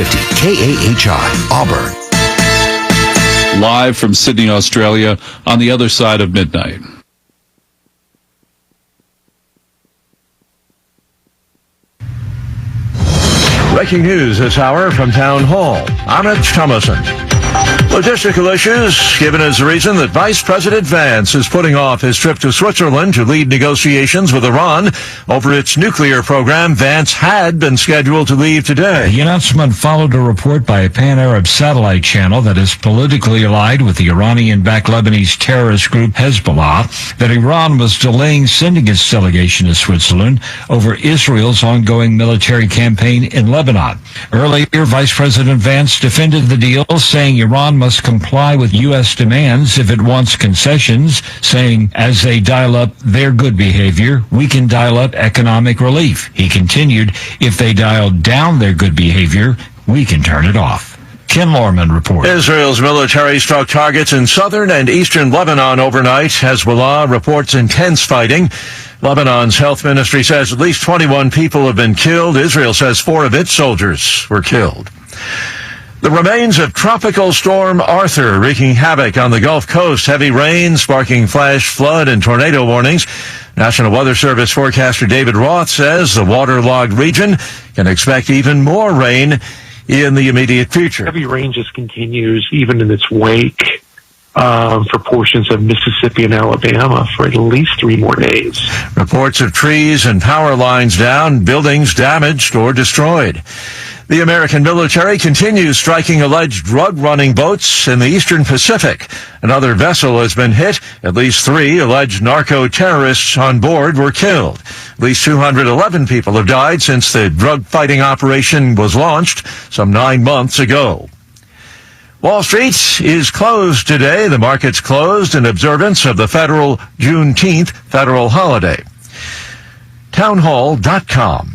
950 KAHI, Auburn. Live from Sydney, Australia, on the other side of midnight. Breaking news this hour from Town Hall. I'm Rich Thomason. Logistical issues given as the reason that Vice President Vance is putting off his trip to Switzerland to lead negotiations with Iran over its nuclear program. Vance had been scheduled to leave today. The announcement followed a report by a pan-Arab satellite channel that is politically allied with the Iranian-backed Lebanese terrorist group Hezbollah that Iran was delaying sending its delegation to Switzerland over Israel's ongoing military campaign in Lebanon. Earlier, Vice President Vance defended the deal, saying Iran must comply with U.S. demands if it wants concessions, saying as they dial up their good behavior, we can dial up economic relief. He continued, if they dial down their good behavior, we can turn it off. Ken Lorman reports. Israel's military struck targets in southern and eastern Lebanon overnight. Hezbollah reports intense fighting. Lebanon's health ministry says at least 21 people have been killed. Israel says 4 of its soldiers were killed. The remains of Tropical Storm Arthur wreaking havoc on the Gulf Coast. Heavy rain sparking flash flood and tornado warnings. National Weather Service forecaster David Roth says the waterlogged region can expect even more rain in the immediate future. Heavy rain just continues even in its wake for portions of Mississippi and Alabama for at least 3 more days. Reports of trees and power lines down, buildings damaged or destroyed. The American military continues striking alleged drug-running boats in the eastern Pacific. Another vessel has been hit. At least 3 alleged narco-terrorists on board were killed. At least 211 people have died since the drug-fighting operation was launched some 9 months ago. Wall Street is closed today. The market's closed in observance of the federal Juneteenth federal holiday. Townhall.com.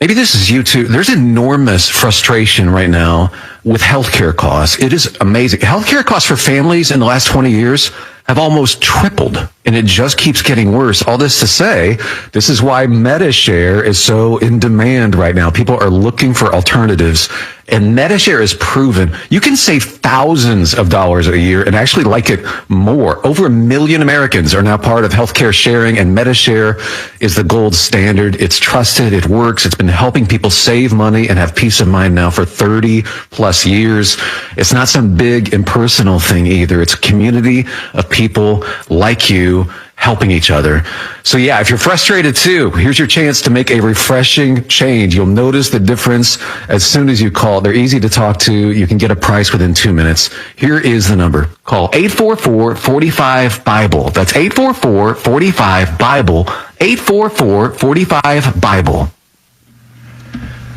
Maybe this is you too. There's enormous frustration right now with healthcare costs. It is amazing. Healthcare costs for families in the last 20 years have almost tripled, and it just keeps getting worse. All this to say, this is why MediShare is so in demand right now. People are looking for alternatives, and MediShare is proven you can save thousands of dollars a year and actually like it more. Over 1 million Americans are now part of healthcare sharing, and MediShare is the gold standard. It's trusted. It works. It's been helping people save money and have peace of mind now for 30 plus years. It's not some big impersonal thing either. It's a community of people like you helping each other. So yeah, if you're frustrated too, here's your chance to make a refreshing change. You'll notice the difference as soon as you call. They're easy to talk to. You can get a price within 2 minutes. Here is the number. Call 844-45-BIBLE. That's 844-45-BIBLE. 844-45-BIBLE.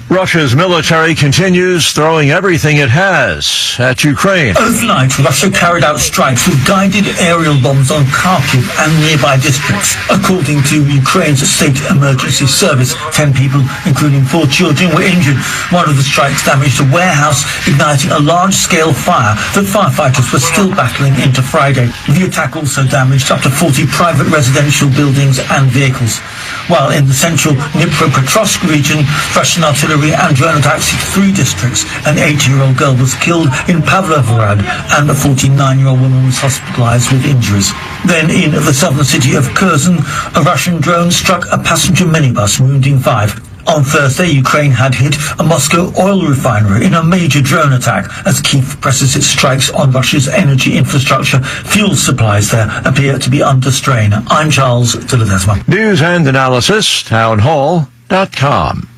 Russia's military continues throwing everything it has at Ukraine. Overnight, Russia carried out strikes with guided aerial bombs on Kharkiv and nearby districts. According to Ukraine's state emergency service, 10 people, including 4 children, were injured. One of the strikes damaged a warehouse, igniting a large-scale fire that firefighters were still battling into Friday. The attack also damaged up to 40 private residential buildings and vehicles. While in the central Dnipropetrovsk region, Russian artillery and drone attacks hit 3 districts. An 80-year-old girl was killed in Pavlovrad, and a 49-year-old woman was hospitalized with injuries. Then in the southern city of Kherson, a Russian drone struck a passenger minibus, wounding 5. On Thursday, Ukraine had hit a Moscow oil refinery in a major drone attack as Kyiv presses its strikes on Russia's energy infrastructure. Fuel supplies there appear to be under strain. I'm Charles de Ledesma. News and analysis, townhall.com.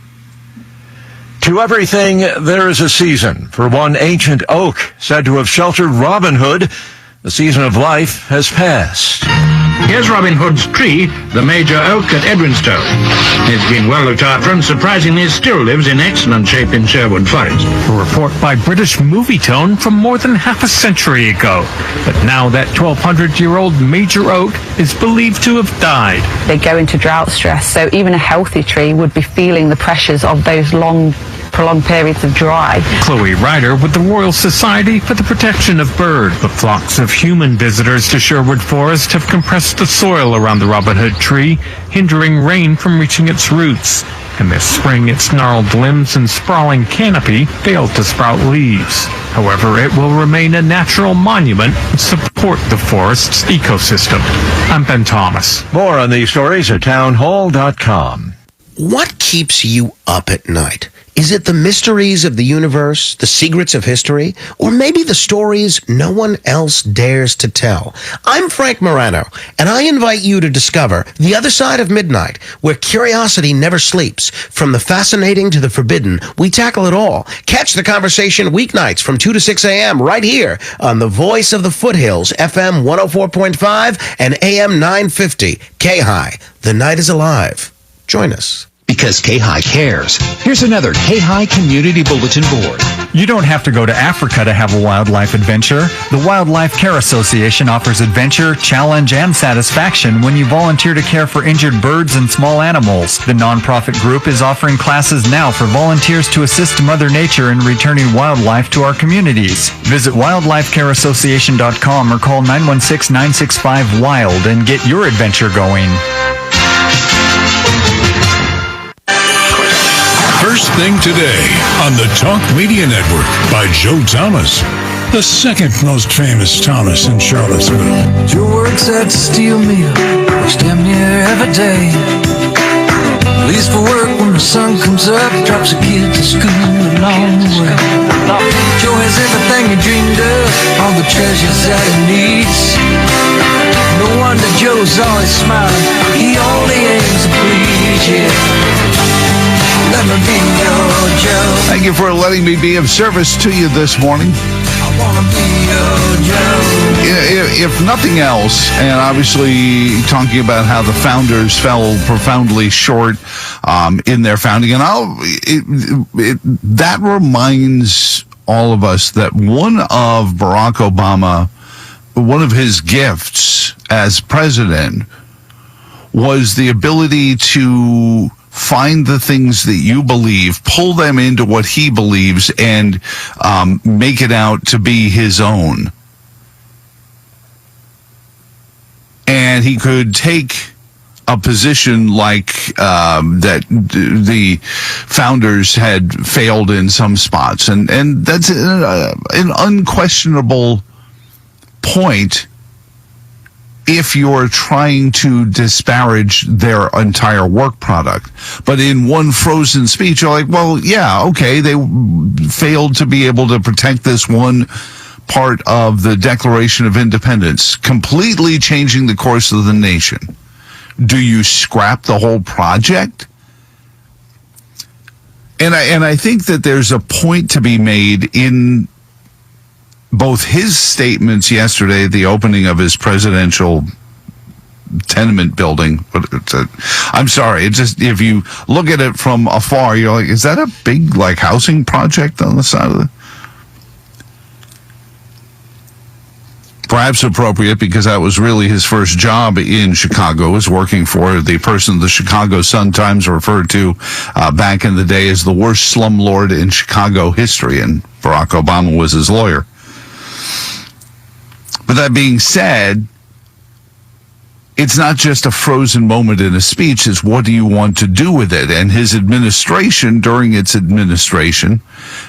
To everything, there is a season. For one ancient oak said to have sheltered Robin Hood, the season of life has passed. Here's Robin Hood's tree, the major oak at Edwinstowe. It's been well looked after and surprisingly still lives in excellent shape in Sherwood Forest. A report by British Movie Tone from more than half a century ago. But now that 1,200-year-old major oak is believed to have died. They go into drought stress, so even a healthy tree would be feeling the pressures of those long, prolonged periods of dry. Chloe Ryder with the Royal Society for the Protection of Birds. The flocks of human visitors to Sherwood Forest have compressed the soil around the Robin Hood tree, hindering rain from reaching its roots. and this spring its gnarled limbs and sprawling canopy failed to sprout leaves. However, it will remain a natural monument and support the forest's ecosystem. I'm Ben Thomas. More on these stories at townhall.com. What keeps you up at night? Is it the mysteries of the universe, the secrets of history, or maybe the stories no one else dares to tell? I'm Frank Morano, and I invite you to discover The Other Side of Midnight, where curiosity never sleeps. From the fascinating to the forbidden, we tackle it all. Catch the conversation weeknights from 2 to 6 a.m. right here on the Voice of the Foothills, FM 104.5 and AM 950. KAHI, the night is alive. Join us. Because KAHI cares. Here's another KAHI Community Bulletin Board. You don't have to go to Africa to have a wildlife adventure. The Wildlife Care Association offers adventure, challenge, and satisfaction when you volunteer to care for injured birds and small animals. The nonprofit group is offering classes now for volunteers to assist Mother Nature in returning wildlife to our communities. Visit wildlifecareassociation.com or call 916-965-WILD and get your adventure going. First thing today on the Talk Media Network by Joe Thomas, the second most famous Thomas in Charlottesville. Joe works at the steel mill, works damn near every day. Leaves for work when the sun comes up, drops a kid to school along the way. Joe has everything he dreamed of, all the treasures that he needs. No wonder Joe's always smiling, he only aims to please, yeah. Let me be your Joe. Thank you for letting me be of service to you this morning. I wanna be your Joe. If nothing else, and obviously talking about how the founders fell profoundly short in their founding, and that reminds all of us that one of Barack Obama, one of his gifts as president was the ability to find the things that you believe, pull them into what he believes, and make it out to be his own. And he could take a position like that the founders had failed in some spots. And that's an unquestionable point if you're trying to disparage their entire work product. But in one frozen speech, you're like, well, yeah, okay, they failed to be able to protect this one part of the Declaration of Independence, completely changing the course of the nation. Do you scrap the whole project? And I think that there's a point to be made in both his statements yesterday at the opening of his presidential tenement building. I'm sorry, it's just, if you look at it from afar, you're like, is that a big housing project on the side of it? Perhaps appropriate, because that was really his first job in Chicago, was working for the person the Chicago Sun-Times referred to back in the day as the worst slumlord in Chicago history, and Barack Obama was his lawyer. But that being said, it's not just a frozen moment in a speech, it's what do you want to do with it? And his administration, during its administration,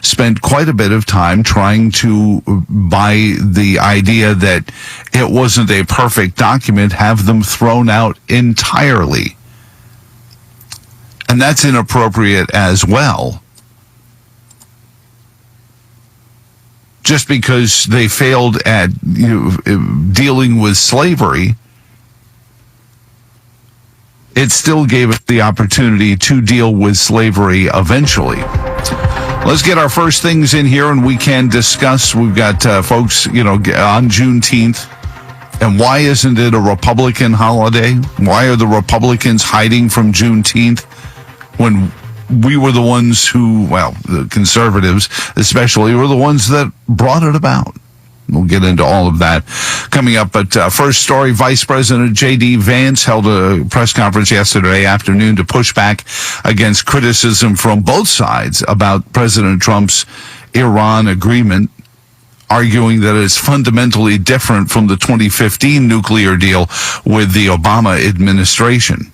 spent quite a bit of time trying to, by the idea that it wasn't a perfect document, have them thrown out entirely. And that's inappropriate as well. Just because they failed at dealing with slavery, it still gave us the opportunity to deal with slavery eventually. Let's get our first things in here, and we can discuss. We've got folks, on Juneteenth. And why isn't it a Republican holiday? Why are the Republicans hiding from Juneteenth when we were the ones who, the conservatives especially, were the ones that brought it about? We'll get into all of that coming up. But first story, Vice President J.D. Vance held a press conference yesterday afternoon to push back against criticism from both sides about President Trump's Iran agreement, arguing that it's fundamentally different from the 2015 nuclear deal with the Obama administration.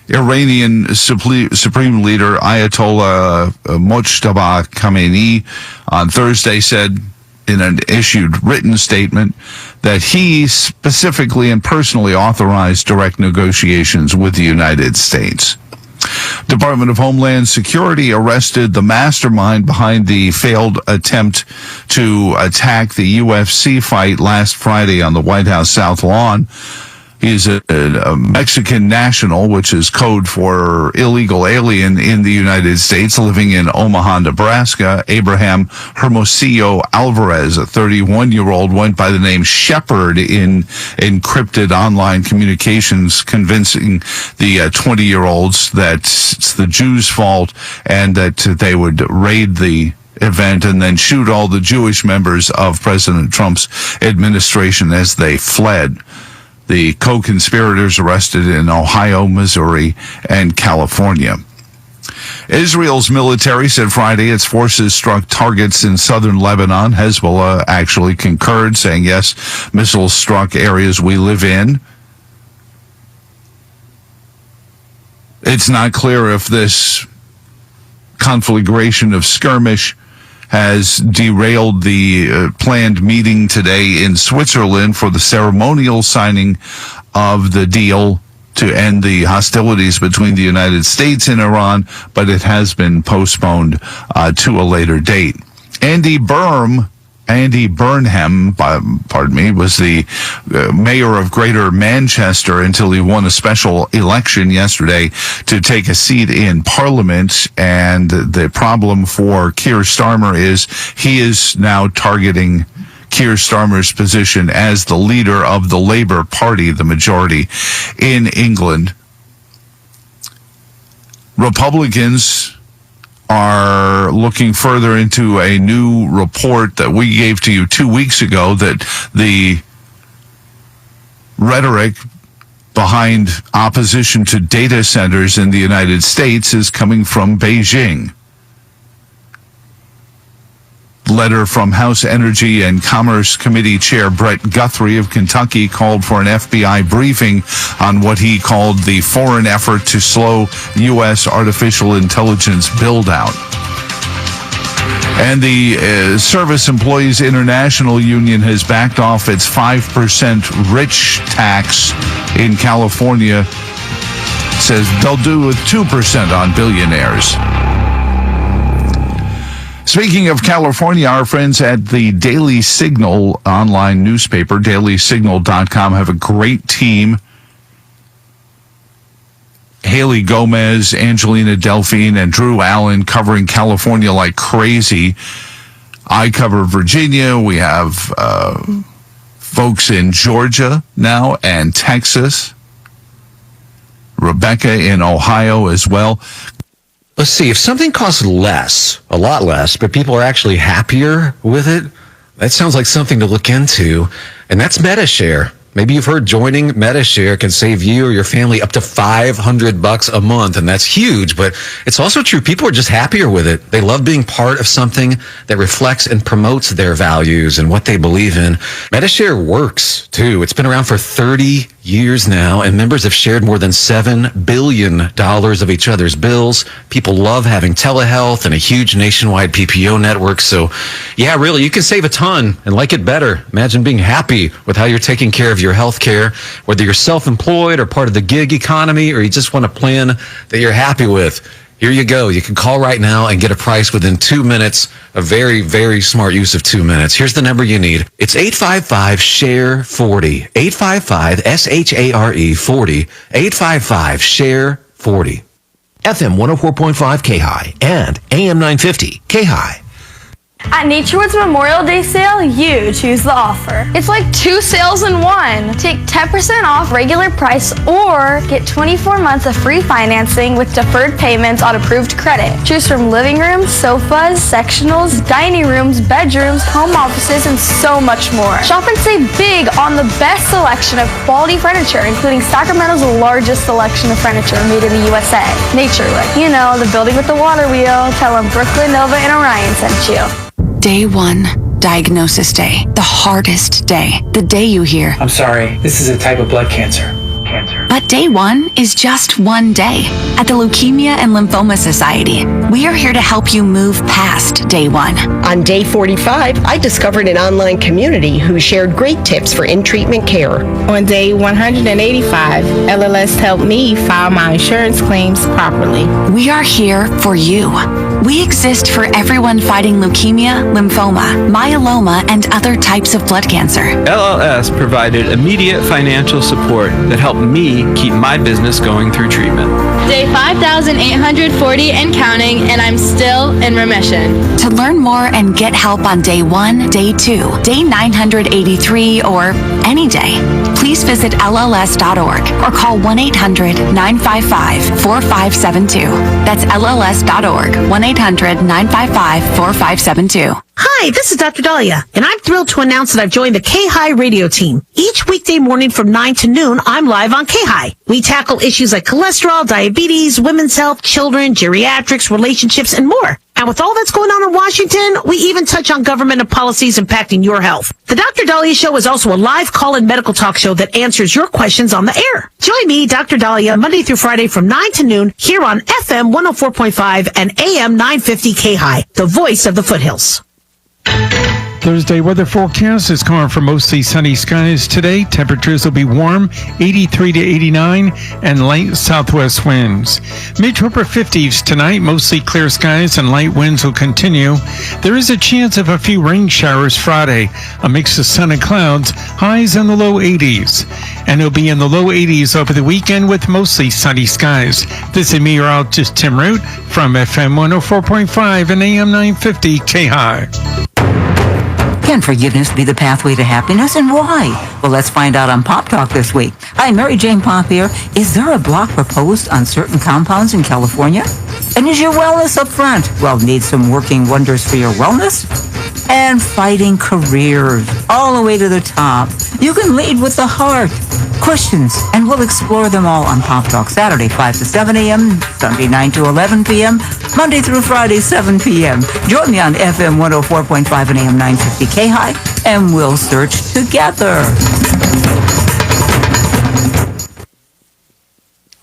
Iranian Supreme Leader Ayatollah Mojtaba Khamenei on Thursday said in an issued written statement that he specifically and personally authorized direct negotiations with the United States. Department of Homeland Security arrested the mastermind behind the failed attempt to attack the UFC fight last Friday on the White House South Lawn. He's a Mexican national, which is code for illegal alien in the United States, living in Omaha, Nebraska. Abraham Hermosillo Alvarez, a 31-year-old, went by the name Shepard in encrypted online communications, convincing the 20-year-olds that it's the Jews' fault and that they would raid the event and then shoot all the Jewish members of President Trump's administration as they fled. The co-conspirators arrested in Ohio, Missouri, and California. Israel's military said Friday its forces struck targets in southern Lebanon. Hezbollah actually concurred, saying, yes, missiles struck areas we live in. It's not clear if this conflagration of skirmish has derailed the planned meeting today in Switzerland for the ceremonial signing of the deal to end the hostilities between the United States and Iran, but it has been postponed to a later date. Andy Burnham, was the mayor of Greater Manchester until he won a special election yesterday to take a seat in Parliament. And the problem for Keir Starmer is he is now targeting Keir Starmer's position as the leader of the Labour Party, the majority in England. Republicans are looking further into a new report that we gave to you 2 weeks ago, that the rhetoric behind opposition to data centers in the United States is coming from Beijing. Letter from House Energy and Commerce Committee Chair Brett Guthrie of Kentucky called for an FBI briefing on what he called the foreign effort to slow U.S. artificial intelligence build-out. And the Service Employees International Union has backed off its 5% rich tax in California. Says they'll do with 2% on billionaires. Speaking of California, our friends at the Daily Signal online newspaper, dailysignal.com, have a great team. Haley Gomez, Angelina Delphine, and Drew Allen covering California like crazy. I cover Virginia. We have folks in Georgia now and Texas. Rebecca in Ohio as well. Let's see, if something costs less, a lot less, but people are actually happier with it, that sounds like something to look into. And that's MetaShare. Maybe you've heard joining MetaShare can save you or your family up to $500 a month, and that's huge. But it's also true, people are just happier with it. They love being part of something that reflects and promotes their values and what they believe in. MetaShare works, too. It's been around for 30 years now, and members have shared more than $7 billion of each other's bills. People love having telehealth and a huge nationwide PPO network. So, yeah, really, you can save a ton and like it better. Imagine being happy with how you're taking care of your health care, whether you're self-employed or part of the gig economy, or you just want a plan that you're happy with. Here you go. You can call right now and get a price within 2 minutes. A very, very smart use of 2 minutes. Here's the number you need. It's 855-SHARE-40. 855-SHARE-40. 855-SHARE-40. FM 104.5 KAHI and AM 950 KAHI. At Naturewood's Memorial Day sale, you choose the offer. It's like 2 sales in one. Take 10% off regular price or get 24 months of free financing with deferred payments on approved credit. Choose from living rooms, sofas, sectionals, dining rooms, bedrooms, home offices, and so much more. Shop and save big on the best selection of quality furniture, including Sacramento's largest selection of furniture made in the USA. Naturewood. You know, the building with the water wheel. Tell them Brooklyn, Nova, and Orion sent you. Day 1, diagnosis day. The hardest day. The day you hear, I'm sorry, this is a type of blood cancer. But day one is just one day. At the Leukemia and Lymphoma Society, we are here to help you move past day one. On day 45, I discovered an online community who shared great tips for in-treatment care. On day 185, LLS helped me file my insurance claims properly. We are here for you. We exist for everyone fighting leukemia, lymphoma, myeloma, and other types of blood cancer. LLS provided immediate financial support that helped me keep my business going through treatment. Day 5,840 and counting, and I'm still in remission. To learn more and get help on day 1, day 2, day 983, or any day, please visit LLS.org or call 1-800-955-4572. That's LLS.org, 1-800-955-4572. Hi, this is Dr. Dahlia, and I'm thrilled to announce that I've joined the KAHI radio team. Each weekday morning from 9 to noon, I'm live on KAHI. We tackle issues like cholesterol, diabetes, women's health, children, geriatrics, relationships, and more. And with all that's going on in Washington, we even touch on government and policies impacting your health. The Dr. Dahlia Show is also a live call-in medical talk show that answers your questions on the air. Join me, Dr. Dahlia, Monday through Friday from 9 to noon here on FM 104.5 and AM 950 KAHI, the voice of the foothills. Thursday weather forecast is calling for mostly sunny skies today. Temperatures will be warm, 83 to 89, and light southwest winds. Mid to upper 50s tonight, mostly clear skies and light winds will continue. There is a chance of a few rain showers Friday, a mix of sun and clouds, highs in the low 80s. And it'll be in the low 80s over the weekend with mostly sunny skies. This is meteorologist Tim Root from FM 104.5 and AM 950 KAHI. Can forgiveness be the pathway to happiness, and why? Well, let's find out on Pop Talk this week. Hi, Mary Jane Pop here. Is there a block proposed on certain compounds in California? And is your wellness up front? Well, need some working wonders for your wellness? And fighting careers all the way to the top. You can lead with the heart. Questions, and we'll explore them all on Pop Talk Saturday 5 to 7 a.m., Sunday 9 to 11 p.m., Monday through Friday 7 p.m. Join me on FM 104.5 and AM 950 KAHI, and we'll search together.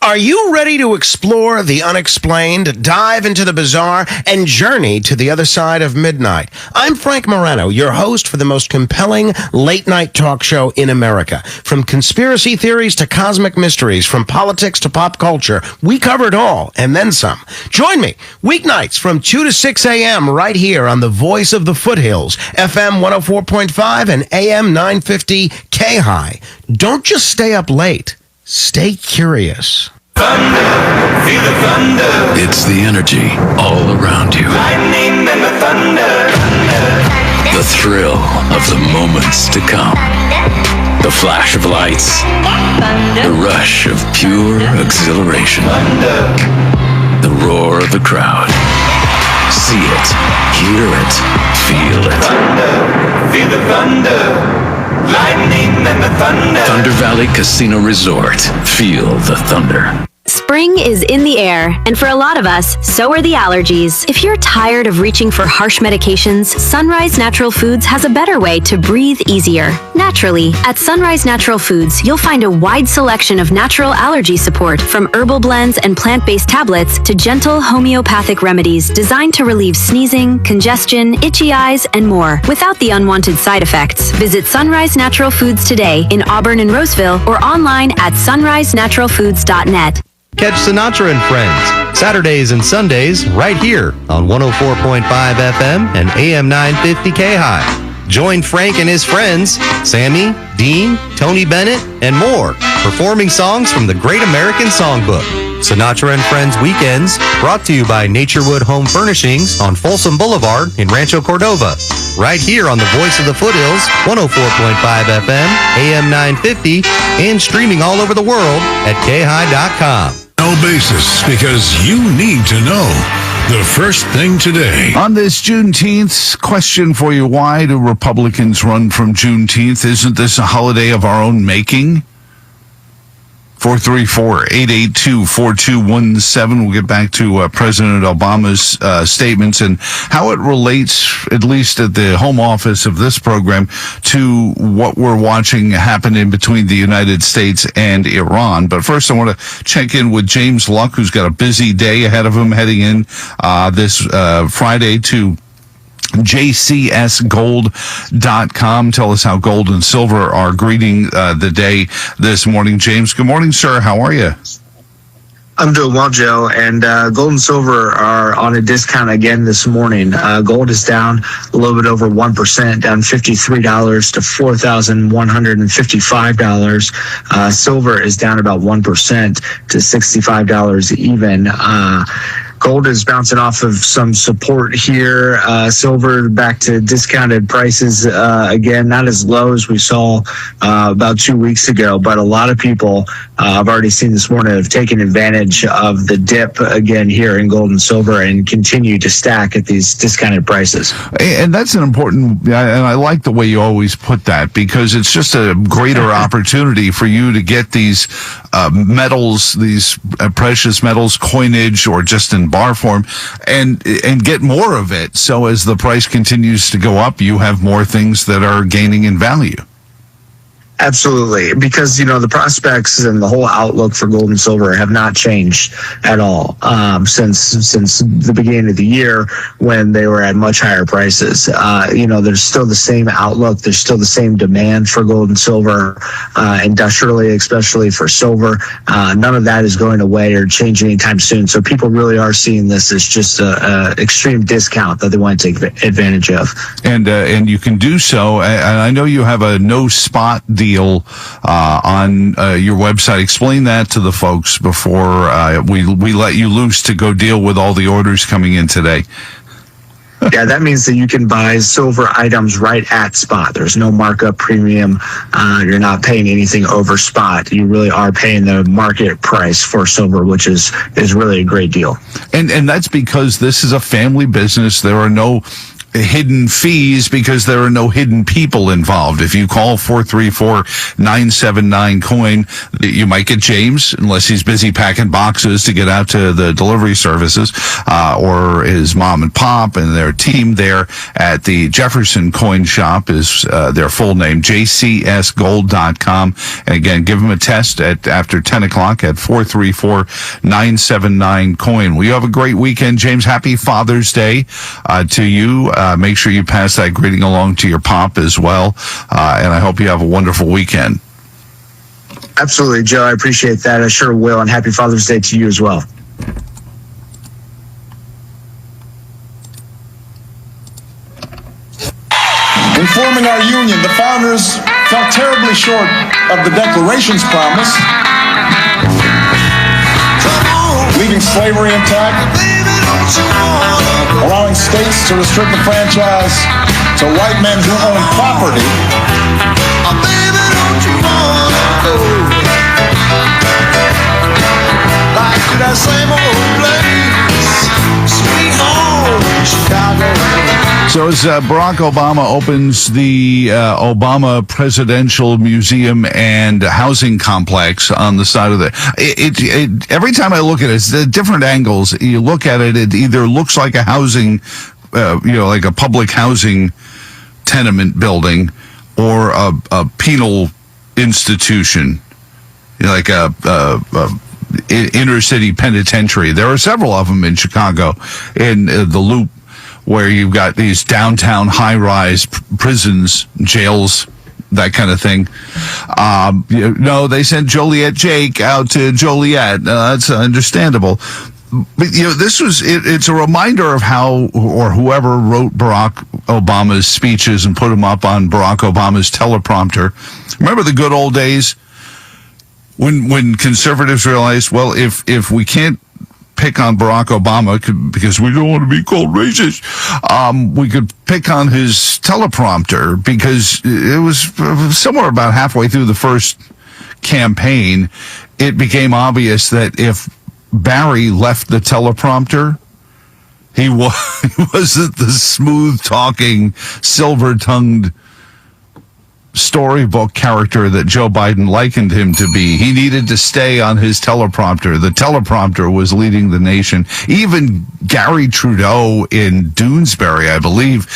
Are you ready to explore the unexplained, dive into the bizarre, and journey to the other side of midnight? I'm Frank Morano, your host for the most compelling late-night talk show in America. From conspiracy theories to cosmic mysteries, from politics to pop culture, we cover it all, and then some. Join me weeknights from 2 to 6 a.m. right here on the voice of the foothills, FM 104.5 and AM 950 KAHI. Don't just stay up late. Stay curious. Thunder, feel the thunder. It's the energy all around you. Lightning and the thunder. The thrill of the moments to come. The flash of lights. The rush of pure exhilaration. The roar of the crowd. See it, hear it, feel it. Feel the thunder. Lightning and the thunder. Thunder Valley Casino Resort. Feel the thunder. Spring is in the air, and for a lot of us, so are the allergies. If you're tired of reaching for harsh medications, Sunrise Natural Foods has a better way to breathe easier, naturally. At Sunrise Natural Foods, you'll find a wide selection of natural allergy support, from herbal blends and plant-based tablets to gentle homeopathic remedies designed to relieve sneezing, congestion, itchy eyes, and more, without the unwanted side effects. Visit Sunrise Natural Foods today in Auburn and Roseville, or online at sunrisenaturalfoods.net. Catch Sinatra and Friends, Saturdays and Sundays, right here on 104.5 FM and AM 950 KAHI. Join Frank and his friends, Sammy, Dean, Tony Bennett, and more, performing songs from the Great American Songbook. Sinatra and Friends Weekends, brought to you by Naturewood Home Furnishings on Folsom Boulevard in Rancho Cordova. Right here on the voice of the foothills, 104.5 FM, AM 950, and streaming all over the world at KAHI.com. No basis, because you need to know the first thing today. On this Juneteenth, question for you: why do Republicans run from Juneteenth? Isn't this a holiday of our own making? 434-882-4217. We'll get back to President Obama's statements and how it relates, at least at the home office of this program, to what we're watching happen in between the United States and Iran. But first, I want to check in with James Luck, who's got a busy day ahead of him heading in this Friday to jcsgold.com. Tell us how gold and silver are greeting the day this morning. James, good morning, sir. How are you? I'm doing well, Joe, and gold and silver are on a discount again this morning. Gold is down a little bit over 1%, down $53 to $4,155. Silver is down about 1% to $65 even. Gold is bouncing off of some support here. Silver back to discounted prices again, not as low as we saw about 2 weeks ago, but a lot of people I've already seen this morning have taken advantage of the dip again here in gold and silver and continue to stack at these discounted prices. And that's an important, and I like the way you always put that, because it's just a greater opportunity for you to get these metals, these precious metals, coinage, or just in bar form, and get more of it. So as the price continues to go up, you have more things that are gaining in value. Absolutely, because the prospects and the whole outlook for gold and silver have not changed at all since the beginning of the year when they were at much higher prices. There's still the same outlook. There's still the same demand for gold and silver, industrially, especially for silver. None of that is going away or changing anytime soon. So people really are seeing this as just a extreme discount that they want to take advantage of. And you can do so. And I know you have a no spot deal on your website. Explain that to the folks before we let you loose to go deal with all the orders coming in today. Yeah, that means that you can buy silver items right at spot. There's no markup premium. You're not paying anything over spot. You really are paying the market price for silver, which is really a great deal. And that's because this is a family business. There are no hidden fees because there are no hidden people involved. If you call 434-979-COIN, you might get James, unless he's busy packing boxes to get out to the delivery services, or his mom and pop and their team there at the Jefferson Coin Shop is their full name, jcsgold.com. And again, give them a test after 10 o'clock at 434-979-COIN. Well, you have a great weekend, James. Happy Father's Day to you. Make sure you pass that greeting along to your pop as well. And I hope you have a wonderful weekend. Absolutely, Joe. I appreciate that. I sure will. And happy Father's Day to you as well. In forming our union, the founders fell terribly short of the Declaration's promise, leaving slavery intact, allowing states to restrict the franchise to white men who own property. Back to that same old place, sweet home Chicago. So as Barack Obama opens the Obama Presidential Museum and Housing Complex on the side of the, every time I look at it, it's different angles. You look at it, it either looks like a housing, like a public housing tenement building, or a penal institution, like a inner city penitentiary. There are several of them in Chicago, in the Loop, where you've got these downtown high-rise prisons, jails, that kind of thing. No, they sent Joliet Jake out to Joliet. That's understandable. But, it's a reminder of how, or whoever wrote Barack Obama's speeches and put them up on Barack Obama's teleprompter. Remember the good old days when conservatives realized, well, if we can't pick on Barack Obama because we don't want to be called racist, we could pick on his teleprompter, because it was somewhere about halfway through the first campaign, it became obvious that if Barry left the teleprompter, he wasn't the smooth-talking, silver-tongued storybook character that Joe Biden likened him to be. He needed to stay on his teleprompter. The teleprompter was leading the nation. Even Gary Trudeau in Doonesbury, I believe,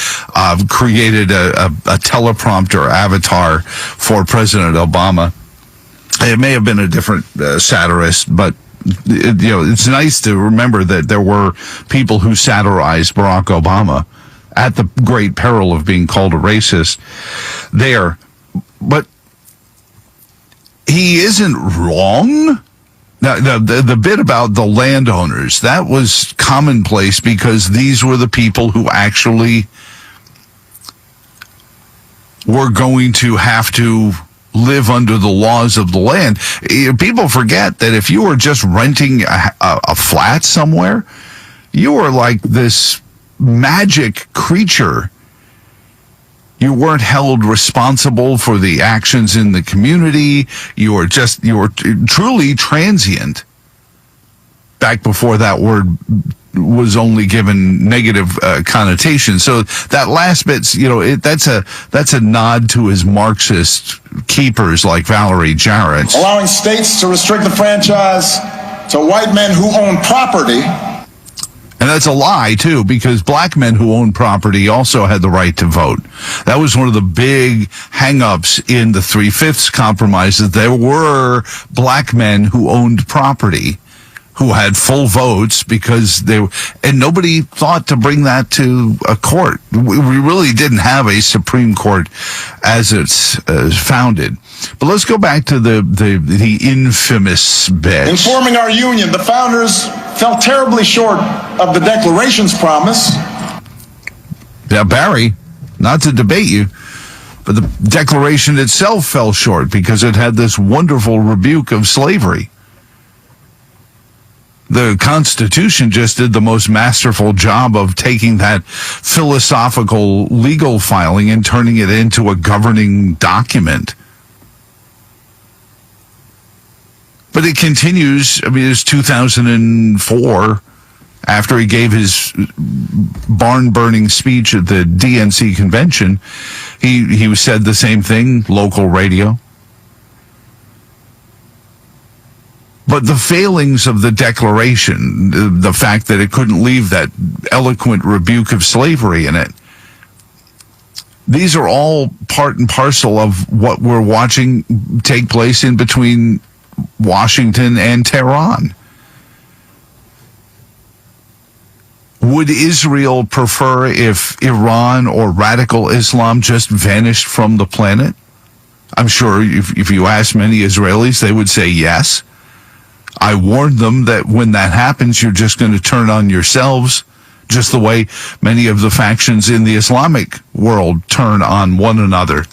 created a teleprompter avatar for President Obama. It may have been a different satirist, but it's nice to remember that there were people who satirized Barack Obama at the great peril of being called a racist there. But he isn't wrong. Now, the bit about the landowners, that was commonplace because these were the people who actually were going to have to live under the laws of the land. People forget that if you were just renting a flat somewhere, you were like this magic creature. You weren't held responsible for the actions in the community. You were truly transient. Back before that word was only given negative connotation. So that last bit's, that's a nod to his Marxist keepers like Valerie Jarrett. Allowing states to restrict the franchise to white men who own property. And that's a lie, too, because black men who owned property also had the right to vote. That was one of the big hang-ups in the 3/5 compromise, that there were black men who owned property, who had full votes because and nobody thought to bring that to a court. We really didn't have a Supreme Court as it's founded. But let's go back to the infamous bit. In forming our union, the founders fell terribly short of the Declaration's promise. Now, Barry, not to debate you, but the Declaration itself fell short because it had this wonderful rebuke of slavery. The Constitution just did the most masterful job of taking that philosophical legal filing and turning it into a governing document. But it continues. I mean, it's 2004, after he gave his barn-burning speech at the DNC convention, he said the same thing, local radio. But the failings of the Declaration, the fact that it couldn't leave that eloquent rebuke of slavery in it, these are all part and parcel of what we're watching take place in between Washington and Tehran. Would Israel prefer if Iran or radical Islam just vanished from the planet? I'm sure if you ask many Israelis, they would say yes. I warned them that when that happens, you're just going to turn on yourselves, just the way many of the factions in the Islamic world turn on one another.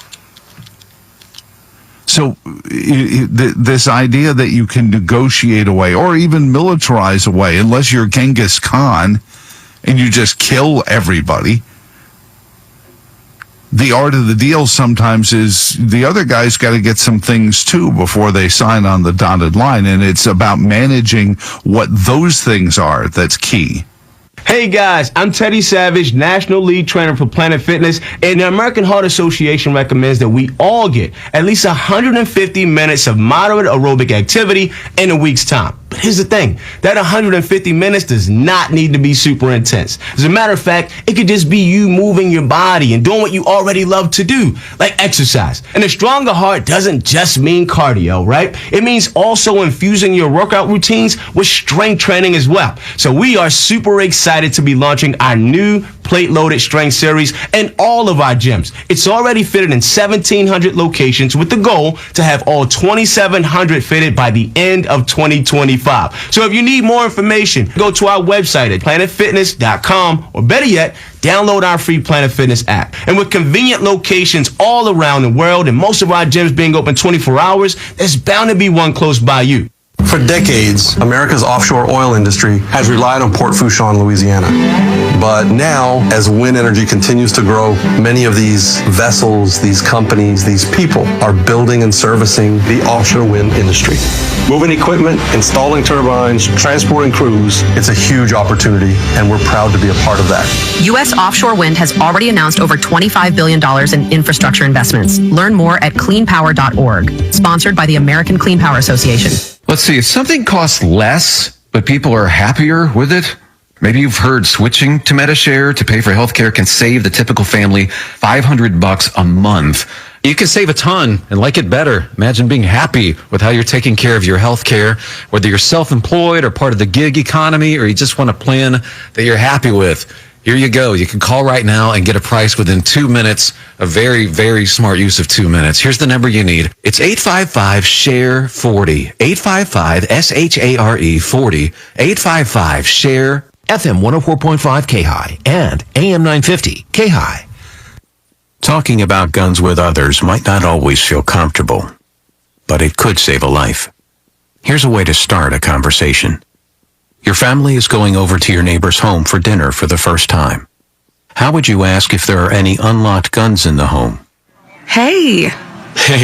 So this idea that you can negotiate away or even militarize away, unless you're Genghis Khan and you just kill everybody, the art of the deal sometimes is the other guy's got to get some things too before they sign on the dotted line, and it's about managing what those things are that's key. Hey guys, I'm Teddy Savage, National Lead Trainer for Planet Fitness, and the American Heart Association recommends that we all get at least 150 minutes of moderate aerobic activity in a week's time. But here's the thing, that 150 minutes does not need to be super intense. As a matter of fact, it could just be you moving your body and doing what you already love to do, like exercise. And a stronger heart doesn't just mean cardio, right? It means also infusing your workout routines with strength training as well. So we are super excited to be launching our new plate-loaded strength series in all of our gyms. It's already fitted in 1,700 locations with the goal to have all 2,700 fitted by the end of 2025. So if you need more information, go to our website at planetfitness.com, or better yet, download our free Planet Fitness app. And with convenient locations all around the world and most of our gyms being open 24 hours, there's bound to be one close by you. For decades, America's offshore oil industry has relied on Port Fourchon, Louisiana. But now, as wind energy continues to grow, many of these vessels, these companies, these people are building and servicing the offshore wind industry. Moving equipment, installing turbines, transporting crews, it's a huge opportunity, and we're proud to be a part of that. U.S. offshore wind has already announced over $25 billion in infrastructure investments. Learn more at cleanpower.org. Sponsored by the American Clean Power Association. Let's see, if something costs less, but people are happier with it, maybe you've heard switching to MediShare to pay for healthcare can save the typical family $500 a month. You can save a ton and like it better. Imagine being happy with how you're taking care of your healthcare, whether you're self-employed or part of the gig economy, or you just want a plan that you're happy with. Here you go. You can call right now and get a price within 2 minutes. A very, very smart use of 2 minutes. Here's the number you need. It's 855-SHARE-40. 855-SHARE-40. 855-SHARE. FM 104.5 KAHI and AM 950 KAHI. Talking about guns with others might not always feel comfortable, but it could save a life. Here's a way to start a conversation. Your family is going over to your neighbor's home for dinner for the first time. How would you ask if there are any unlocked guns in the home? Hey,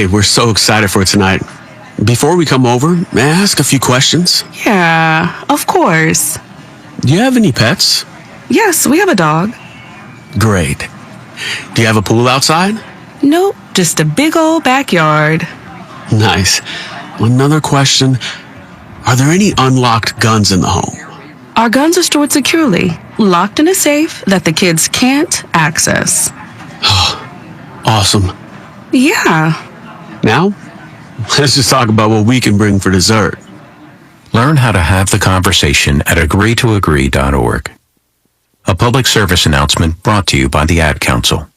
we're so excited for tonight. Before we come over, may I ask a few questions? Yeah, of course. Do you have any pets? Yes, we have a dog. Great. Do you have a pool outside? Nope, just a big old backyard. Nice. Another question. Are there any unlocked guns in the home? Our guns are stored securely, locked in a safe that the kids can't access. Awesome. Yeah. Now, let's just talk about what we can bring for dessert. Learn how to have the conversation at agreetoagree.org. A public service announcement brought to you by the Ad Council.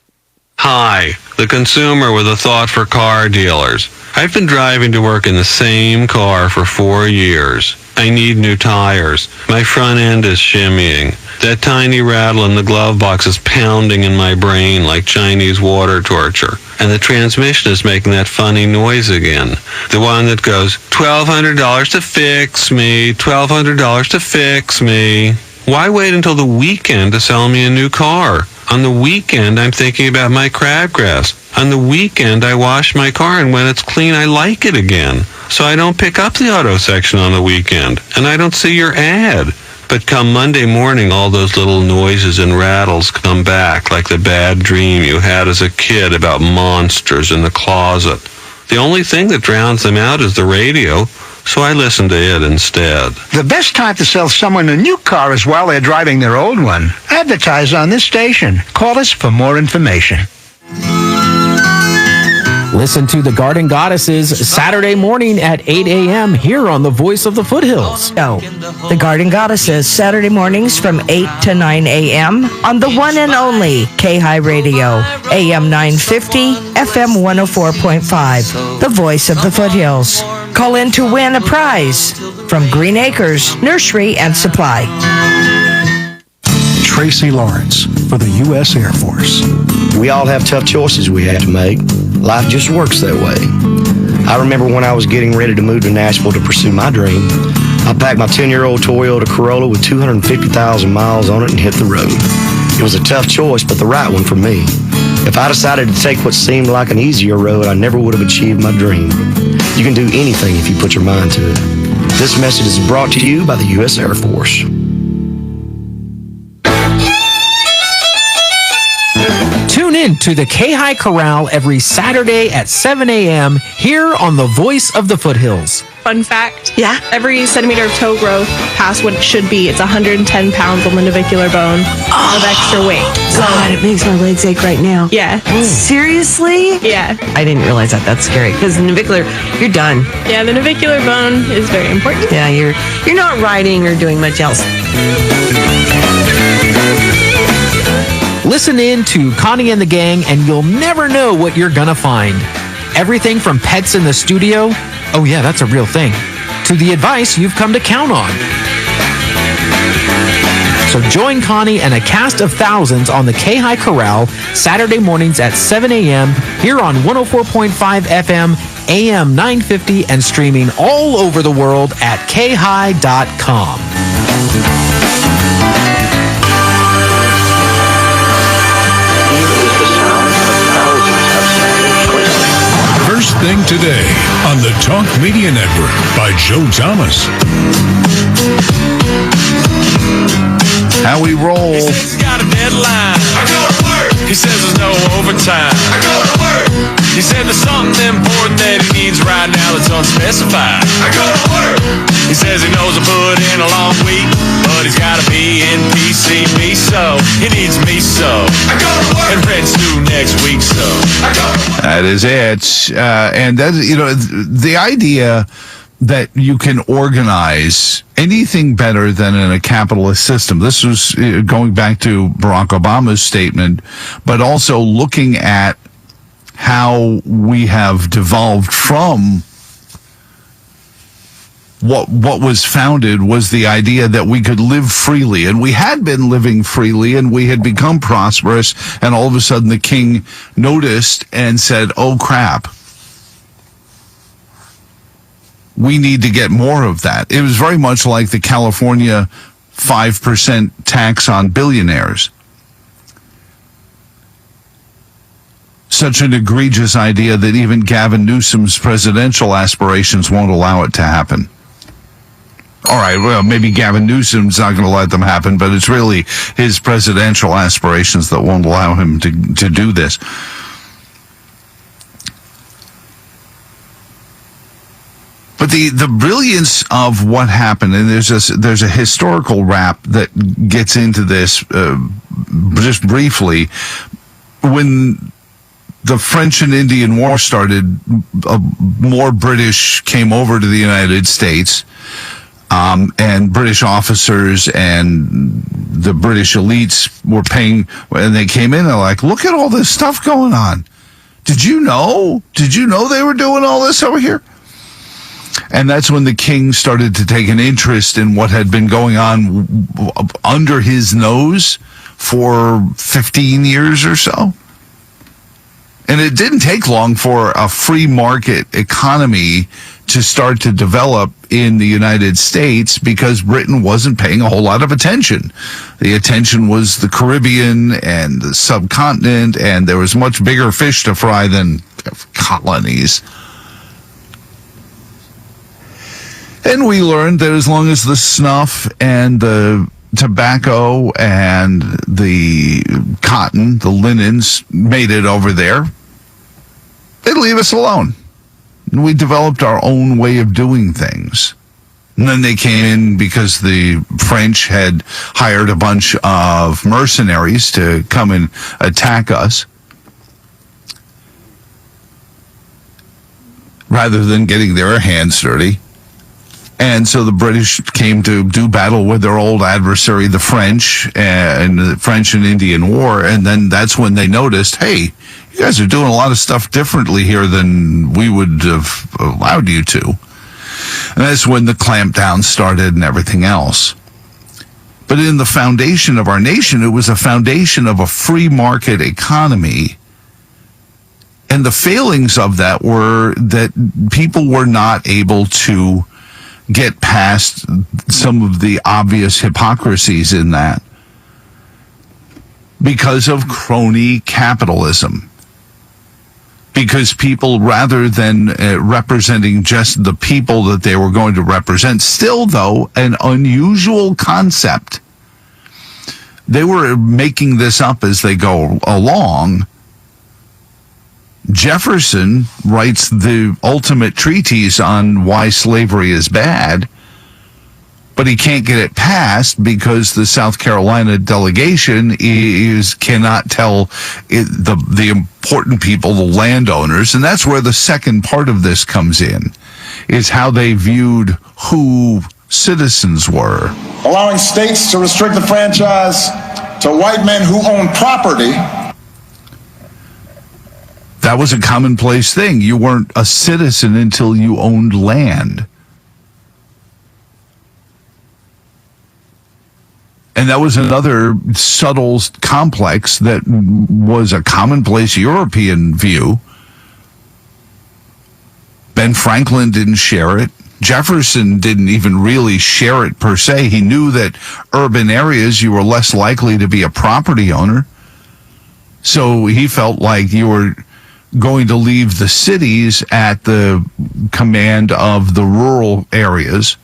Hi, the consumer with a thought for car dealers. I've been driving to work in the same car for 4 years. I need new tires. My front end is shimmying. That tiny rattle in the glove box is pounding in my brain like Chinese water torture. And the transmission is making that funny noise again. The one that goes, $1,200 to fix me, $1,200 to fix me. Why wait until the weekend to sell me a new car? On the weekend, I'm thinking about my crabgrass. On the weekend, I wash my car, and when it's clean, I like it again. So I don't pick up the auto section on the weekend, and I don't see your ad. But come Monday morning, all those little noises and rattles come back like the bad dream you had as a kid about monsters in the closet. The only thing that drowns them out is the radio, so I listen to it instead. The best time to sell someone a new car is while they're driving their old one. Advertise on this station. Call us for more information. Listen to the Garden Goddesses Saturday morning at 8 a.m. here on the Voice of the Foothills. The Garden Goddesses Saturday mornings from 8 to 9 a.m. on the one and only KAHI Radio, AM 950, FM 104.5, the Voice of the Foothills. Call in to win a prize from Green Acres Nursery and Supply. Tracy Lawrence for the U.S. Air Force. We all have tough choices we have to make. Life just works that way. I remember when I was getting ready to move to Nashville to pursue my dream, I packed my 10-year-old Toyota Corolla with 250,000 miles on it and hit the road. It was a tough choice, but the right one for me. If I decided to take what seemed like an easier road, I never would have achieved my dream. You can do anything if you put your mind to it. This message is brought to you by the U.S. Air Force. Tune in to the KAHI Corral every Saturday at 7 a.m. here on the Voice of the Foothills. Fun fact. Yeah. Every centimeter of toe growth past what it should be, it's 110 pounds on the navicular bone of extra weight. God, it makes my legs ache right now. Yeah. Seriously? Yeah. I didn't realize that. That's scary. Because the navicular, you're done. Yeah, the navicular bone is very important. Yeah, you're not riding or doing much else. Listen in to Connie and the Gang, and you'll never know what you're gonna find. Everything from pets in the studio, oh yeah, that's a real thing, to the advice you've come to count on. So join Connie and a cast of thousands on the KAHI Corral Saturday mornings at 7 a.m. here on 104.5 FM, AM 950 and streaming all over the world at KAHI.com. First thing today on the Talk Media Network by Joe Thomas. How we roll. He says he's got a deadline. I go to work. He says there's no overtime. I go to work. He said there's something important that he needs right now that's unspecified. I go to work. He says he knows I put in a long week, but he's got to be in PCB, so he needs me, so I go to work. And Red's due next week, so I go to work. That is it. And that, the idea that you can organize anything better than in a capitalist system. This was going back to Barack Obama's statement, but also looking at how we have devolved from what was founded was the idea that we could live freely, and we had been living freely, and we had become prosperous, and all of a sudden the king noticed and said, oh crap, we need to get more of that. It was very much like the California 5% tax on billionaires. Such an egregious idea that even Gavin Newsom's presidential aspirations won't allow it to happen. All right, well, maybe Gavin Newsom's not going to let them happen, but it's really his presidential aspirations that won't allow him to do this. But the brilliance of what happened, and there's a historical wrap that gets into this just briefly. When the French and Indian War started, more British came over to the United States, and British officers and the British elites were paying, and they came in and they're like, look at all this stuff going on. Did you know they were doing all this over here? And that's when the king started to take an interest in what had been going on under his nose for 15 years or so. And it didn't take long for a free market economy to start to develop in the United States because Britain wasn't paying a whole lot of attention. The attention was the Caribbean and the subcontinent, and there was much bigger fish to fry than colonies. And we learned that as long as the snuff and the tobacco and the cotton, the linens, made it over there, they'd leave us alone. And we developed our own way of doing things. And then they came in because the French had hired a bunch of mercenaries to come and attack us, rather than getting their hands dirty. And so the British came to do battle with their old adversary, the French, and the French and Indian War. And then that's when they noticed, hey, you guys are doing a lot of stuff differently here than we would have allowed you to. And that's when the clampdown started and everything else. But in the foundation of our nation, it was a foundation of a free market economy. And the failings of that were that people were not able to get past some of the obvious hypocrisies in that because of crony capitalism. Because people, rather than representing just the people that they were going to represent, still, though, an unusual concept. They were making this up as they go along. Jefferson writes the ultimate treatise on why slavery is bad, but he can't get it passed because the South Carolina delegation cannot tell the important people, the landowners, and that's where the second part of this comes in, is how they viewed who citizens were. Allowing states to restrict the franchise to white men who own property. That was a commonplace thing. You weren't a citizen until you owned land. And that was another subtle complex that was a commonplace European view. Ben Franklin didn't share it. Jefferson didn't even really share it per se. He knew that urban areas, you were less likely to be a property owner. So he felt like you were going to leave the cities at the command of the rural areas.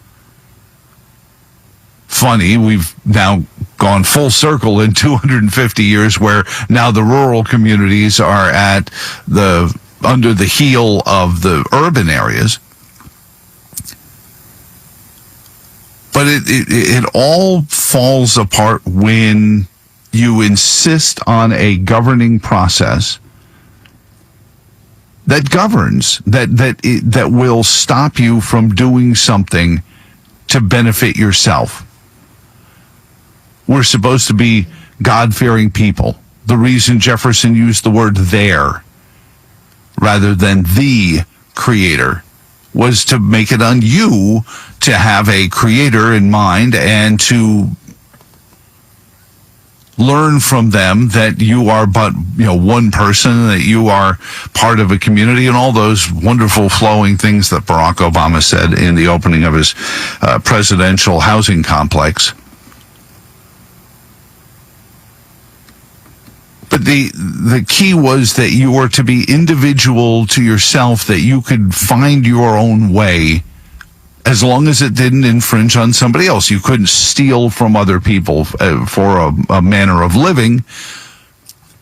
Funny, we've now gone full circle in 250 years where now the rural communities are under the heel of the urban areas. But it all falls apart when you insist on a governing process that governs, that will stop you from doing something to benefit yourself. We're supposed to be God-fearing people. The reason Jefferson used the word "there" rather than "the creator" was to make it on you to have a creator in mind and to learn from them that you are but one person, that you are part of a community, and all those wonderful flowing things that Barack Obama said in the opening of his presidential housing complex. But the key was that you were to be individual to yourself, that you could find your own way as long as it didn't infringe on somebody else. You couldn't steal from other people for a manner of living,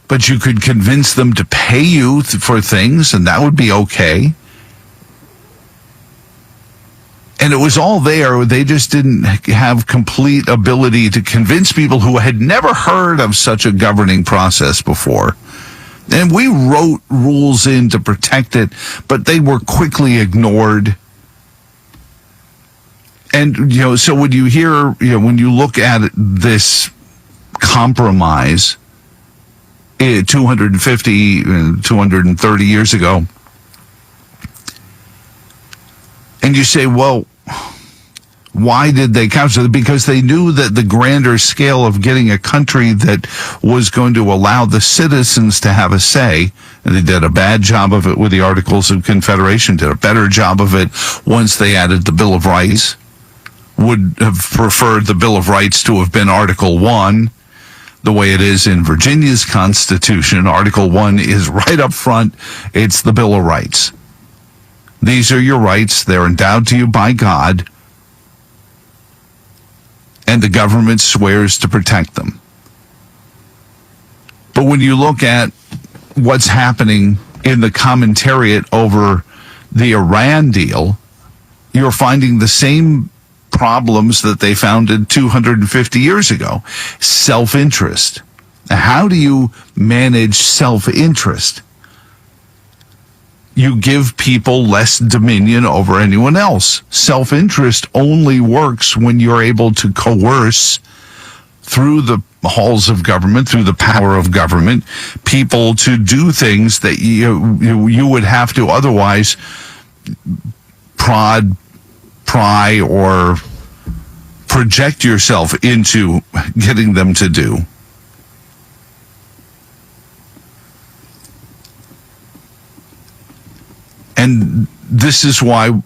but you could convince them to pay you for things, and that would be okay. And it was all there. They just didn't have complete ability to convince people who had never heard of such a governing process before. And we wrote rules in to protect it, but they were quickly ignored. And, so when you hear, when you look at this compromise 250, 230 years ago, and you say, well, why did they counsel? Because they knew that the grander scale of getting a country that was going to allow the citizens to have a say, and they did a bad job of it with the Articles of Confederation, did a better job of it once they added the Bill of Rights, would have preferred the Bill of Rights to have been Article 1, the way it is in Virginia's Constitution. Article 1 is right up front. It's the Bill of Rights. These are your rights. They're endowed to you by God, and the government swears to protect them. But when you look at what's happening in the commentariat over the Iran deal, you're finding the same problems that they founded 250 years ago. Self-interest. How do you manage self-interest? You give people less dominion over anyone else. Self-interest only works when you're able to coerce through the halls of government, through the power of government, people to do things that you would have to otherwise pry, or project yourself into getting them to do. And this is why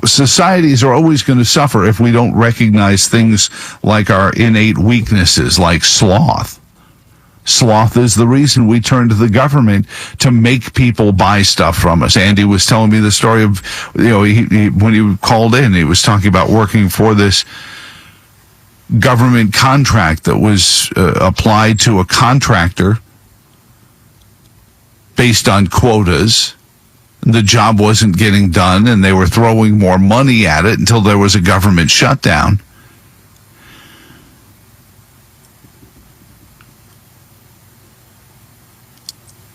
societies are always going to suffer if we don't recognize things like our innate weaknesses, like sloth. Sloth is the reason we turn to the government to make people buy stuff from us. Andy was telling me the story of, when he called in, he was talking about working for this government contract that was applied to a contractor based on quotas. The job wasn't getting done, and they were throwing more money at it until there was a government shutdown.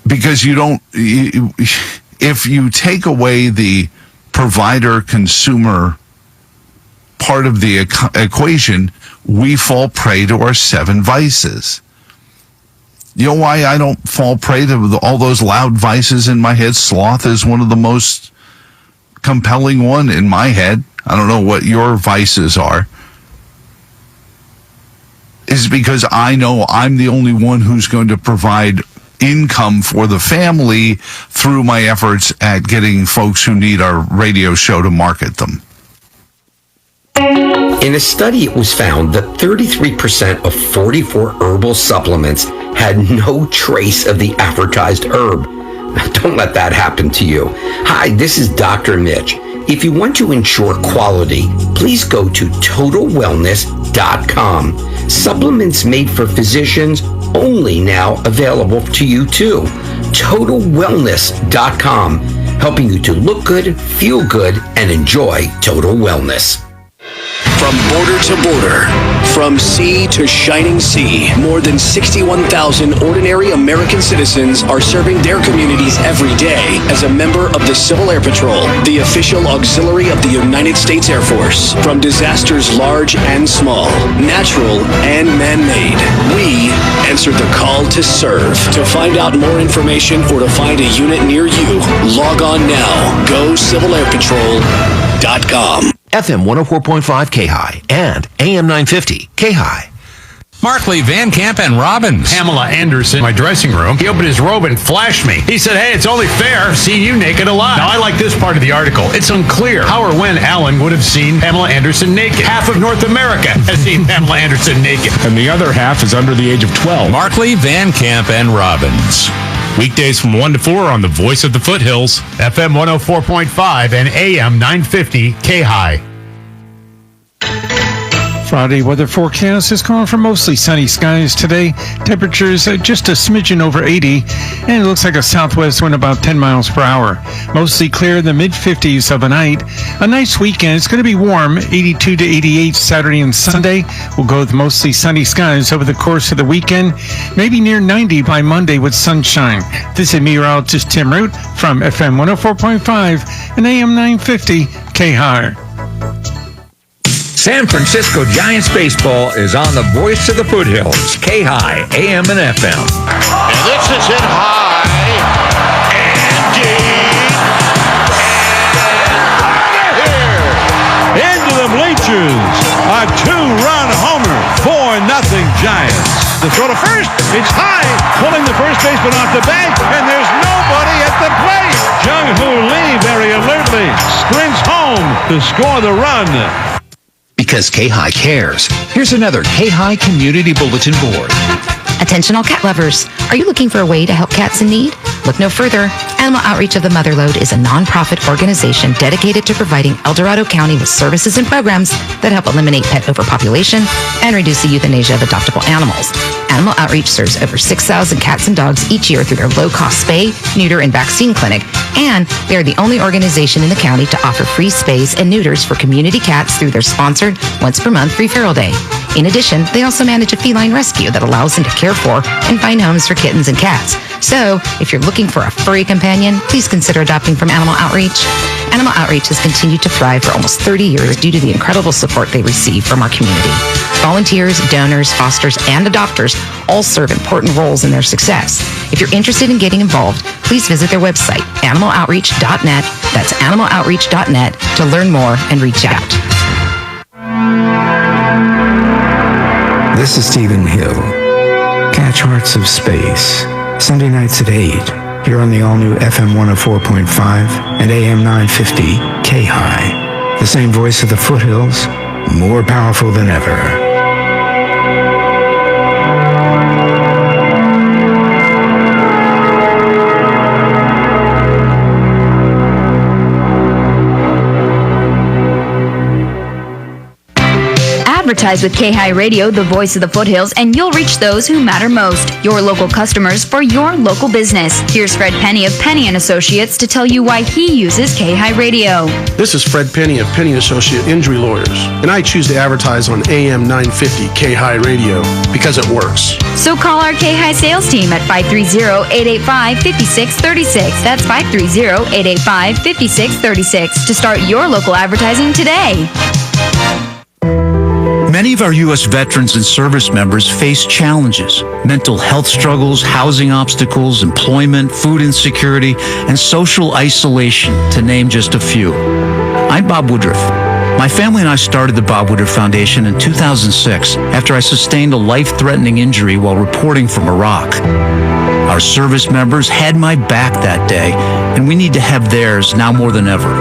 Because if you take away the provider-consumer part of the equation, we fall prey to our 7 vices. You know why I don't fall prey to all those loud vices in my head? Sloth is one of the most compelling one in my head. I don't know what your vices are. Is because I know I'm the only one who's going to provide income for the family through my efforts at getting folks who need our radio show to market them. In a study, it was found that 33% of 44 herbal supplements had no trace of the advertised herb. Don't let that happen to you. Hi, this is Dr. Mitch. If you want to ensure quality, please go to TotalWellness.com. Supplements made for physicians only now available to you too. TotalWellness.com, helping you to look good, feel good, and enjoy total wellness. From border to border, from sea to shining sea, more than 61,000 ordinary American citizens are serving their communities every day as a member of the Civil Air Patrol, the official auxiliary of the United States Air Force. From disasters large and small, natural and man-made, we answer the call to serve. To find out more information or to find a unit near you, log on now. GoCivilAirPatrol.com. FM 104.5 KAHI and AM 950 KAHI. Markley, Van Camp, and Robbins. Pamela Anderson, in my dressing room. He opened his robe and flashed me. He said, "Hey, it's only fair seeing you naked alive." Now, I like this part of the article. It's unclear how or when Alan would have seen Pamela Anderson naked. Half of North America has seen Pamela Anderson naked. And the other half is under the age of 12. Markley, Van Camp, and Robbins. Weekdays from 1 to 4 on the Voice of the Foothills. FM 104.5 and AM 950 KAHI. Friday weather forecast is calling for mostly sunny skies today. Temperatures just a smidgen over 80, and it looks like a southwest wind about 10 miles per hour. Mostly clear in the mid-50s overnight. A nice weekend. It's going to be warm, 82 to 88 Saturday and Sunday. We'll go with mostly sunny skies over the course of the weekend. Maybe near 90 by Monday with sunshine. This is meteorologist Tim Root from FM 104.5 and AM 950 KAHI. San Francisco Giants baseball is on the Voice of the Foothills, KAHI, AM and FM. And this is hit high and deep and out of here. Into the bleachers, a two-run homer, 4-0 Giants. The throw to first, it's high, pulling the first baseman off the bag, and there's nobody at the plate. Jung-Hoo Lee very alertly sprints home to score the run. Because KAHI cares. Here's another KAHI Community Bulletin Board. Attention all cat lovers. Are you looking for a way to help cats in need? Look no further. Animal Outreach of the Motherlode is a nonprofit organization dedicated to providing El Dorado County with services and programs that help eliminate pet overpopulation and reduce the euthanasia of adoptable animals. Animal Outreach serves over 6,000 cats and dogs each year through their low-cost spay, neuter, and vaccine clinic, and they are the only organization in the county to offer free spays and neuters for community cats through their sponsored once-per-month free feral day. In addition, they also manage a feline rescue that allows them to care for and find homes for kittens and cats. So, if you're looking for a furry companion, please consider adopting from Animal Outreach. Animal Outreach has continued to thrive for almost 30 years due to the incredible support they receive from our community. Volunteers, donors, fosters, and adopters all serve important roles in their success. If you're interested in getting involved, please visit their website, animaloutreach.net. That's animaloutreach.net to learn more and reach out. This is Stephen Hill. Catch Hearts of Space, Sunday nights at 8, here on the all-new FM 104.5 and AM 950 KAHI. The same voice of the foothills, more powerful than ever. Advertise with KAHI Radio, the voice of the foothills, and you'll reach those who matter most. Your local customers for your local business. Here's Fred Penny of Penny & Associates to tell you why he uses KAHI Radio. This is Fred Penny of Penny & Associate Injury Lawyers, and I choose to advertise on AM 950 KAHI Radio because it works. So call our KAHI sales team at 530-885-5636. That's 530-885-5636 to start your local advertising today. Many of our U.S. veterans and service members face challenges, mental health struggles, housing obstacles, employment, food insecurity, and social isolation, to name just a few. I'm Bob Woodruff. My family and I started the Bob Woodruff Foundation in 2006 after I sustained a life-threatening injury while reporting from Iraq. Our service members had my back that day, and we need to have theirs now more than ever.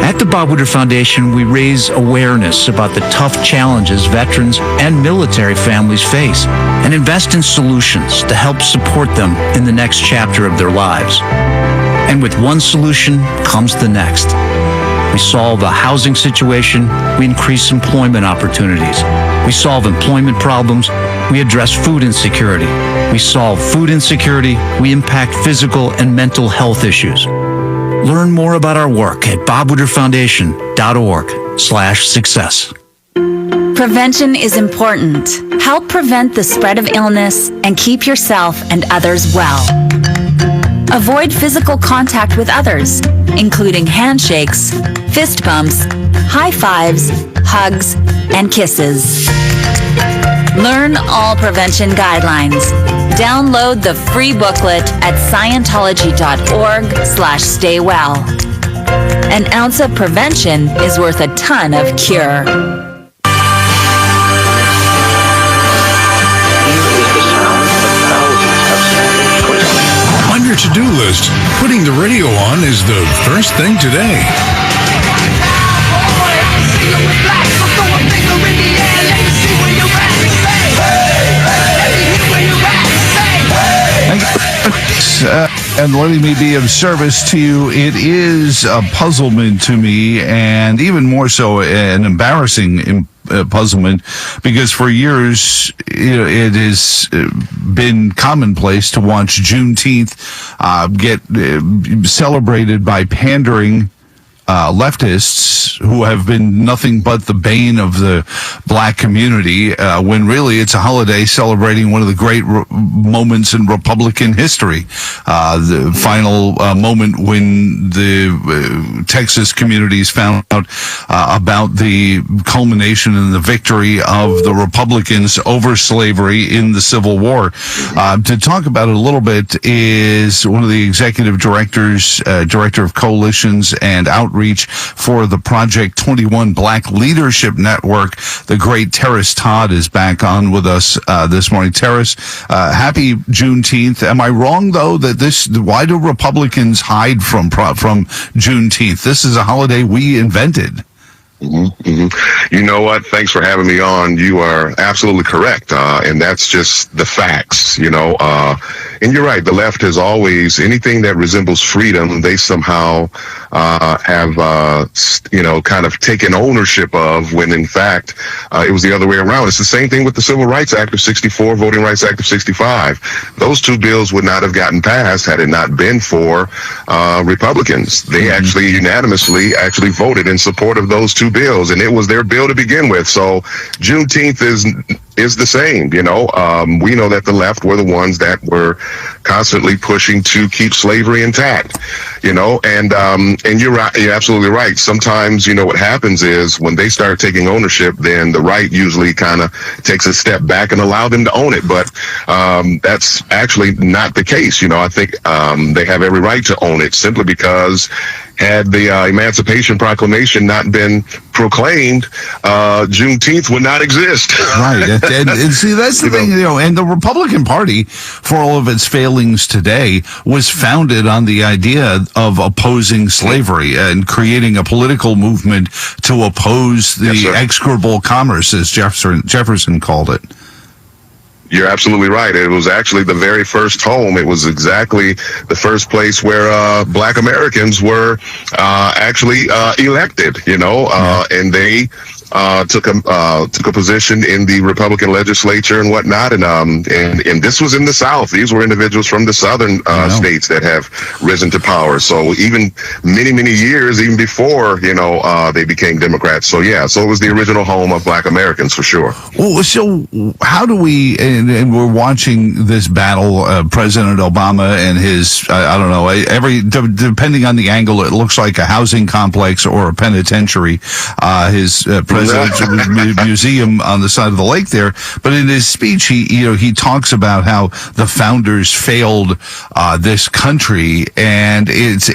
At the Bob Woodward Foundation, we raise awareness about the tough challenges veterans and military families face and invest in solutions to help support them in the next chapter of their lives. And with one solution comes the next. We solve a housing situation, we increase employment opportunities. We solve employment problems, we address food insecurity. We solve food insecurity, we impact physical and mental health issues. Learn more about our work at bobwoodwardfoundation.org/success. Prevention is important. Help prevent the spread of illness and keep yourself and others well. Avoid physical contact with others, including handshakes, fist bumps, high fives, hugs, and kisses. Learn all prevention guidelines. Download the free booklet at scientology.org/staywell. An ounce of prevention is worth a ton of cure. On your to-do list, putting the radio on is the first thing today. And letting me be of service to you. It is a puzzlement to me, and even more so an embarrassing puzzlement, because for years it has been commonplace to watch Juneteenth get celebrated by pandering leftists who have been nothing but the bane of the black community, when really it's a holiday celebrating one of the great moments in Republican history. The final moment when the Texas communities found out about the culmination and the victory of the Republicans over slavery in the Civil War. To talk about it a little bit is one of the executive directors, director of coalitions and outreach for the Project 21 Black Leadership Network. The great Terrace Todd is back on with us this morning. Terrace, happy Juneteenth. Am I wrong, though, that why do Republicans hide from Juneteenth? This is a holiday we invented. You know what? Thanks for having me on. You are absolutely correct. And that's just the facts, and you're right. The left has always, anything that resembles freedom, they somehow have, kind of taken ownership of, when in fact, it was the other way around. It's the same thing with the Civil Rights Act of 64, Voting Rights Act of 65. Those two bills would not have gotten passed had it not been for Republicans. They actually unanimously voted in support of those two bills, and it was their bill to begin with. So Juneteenth is the same. We know that the left were the ones that were constantly pushing to keep slavery intact, and you're right. You're absolutely right. Sometimes, what happens is when they start taking ownership, then the right usually kind of takes a step back and allow them to own it. But that's actually not the case. I think they have every right to own it, simply because had the Emancipation Proclamation not been proclaimed, Juneteenth would not exist. Right. And see, that's the thing, and the Republican Party, for all of its failings today, was founded on the idea of opposing slavery and creating a political movement to oppose the execrable commerce, as Jefferson called it. You're absolutely right. It was actually the very first home. It was exactly the first place where Black Americans were actually elected, and they took a position in the Republican legislature and whatnot, and this was in the South. These were individuals from the southern states that have risen to power. So even many years, even before they became Democrats. So yeah, so it was the original home of Black Americans for sure. Well, so how do we? And we're watching this battle. President Obama and his, I don't know, depending on the angle, it looks like a housing complex or a penitentiary. His presidential museum on the side of the lake there. But in his speech, he talks about how the founders failed this country, and it's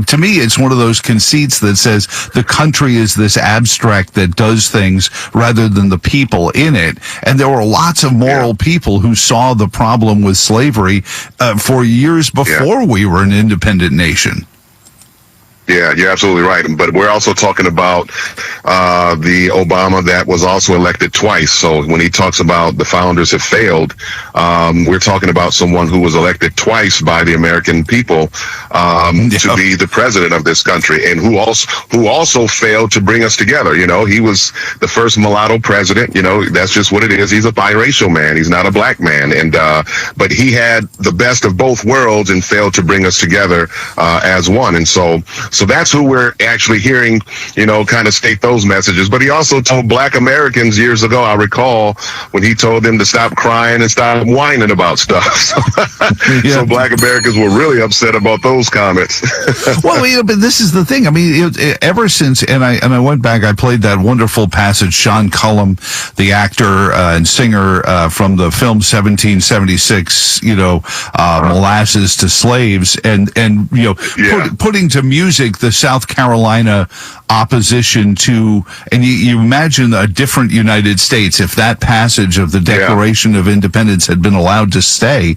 to me, it's one of those conceits that says the country is this abstract that does things rather than the people in it. And there were lots of moral people who saw the problem with slavery for years before we were an independent nation. Yeah, you're absolutely right. But we're also talking about the Obama that was also elected twice. So when he talks about the founders have failed, we're talking about someone who was elected twice by the American people to be the president of this country, and who also failed to bring us together. He was the first mulatto president. That's just what it is. He's a biracial man. He's not a black man, and but he had the best of both worlds and failed to bring us together as one. And so that's who we're actually hearing, kind of state those messages. But he also told black Americans years ago, I recall, when he told them to stop crying and stop whining about stuff. So black Americans were really upset about those comments. Well, but this is the thing. I mean, ever since, and I went back, I played that wonderful passage, Sean Cullum, the actor and singer from the film 1776, Molasses to Slaves, and putting to music the South Carolina opposition to, and you imagine a different United States if that passage of the Declaration of Independence had been allowed to stay.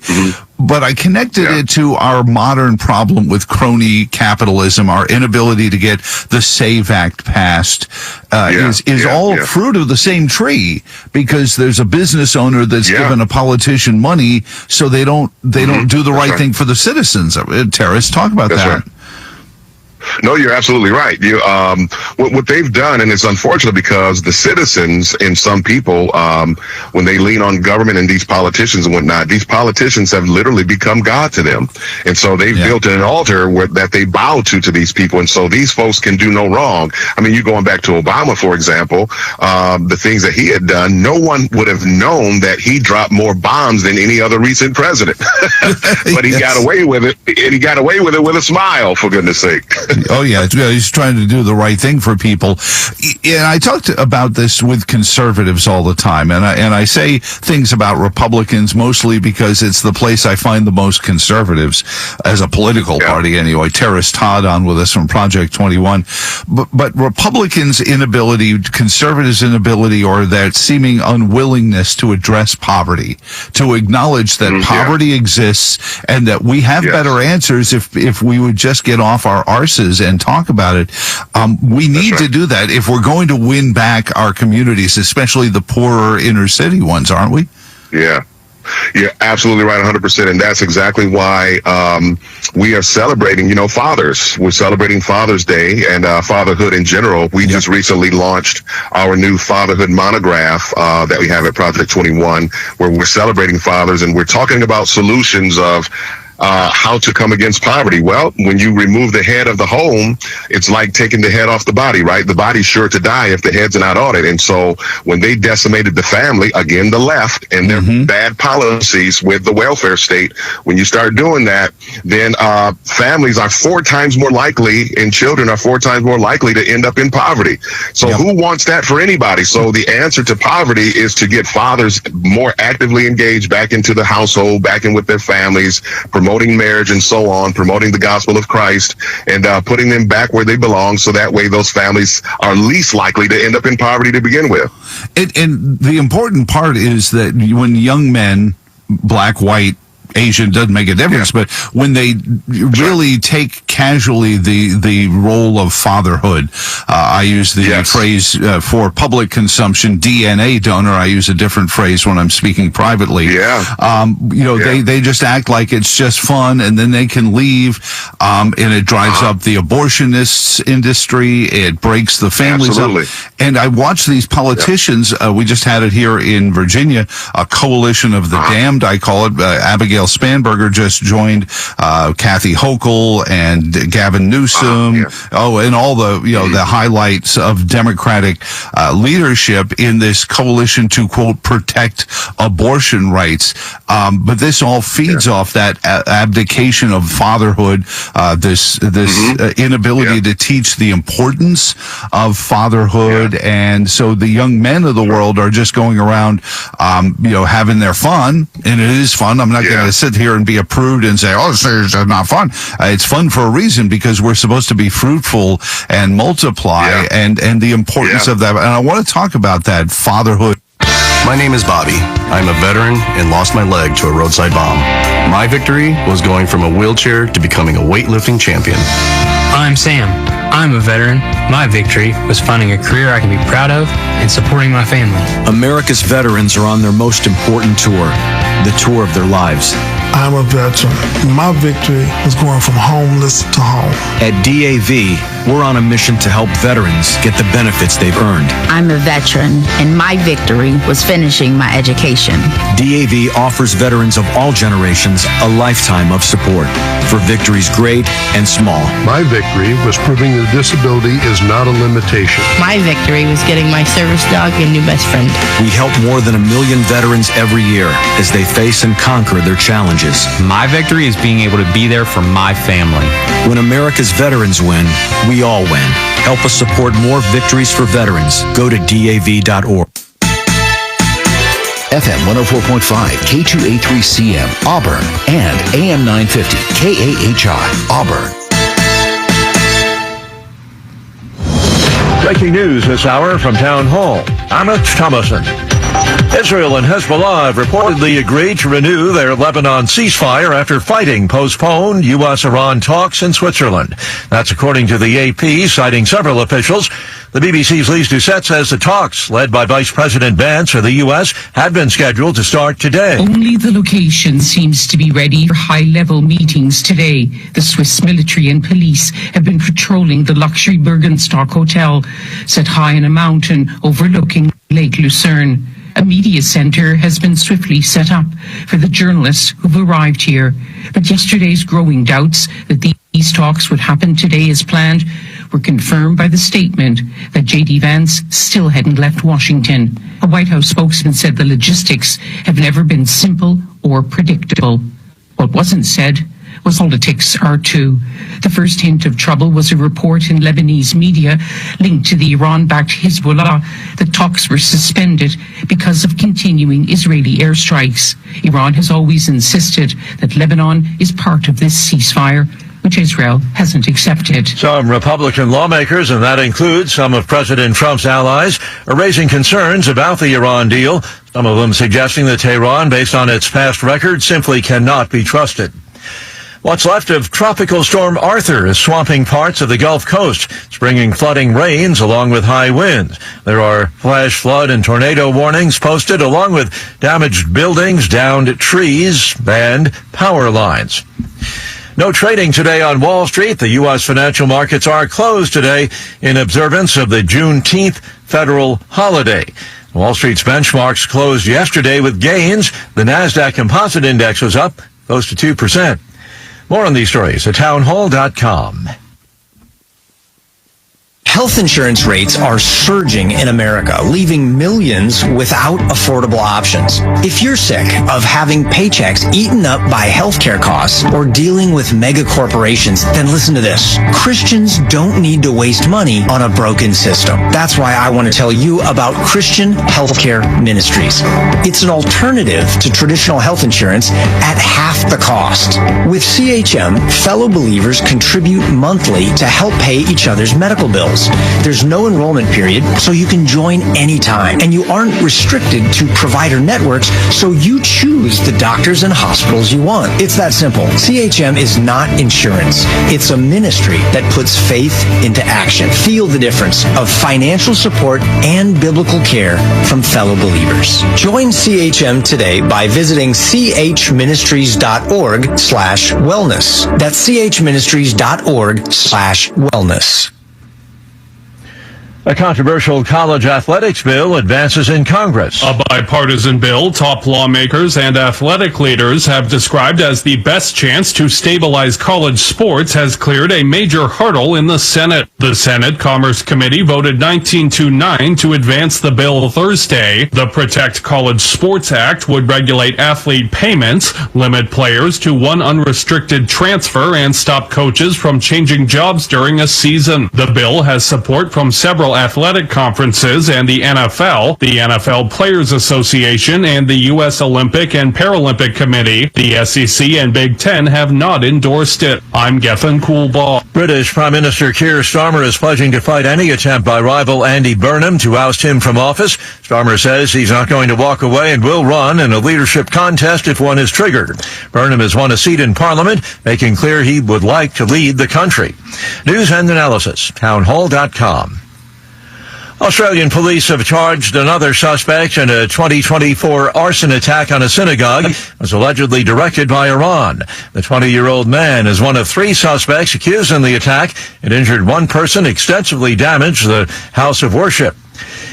But I connected it to our modern problem with crony capitalism. Our inability to get the SAVE Act passed is all fruit of the same tree, because there's a business owner that's given a politician money so they don't do the right thing for the citizens. Terrace, talk about that. Right. No, you're absolutely right. What they've done, and it's unfortunate because the citizens and some people, when they lean on government and these politicians and whatnot, these politicians have literally become God to them. And so they've built an altar that they bow to these people. And so these folks can do no wrong. I mean, you going back to Obama, for example, the things that he had done, no one would have known that he dropped more bombs than any other recent president. But he got away with it. And he got away with it with a smile, for goodness sake. Oh, yeah. He's trying to do the right thing for people. And I talked about this with conservatives all the time. And I say things about Republicans mostly because it's the place I find the most conservatives as a political party anyway. Terrace Todd on with us from Project 21. But Republicans' inability, conservatives' inability, or that seeming unwillingness to address poverty, to acknowledge that poverty exists and that we have better answers if we would just get off our arses and talk about it. We need to do that if we're going to win back our communities, especially the poorer inner city ones, aren't we? Yeah. You're absolutely right, 100%. And that's exactly why we are celebrating, fathers. We're celebrating Father's Day and fatherhood in general. We just recently launched our new fatherhood monograph that we have at Project 21, where we're celebrating fathers, and we're talking about solutions of how to come against poverty. Well, when you remove the head of the home, it's like taking the head off the body, right? The body's sure to die if the head's not on it. And so when they decimated the family, again, the left and their bad policies with the welfare state, when you start doing that, then families are 4 times more likely, and children are 4 times more likely to end up in poverty. So who wants that for anybody? So the answer to poverty is to get fathers more actively engaged back into the household, back in with their families, promoting marriage and so on, promoting the gospel of Christ, and putting them back where they belong, so that way those families are least likely to end up in poverty to begin with. And the important part is that when young men, black, white, Asian, doesn't make a difference, but when they really take casually the role of fatherhood, I use the phrase for public consumption, DNA donor. I use a different phrase when I'm speaking privately. They just act like it's just fun, and then they can leave, and it drives up the abortionists industry. It breaks the families up. And I watch these politicians. We just had it here in Virginia, a coalition of the damned, I call it, Abigail Gail Spanberger just joined Kathy Hochul and Gavin Newsom. And all the the highlights of Democratic leadership in this coalition to, quote, protect abortion rights. But this all feeds off that abdication of fatherhood, this inability to teach the importance of fatherhood. And so the young men of the world are just going around, having their fun. And it is fun. I'm not going to sit here and be a prude and say, oh, it's not fun. It's fun for a reason, because we're supposed to be fruitful and multiply, and the importance of that. And I want to talk about that, fatherhood. My name is Bobby. I'm a veteran and lost my leg to a roadside bomb. My victory was going from a wheelchair to becoming a weightlifting champion. I'm Sam. I'm a veteran. My victory was finding a career I can be proud of and supporting my family. America's veterans are on their most important tour, the tour of their lives. I'm a veteran. My victory was going from homeless to home. At DAV, we're on a mission to help veterans get the benefits they've earned. I'm a veteran, and my victory was finishing my education. DAV offers veterans of all generations a lifetime of support for victories great and small. My victory was proving that disability is not a limitation. My victory was getting my service dog a new best friend. We help more than 1 million veterans every year as they face and conquer their challenges. My victory is being able to be there for my family. When America's veterans win, we all win. Help us support more victories for veterans. Go to DAV.org. FM 104.5, K283CM, Auburn, and AM 950, KAHI, Auburn. Breaking news this hour from Town Hall. Amit Thomason. Israel and Hezbollah have reportedly agreed to renew their Lebanon ceasefire after fighting postponed U.S.-Iran talks in Switzerland. That's according to the AP, citing several officials. The BBC's Lise Doucette says the talks, led by Vice President Vance of the U.S., had been scheduled to start today. Only the location seems to be ready for high-level meetings today. The Swiss military and police have been patrolling the luxury Bergenstock Hotel, set high on a mountain overlooking Lake Lucerne. A media center has been swiftly set up for the journalists who've arrived here. But yesterday's growing doubts that these talks would happen today as planned were confirmed by the statement that J.D. Vance still hadn't left Washington. A White House spokesman said the logistics have never been simple or predictable. What wasn't said was politics are too. The first hint of trouble was a report in Lebanese media linked to the Iran-backed Hezbollah that talks were suspended because of continuing Israeli airstrikes. Iran has always insisted that Lebanon is part of this ceasefire, which Israel hasn't accepted. Some Republican lawmakers, and that includes some of President Trump's allies, are raising concerns about the Iran deal, some of them suggesting that Tehran, based on its past record, simply cannot be trusted. What's left of Tropical Storm Arthur is swamping parts of the Gulf Coast. It's bringing flooding rains along with high winds. There are flash flood and tornado warnings posted, along with damaged buildings, downed trees, and power lines. No trading today on Wall Street. The U.S. financial markets are closed today in observance of the Juneteenth federal holiday. Wall Street's benchmarks closed yesterday with gains. The NASDAQ Composite Index was up close to 2%. More on these stories at townhall.com. Health insurance rates are surging in America, leaving millions without affordable options. If you're sick of having paychecks eaten up by healthcare costs or dealing with mega corporations, then listen to this. Christians don't need to waste money on a broken system. That's why I want to tell you about Christian Healthcare Ministries. It's an alternative to traditional health insurance at half the cost. With CHM, fellow believers contribute monthly to help pay each other's medical bills. There's no enrollment period, so you can join anytime. And you aren't restricted to provider networks, so you choose the doctors and hospitals you want. It's that simple. CHM is not insurance. It's a ministry that puts faith into action. Feel the difference of financial support and biblical care from fellow believers. Join CHM today by visiting chministries.org/wellness. That's chministries.org/wellness. A controversial college athletics bill advances in Congress. A bipartisan bill top lawmakers and athletic leaders have described as the best chance to stabilize college sports has cleared a major hurdle in the Senate. The Senate Commerce Committee voted 19-9 to advance the bill Thursday. The Protect College Sports Act would regulate athlete payments, limit players to one unrestricted transfer, and stop coaches from changing jobs during a season. The bill has support from several athletic conferences and the NFL Players Association, and the U.S. Olympic and Paralympic Committee. The SEC and Big Ten have not endorsed it. I'm Gethin Coolbaugh. British Prime Minister Keir Starmer is pledging to fight any attempt by rival Andy Burnham to oust him from office. Starmer says he's not going to walk away and will run in a leadership contest if one is triggered. Burnham has won a seat in Parliament, making clear he would like to lead the country. News and analysis, townhall.com. Australian police have charged another suspect in a 2024 arson attack on a synagogue that was allegedly directed by Iran. The 20-year-old man is one of 3 suspects accused in the attack. It injured one person, extensively damaged the house of worship.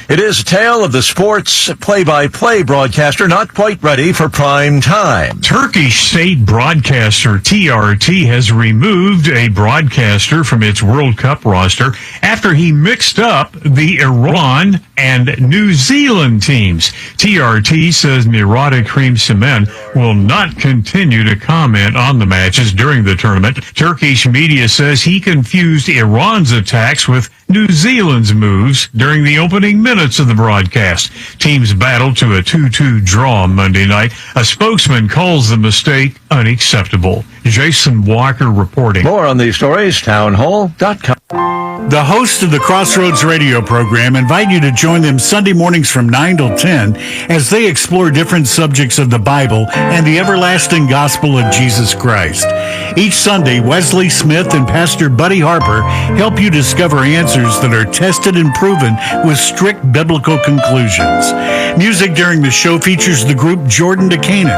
It is a tale of the sports play-by-play broadcaster not quite ready for prime time. Turkish state broadcaster TRT has removed a broadcaster from its World Cup roster after he mixed up the Iran and New Zealand teams. TRT says Mirada Cream Cement will not continue to comment on the matches during the tournament. Turkish media says he confused Iran's attacks with New Zealand's moves during the opening minutes of the broadcast. Teams battled to a 2-2 draw Monday night. A spokesman calls the mistake unacceptable. Jason Walker reporting. More on these stories, townhall.com. The hosts of the Crossroads radio program invite you to join them Sunday mornings from 9 till 10 as they explore different subjects of the Bible and the everlasting gospel of Jesus Christ. Each Sunday, Wesley Smith and Pastor Buddy Harper help you discover answers that are tested and proven with strict biblical conclusions. Music during the show features the group Jordan to Canaan.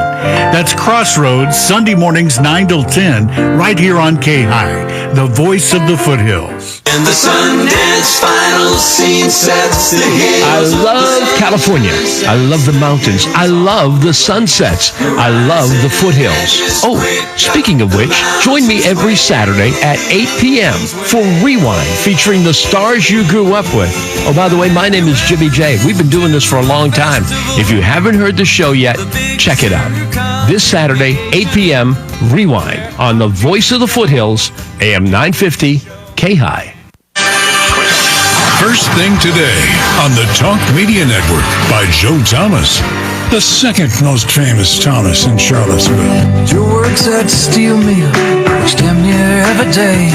That's Crossroads, Sunday mornings 9 till 10, right here on KAHI, the voice of the foothills. And the Sundance final scene sets the hills. I love California. I love the mountains. I love the sunsets. I love the foothills. Oh, speaking of which, join me every Saturday at 8 p.m. for Rewind, featuring the stars you grew up with. Oh, by the way, my name is Jimmy J. We've been doing this for a long time. If you haven't heard the show yet, check it out. This Saturday, 8 p.m., Rewind on the Voice of the Foothills, AM 950, KAHI. First thing today on the Talk Media Network by Joe Thomas, the second most famous Thomas in Charlottesville. Joe works at a steel mill, works damn near every day.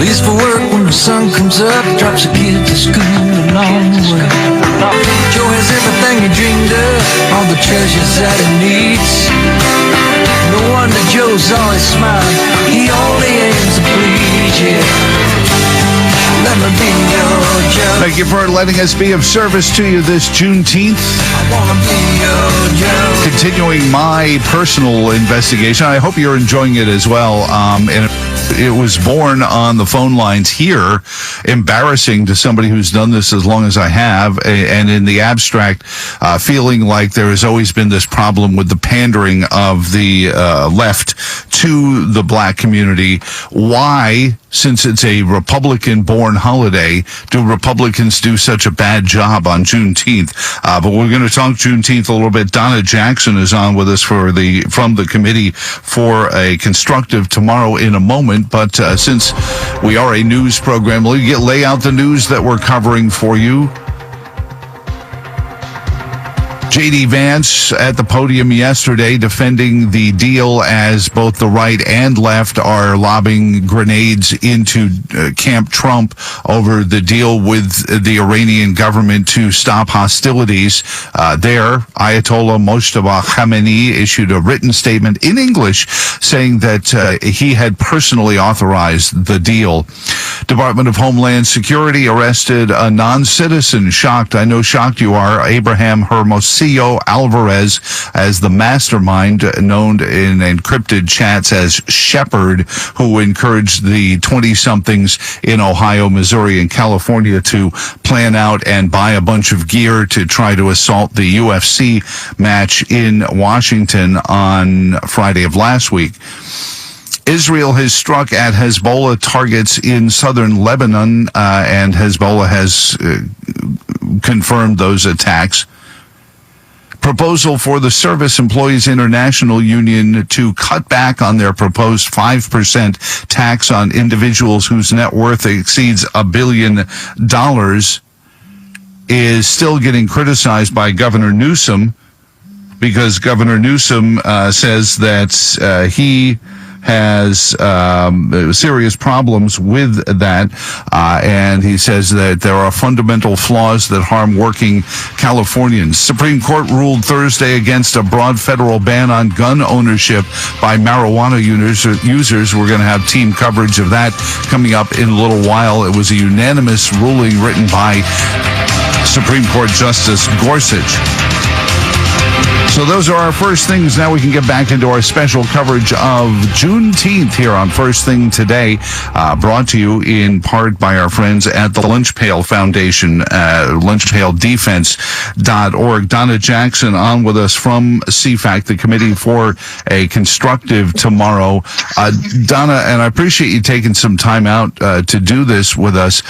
Leaves for work when the sun comes up, drops a kid to school along the way. Joe has everything he dreamed of, all the treasures that he needs. No wonder Joe's always smiling, he only aims to please, yeah. Let me be your Joe. Thank you for letting us be of service to you this Juneteenth. I wanna be your Joe. Continuing my personal investigation. I hope you're enjoying it as well. And it was born on the phone lines here. Embarrassing to somebody who's done this as long as I have. And in the abstract, feeling like there has always been this problem with the pandering of the left to the black community. Why, since it's a Republican-born holiday, do Republicans do such a bad job on Juneteenth? But we're going to talk Juneteenth a little bit. Donna Jackson is on with us from the committee for a constructive tomorrow in a moment. But since we are a news program, lay out the news that we're covering for you. J.D. Vance at the podium yesterday defending the deal as both the right and left are lobbing grenades into Camp Trump over the deal with the Iranian government to stop hostilities there. Ayatollah Mojtaba Khamenei issued a written statement in English saying that he had personally authorized the deal. Department of Homeland Security arrested a non-citizen. Shocked, I know shocked you are, Abraham Hermosi, Julio Alvarez as the mastermind, known in encrypted chats as Shepherd, who encouraged the 20-somethings in Ohio, Missouri, and California to plan out and buy a bunch of gear to try to assault the UFC match in Washington on Friday of last week. Israel has struck at Hezbollah targets in southern Lebanon, and Hezbollah has confirmed those attacks. Proposal for the Service Employees International Union to cut back on their proposed 5% tax on individuals whose net worth exceeds $1 billion is still getting criticized by Governor Newsom, because Governor Newsom says that he has serious problems with that, and he says that there are fundamental flaws that harm working Californians. Supreme Court ruled Thursday against a broad federal ban on gun ownership by marijuana users. We're going to have team coverage of that coming up in a little while. It was a unanimous ruling written by Supreme Court Justice Gorsuch. So those are our first things. Now we can get back into our special coverage of Juneteenth here on First Thing Today, brought to you in part by our friends at the Lunch Pail Foundation, lunchpaildefense.org. Donna Jackson on with us from CFAC, the Committee for a Constructive Tomorrow. Donna, and I appreciate you taking some time out to do this with us.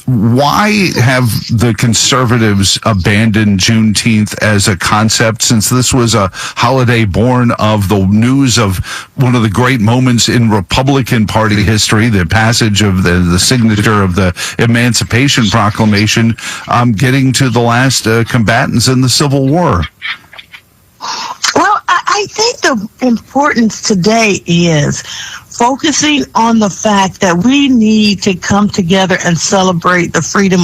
Why have the conservatives abandoned Juneteenth as a concept, since this was a holiday born of the news of one of the great moments in Republican Party history, the passage of the signature of the Emancipation Proclamation, getting to the last combatants in the Civil War? Well, I think the importance today is focusing on the fact that we need to come together and celebrate the freedom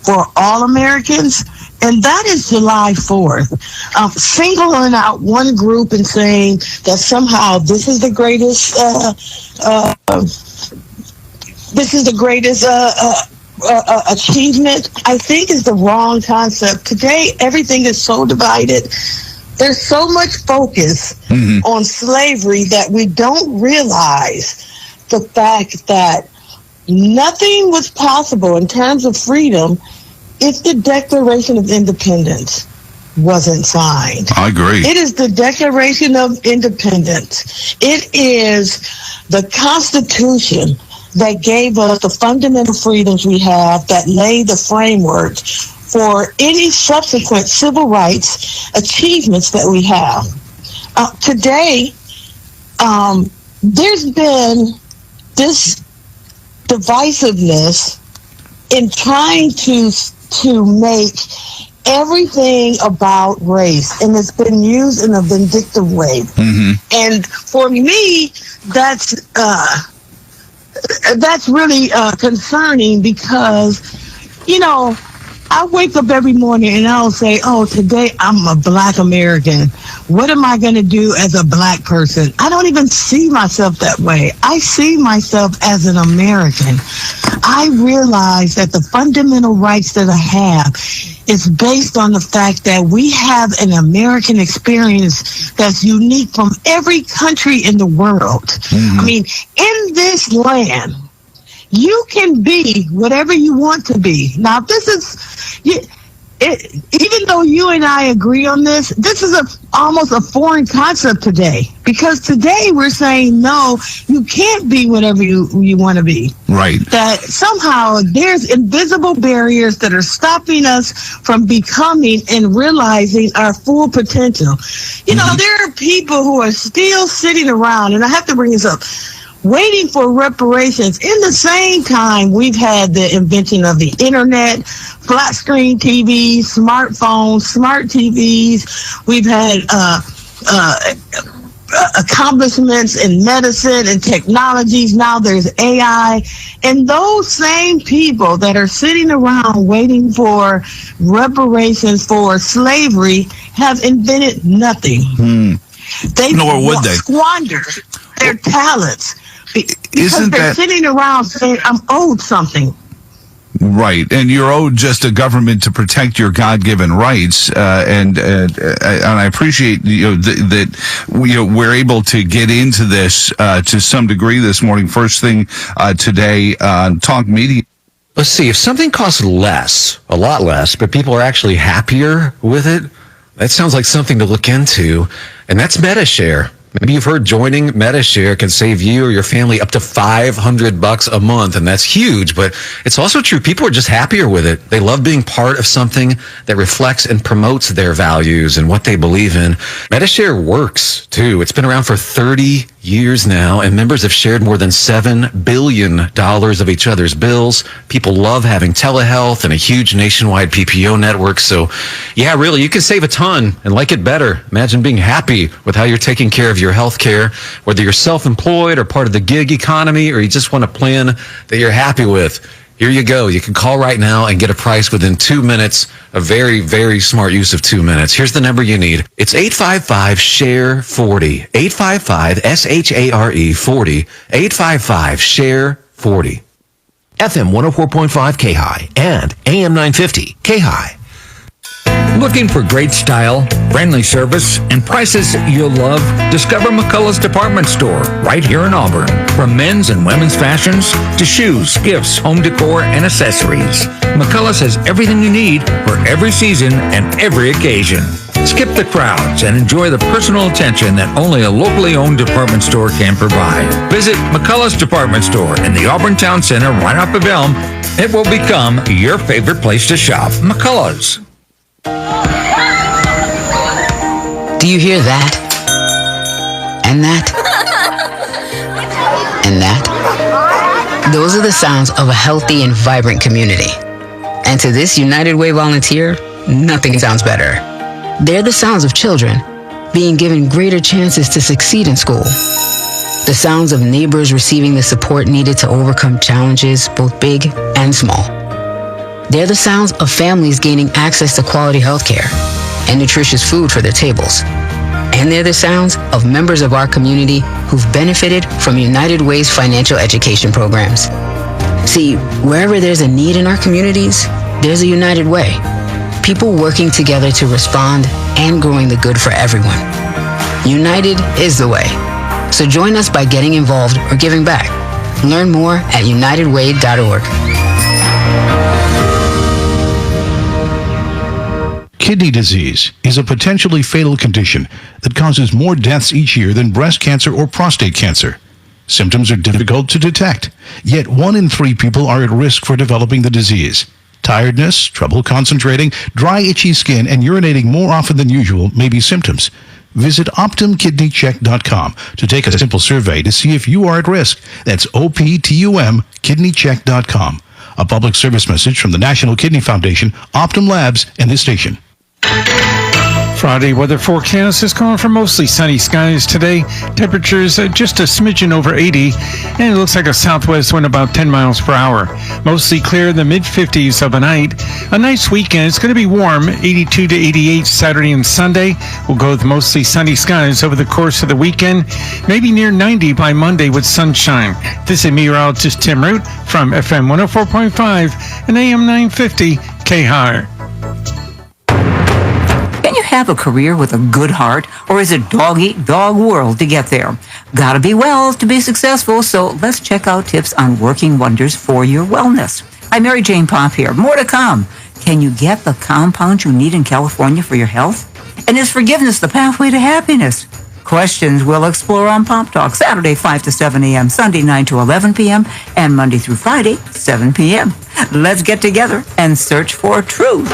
for all Americans, and that is July 4th. Singling out one group and saying that somehow this is the greatest achievement, I think is the wrong concept. Today, everything is so divided. There's so much focus on slavery that we don't realize the fact that nothing was possible in terms of freedom if the Declaration of Independence wasn't signed. I agree. It is the Declaration of Independence. It is the Constitution that gave us the fundamental freedoms we have, that lay the framework for any subsequent civil rights achievements that we have. Today, there's been this divisiveness in trying to make everything about race, and it's been used in a vindictive way. And for me, that's really concerning, because, you know, I wake up every morning and I'll say, oh, today I'm a Black American. What am I going to do as a Black person? I don't even see myself that way. I see myself as an American. I realize that the fundamental rights that I have is based on the fact that we have an American experience that's unique from every country in the world. I mean, in this land, you can be whatever you want to be. Now, this is, even though you and I agree on this, this is almost a foreign concept today. Because today we're saying, no, you can't be whatever you want to be. Right. That somehow there's invisible barriers that are stopping us from becoming and realizing our full potential. You know, there are people who are still sitting around, and I have to bring this up, waiting for reparations. In the same time, we've had the invention of the internet, flat screen TVs, smartphones, smart TVs. We've had accomplishments in medicine and technologies. Now there's AI. And those same people that are sitting around waiting for reparations for slavery have invented nothing. They Nor would they squander their talents because they're sitting around saying, I'm owed something. Right, and you're owed just a government to protect your God-given rights, and I appreciate that we're able to get into this to some degree this morning. First thing today on Talk Media. Let's see, if something costs less, a lot less, but people are actually happier with it, that sounds like something to look into, and that's MetaShare. Maybe you've heard joining MetaShare can save you or your family up to $500 a month, and that's huge, but it's also true. People are just happier with it. They love being part of something that reflects and promotes their values and what they believe in. MetaShare works, too. It's been around for 30 years now, and members have shared more than $7 billion of each other's bills. People love having telehealth and a huge nationwide PPO network. So, yeah, really, you can save a ton and like it better. Imagine being happy with how you're taking care of your health care, whether you're self-employed or part of the gig economy, or you just want a plan that you're happy with. Here you go. You can call right now and get a price within 2 minutes. A very, very smart use of 2 minutes. Here's the number you need. It's 855-SHARE-40. 855-SHARE 40. 855-SHARE-40. FM 104.5 KAHI and AM 950 KAHI. Looking for great style, friendly service, and prices you'll love? Discover McCullough's Department Store right here in Auburn. From men's and women's fashions to shoes, gifts, home decor, and accessories, McCullough's has everything you need for every season and every occasion. Skip the crowds and enjoy the personal attention that only a locally owned department store can provide. Visit McCullough's Department Store in the Auburn Town Center right off of Elm. It will become your favorite place to shop. McCullough's. Do you hear that? And that? And that? Those are the sounds of a healthy and vibrant community. And to this United Way volunteer, nothing sounds better. They're the sounds of children being given greater chances to succeed in school. The sounds of neighbors receiving the support needed to overcome challenges, both big and small. They're the sounds of families gaining access to quality health care and nutritious food for their tables. And they're the sounds of members of our community who've benefited from United Way's financial education programs. See, wherever there's a need in our communities, there's a United Way. People working together to respond and growing the good for everyone. United is the way. So join us by getting involved or giving back. Learn more at unitedway.org. Kidney disease is a potentially fatal condition that causes more deaths each year than breast cancer or prostate cancer. Symptoms are difficult to detect, yet 1 in 3 people are at risk for developing the disease. Tiredness, trouble concentrating, dry, itchy skin, and urinating more often than usual may be symptoms. Visit OptumKidneyCheck.com to take a simple survey to see if you are at risk. That's OPTUM KidneyCheck.com. A public service message from the National Kidney Foundation, Optum Labs, and this station. Friday weather forecast is calling for mostly sunny skies today. Temperatures just a smidgen over 80, and it looks like a southwest wind about 10 miles per hour. Mostly clear in the mid-50s overnight. A nice weekend. It's going to be warm, 82 to 88 Saturday and Sunday. We'll go with mostly sunny skies over the course of the weekend. Maybe near 90 by Monday with sunshine. This is meteorologist Tim Root from FM 104.5 and AM 950 KAHI. Can you have a career with a good heart, or is it dog-eat-dog world to get there? Gotta be well to be successful, so let's check out tips on working wonders for your wellness. Hi, Mary Jane Pop here. More to come. Can you get the compound you need in California for your health? And is forgiveness the pathway to happiness? Questions we'll explore on Pop Talk, Saturday 5 to 7 a.m., Sunday 9 to 11 p.m., and Monday through Friday, 7 p.m. Let's get together and search for truth.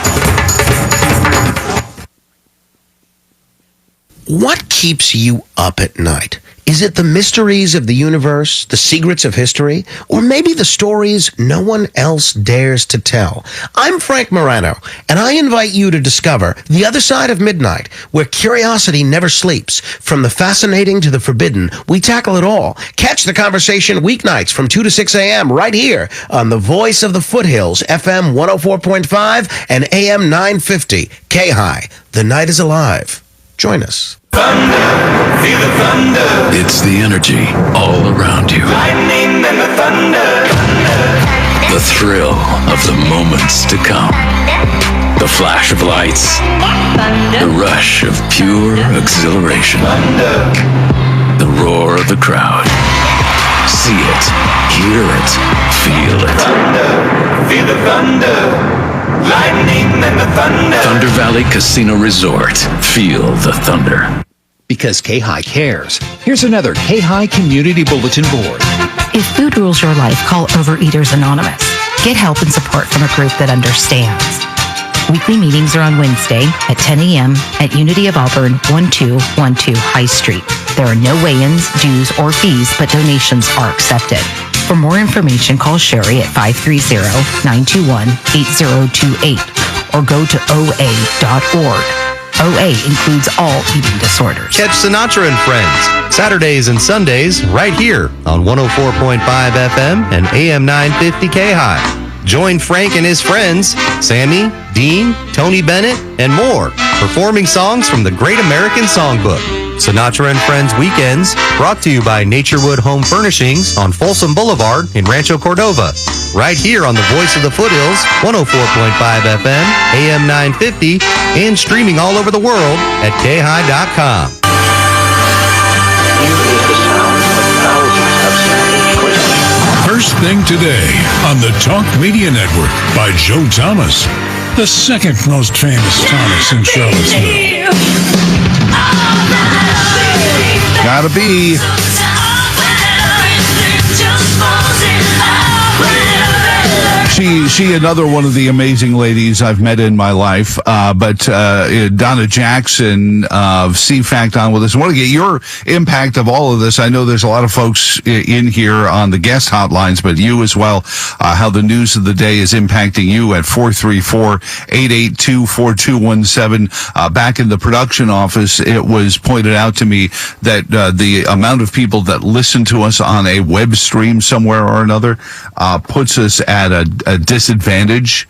What keeps you up at night? Is it the mysteries of the universe, the secrets of history, or maybe the stories no one else dares to tell? I'm Frank Morano, and I invite you to discover The Other Side of Midnight, where curiosity never sleeps. From the fascinating to the forbidden, we tackle it all. Catch the conversation weeknights from 2 to 6 a.m. right here on the Voice of the Foothills, FM 104.5 and AM 950, KAHI. The night is alive. Join us. Thunder, feel the thunder. It's the energy all around you. Lightning and the thunder. The thrill of the moments to come. The flash of lights. The rush of pure exhilaration. The roar of the crowd. See it, hear it, feel it. Feel the thunder. Lightning and the thunder. Thunder Valley Casino Resort. Feel the thunder. Because KAHI cares. Here's another KAHI Community Bulletin Board. If food rules your life, call Overeaters Anonymous. Get help and support from a group that understands. Weekly meetings are on Wednesday at 10 a.m. at Unity of Auburn, 1212 High Street. There are no weigh-ins, dues, or fees, but donations are accepted. For more information, call Sherry at 530-921-8028 or go to OA.org. OA includes all eating disorders. Catch Sinatra and Friends, Saturdays and Sundays, right here on 104.5 FM and AM 950 KAHI. Join Frank and his friends, Sammy, Dean, Tony Bennett, and more, performing songs from the Great American Songbook. Sinatra and Friends Weekends, brought to you by Naturewood Home Furnishings on Folsom Boulevard in Rancho Cordova. Right here on the Voice of the Foothills, 104.5 FM, AM 950, and streaming all over the world at KAHI.com. First thing today on the Talk Media Network by Joe Thomas, the second most famous Thomas in Charlottesville. Gotta be. She another one of the amazing ladies I've met in my life. But Donna Jackson of CFACT on with us. I want to get your impact of all of this. I know there's a lot of folks in here on the guest hotlines, but you as well, how the news of the day is impacting you at 434-882-4217. Back in the production office, it was pointed out to me that the amount of people that listen to us on a web stream somewhere or another puts us at a disadvantage,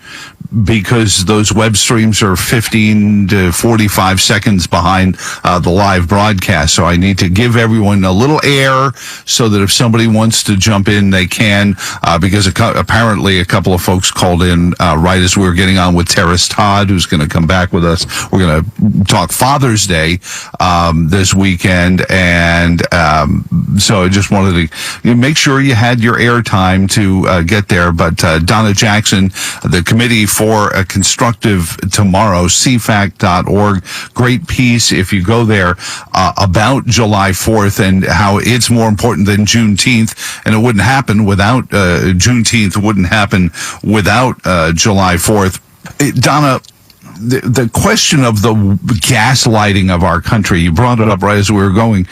because those web streams are 15 to 45 seconds behind the live broadcast. So I need to give everyone a little air so that if somebody wants to jump in, they can, because apparently a couple of folks called in right as we were getting on with Terrace Todd, who's going to come back with us. We're going to talk Father's Day this weekend, and so I just wanted to make sure you had your air time to get there. But Donna Jackson, the Committee for a Constructive Tomorrow, cfact.org. Great piece if you go there about July 4th and how it's more important than Juneteenth, and it wouldn't happen without Juneteenth, wouldn't happen without July 4th. Donna, the question of the gaslighting of our country, you brought it up right as we were going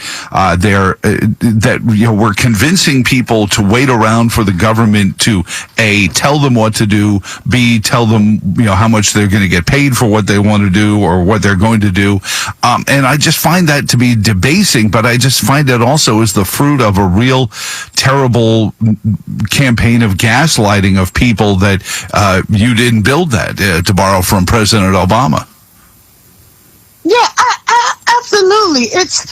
there, that we're convincing people to wait around for the government to A, tell them what to do, B, tell them how much they're going to get paid for what they want to do or what they're going to do, and I just find that to be debasing. But I just find it also is the fruit of a real terrible campaign of gaslighting of people that you didn't build that, to borrow from President Obama. Yeah, absolutely. It's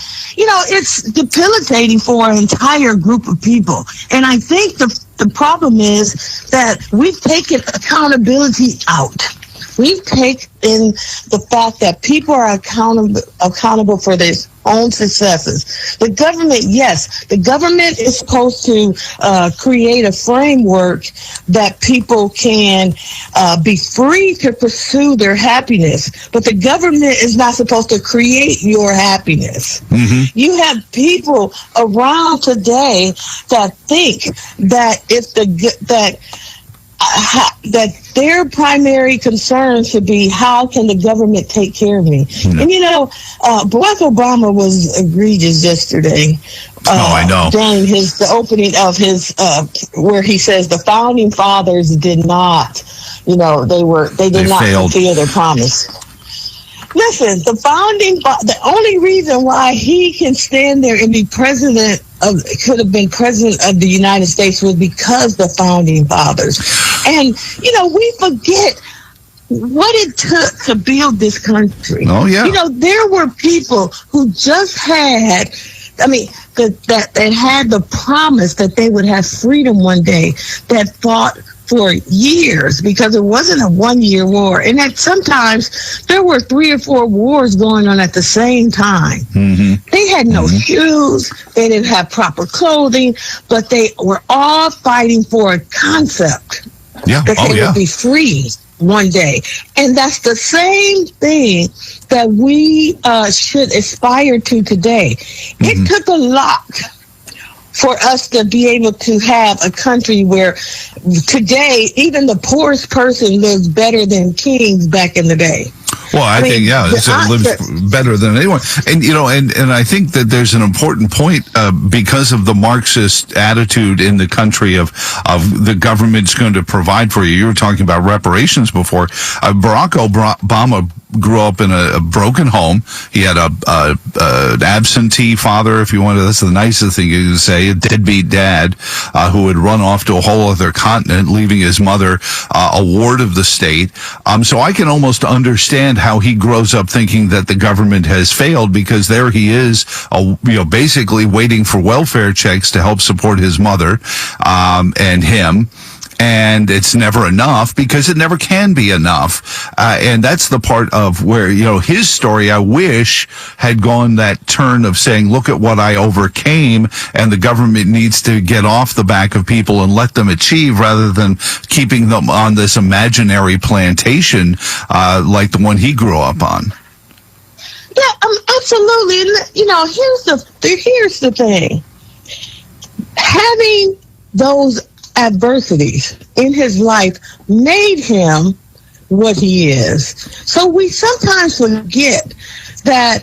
debilitating for an entire group of people. And I think the problem is that we've taken accountability out. We've taken the fact that people are accountable for their own successes. The government, yes, the government is supposed to create a framework that people can be free to pursue their happiness, but the government is not supposed to create your happiness. Mm-hmm. You have people around today that think that if that their primary concern should be, how can the government take care of me? Mm-hmm. And Barack Obama was egregious yesterday. I know. During the opening of his, where he says the founding fathers did not, they did not fulfill their promise. Listen, the only reason why he can stand there and be could have been president of the United States was because the founding fathers. And, we forget what it took to build this country. Oh, yeah. There were people who just had, that had the promise that they would have freedom one day, that fought for years because it wasn't a 1-year war. And that sometimes there were 3 or 4 wars going on at the same time. Mm-hmm. They had no shoes. They didn't have proper clothing, but they were all fighting for a concept that they would be free one day. And that's the same thing that we should aspire to today. It took a lot for us to be able to have a country where today even the poorest person lives better than kings back in the day. Well, I think, it lives better than anyone. And, and I think that there's an important point because of the Marxist attitude in the country of the government's going to provide for you. You were talking about reparations before. Barack Obama grew up in a broken home. He had an absentee father, if you wanted. That's the nicest thing you could say. A deadbeat dad who had run off to a whole other continent, leaving his mother a ward of the state. So I can almost understand how he grows up thinking that the government has failed, because there he is, basically waiting for welfare checks to help support his mother and him. And it's never enough, because it never can be enough. And that's the part of where, his story, I wish, had gone that turn of saying, look at what I overcame, and the government needs to get off the back of people and let them achieve, rather than keeping them on this imaginary plantation like the one he grew up on. Yeah, absolutely. And, here's the thing. Having those adversities in his life made him what he is. So we sometimes forget that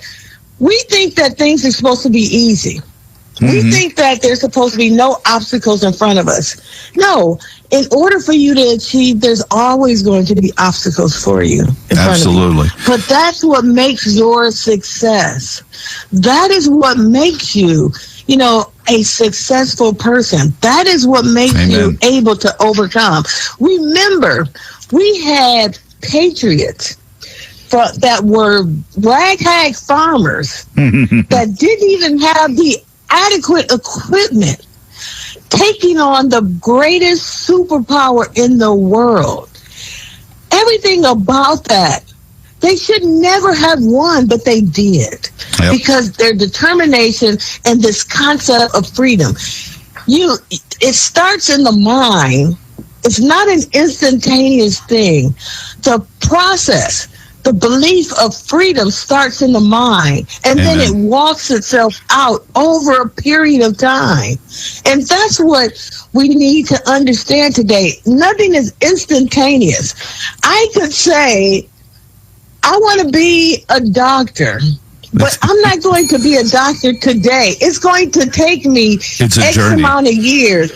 we think that things are supposed to be easy. We think that there's supposed to be no obstacles in front of us. No, in order for you to achieve, there's always going to be obstacles for you. Absolutely. But that's what makes your success. That is what makes you, a successful person. That is what makes you able to overcome. Remember, we had patriots that were ragtag farmers that didn't even have the adequate equipment, taking on the greatest superpower in the world. Everything about that, they should never have won, but they did. Because their determination and this concept of freedom. It starts in the mind. It's not an instantaneous thing. The process, the belief of freedom starts in the mind, and then it walks itself out over a period of time. And that's what we need to understand today. Nothing is instantaneous. I could say, I want to be a doctor, but I'm not going to be a doctor today. It's going to take me X amount of years.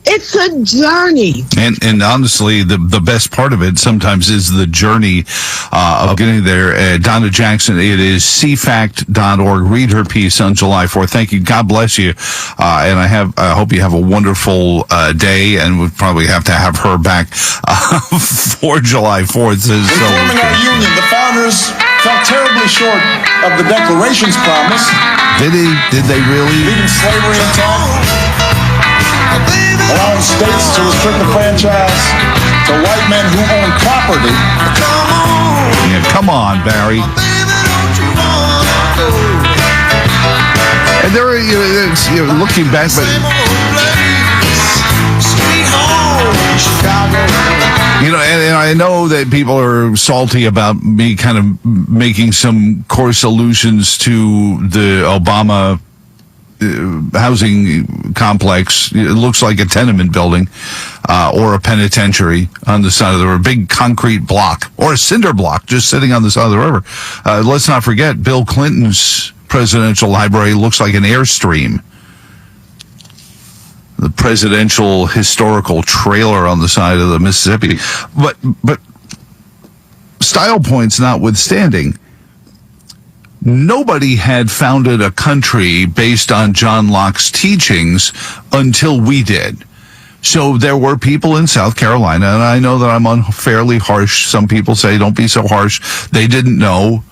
It's a journey. And honestly, the best part of it sometimes is the journey of getting there. Donna Jackson, it is cfact.org. Read her piece on July 4th. Thank you. God bless you. And I hope you have a wonderful day, and we'll probably have to have her back for July 4th. In forming our union, the founders fell terribly short of the Declaration's promise. Did they really? Leaving slavery intact. Allowing states to restrict the franchise to white men who own property. Yeah, come on, Barry. And there, looking back, but and I know that people are salty about me kind of making some coarse allusions to the Obama housing complex. It looks like a tenement building or a penitentiary on the side of the river, a big concrete block or a cinder block just sitting on the side of the river. Let's not forget Bill Clinton's presidential library looks like an Airstream. The presidential historical trailer on the side of the Mississippi. But style points notwithstanding, nobody had founded a country based on John Locke's teachings until we did. So there were people in South Carolina, and I know that I'm unfairly harsh. Some people say, don't be so harsh. They didn't know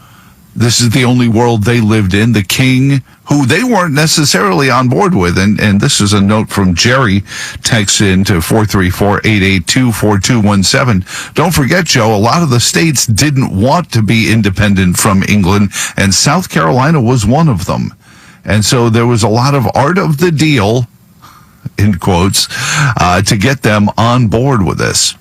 This is the only world they lived in. The king, who they weren't necessarily on board with. And this is a note from Jerry, texts in to 434-882-4217. Don't forget, Joe, a lot of the states didn't want to be independent from England, and South Carolina was one of them. And so there was a lot of art of the deal, in quotes, to get them on board with this.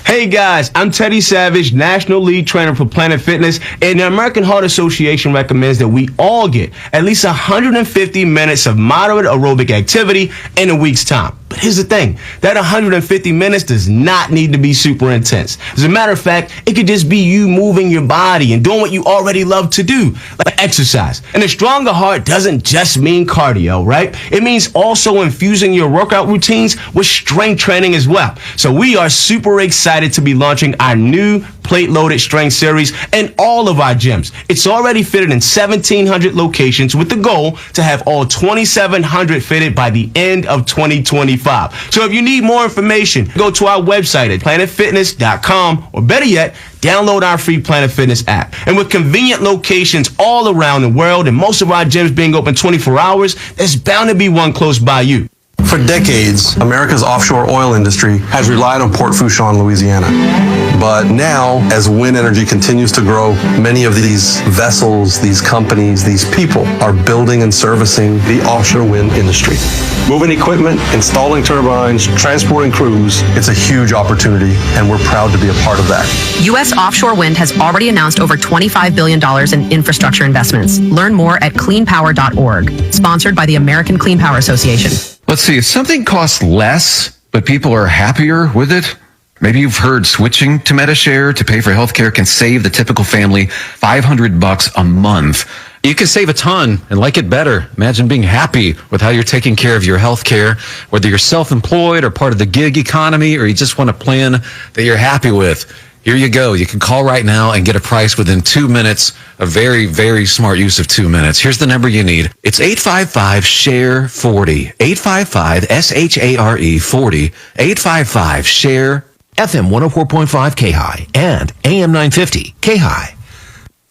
Hey guys, I'm Teddy Savage, National Lead Trainer for Planet Fitness, and the American Heart Association recommends that we all get at least 150 minutes of moderate aerobic activity in a week's time. But here's the thing, that 150 minutes does not need to be super intense. As a matter of fact, it could just be you moving your body and doing what you already love to do, like exercise. And a stronger heart doesn't just mean cardio, right? It means also infusing your workout routines with strength training as well. So we are super excited to be launching our new plate-loaded strength series in all of our gyms. It's already fitted in 1,700 locations with the goal to have all 2,700 fitted by the end of 2025. So if you need more information, go to our website at planetfitness.com, or better yet, download our free Planet Fitness app. And with convenient locations all around the world and most of our gyms being open 24 hours, there's bound to be one close by you. For decades, America's offshore oil industry has relied on Port Fourchon, Louisiana. But now, as wind energy continues to grow, many of these vessels, these companies, these people are building and servicing the offshore wind industry. Moving equipment, installing turbines, transporting crews, it's a huge opportunity, and we're proud to be a part of that. U.S. offshore wind has already announced over $25 billion in infrastructure investments. Learn more at cleanpower.org. Sponsored by the American Clean Power Association. Let's see, if something costs less, but people are happier with it, maybe you've heard switching to MediShare to pay for healthcare can save the typical family $500 a month. You can save a ton and like it better. Imagine being happy with how you're taking care of your healthcare, whether you're self-employed or part of the gig economy, or you just want a plan that you're happy with. Here you go. You can call right now and get a price within 2 minutes. A very, very smart use of 2 minutes. Here's the number you need. It's 855-SHARE-40. 855-SHARE 40. 855-SHARE. FM 104.5 KAHI and AM 950 KAHI.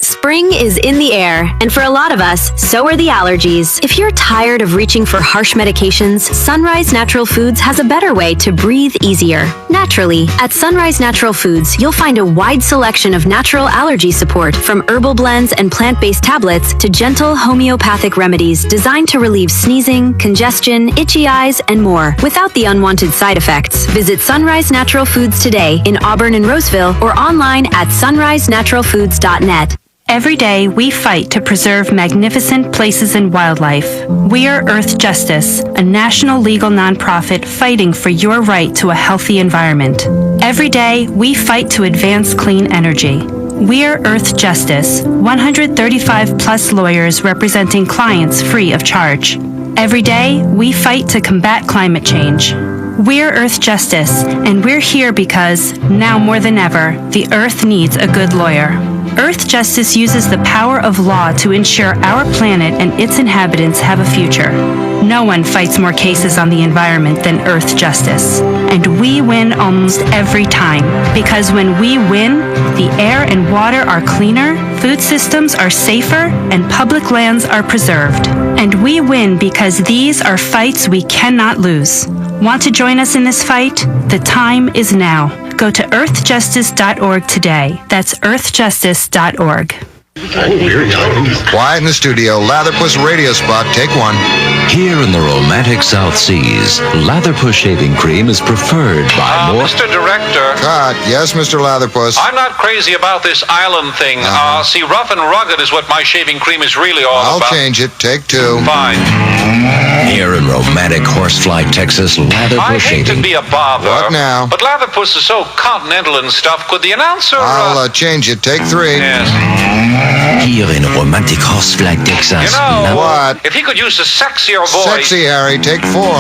Spring is in the air, and for a lot of us, so are the allergies. If you're tired of reaching for harsh medications, Sunrise Natural Foods has a better way to breathe easier. Naturally, at Sunrise Natural Foods, you'll find a wide selection of natural allergy support, from herbal blends and plant-based tablets to gentle homeopathic remedies designed to relieve sneezing, congestion, itchy eyes, and more, without the unwanted side effects. Visit Sunrise Natural Foods today in Auburn and Roseville, or online at sunrisenaturalfoods.net. Every day, we fight to preserve magnificent places and wildlife. We are Earth Justice, a national legal nonprofit fighting for your right to a healthy environment. Every day, we fight to advance clean energy. We are Earth Justice, 135 plus lawyers representing clients free of charge. Every day, we fight to combat climate change. We're Earth Justice, and we're here because, now more than ever, the Earth needs a good lawyer. Earth Justice uses the power of law to ensure our planet and its inhabitants have a future. No one fights more cases on the environment than Earth Justice. And we win almost every time. Because when we win, the air and water are cleaner, food systems are safer, and public lands are preserved. And we win because these are fights we cannot lose. Want to join us in this fight? The time is now. Go to earthjustice.org today. That's earthjustice.org. Quiet in the studio. Latherpuss radio spot. Take one. Here in the romantic South Seas, Latherpuss shaving cream is preferred by more... Mr. Director. Cut. Yes, Mr. Latherpuss. I'm not crazy about this island thing. See, rough and rugged is what my shaving cream is really all about. I'll change it. Take two. Fine. Here in romantic Horsefly, Texas, Latherpuss I hate shaving... to be a bother. What now? But Latherpuss is so continental and stuff. Could the announcer... I'll change it. Take three. Yes. Here in romantic Horsefly, Texas... You know, what? If he could use a sexier voice... Sexy, Harry. Take four.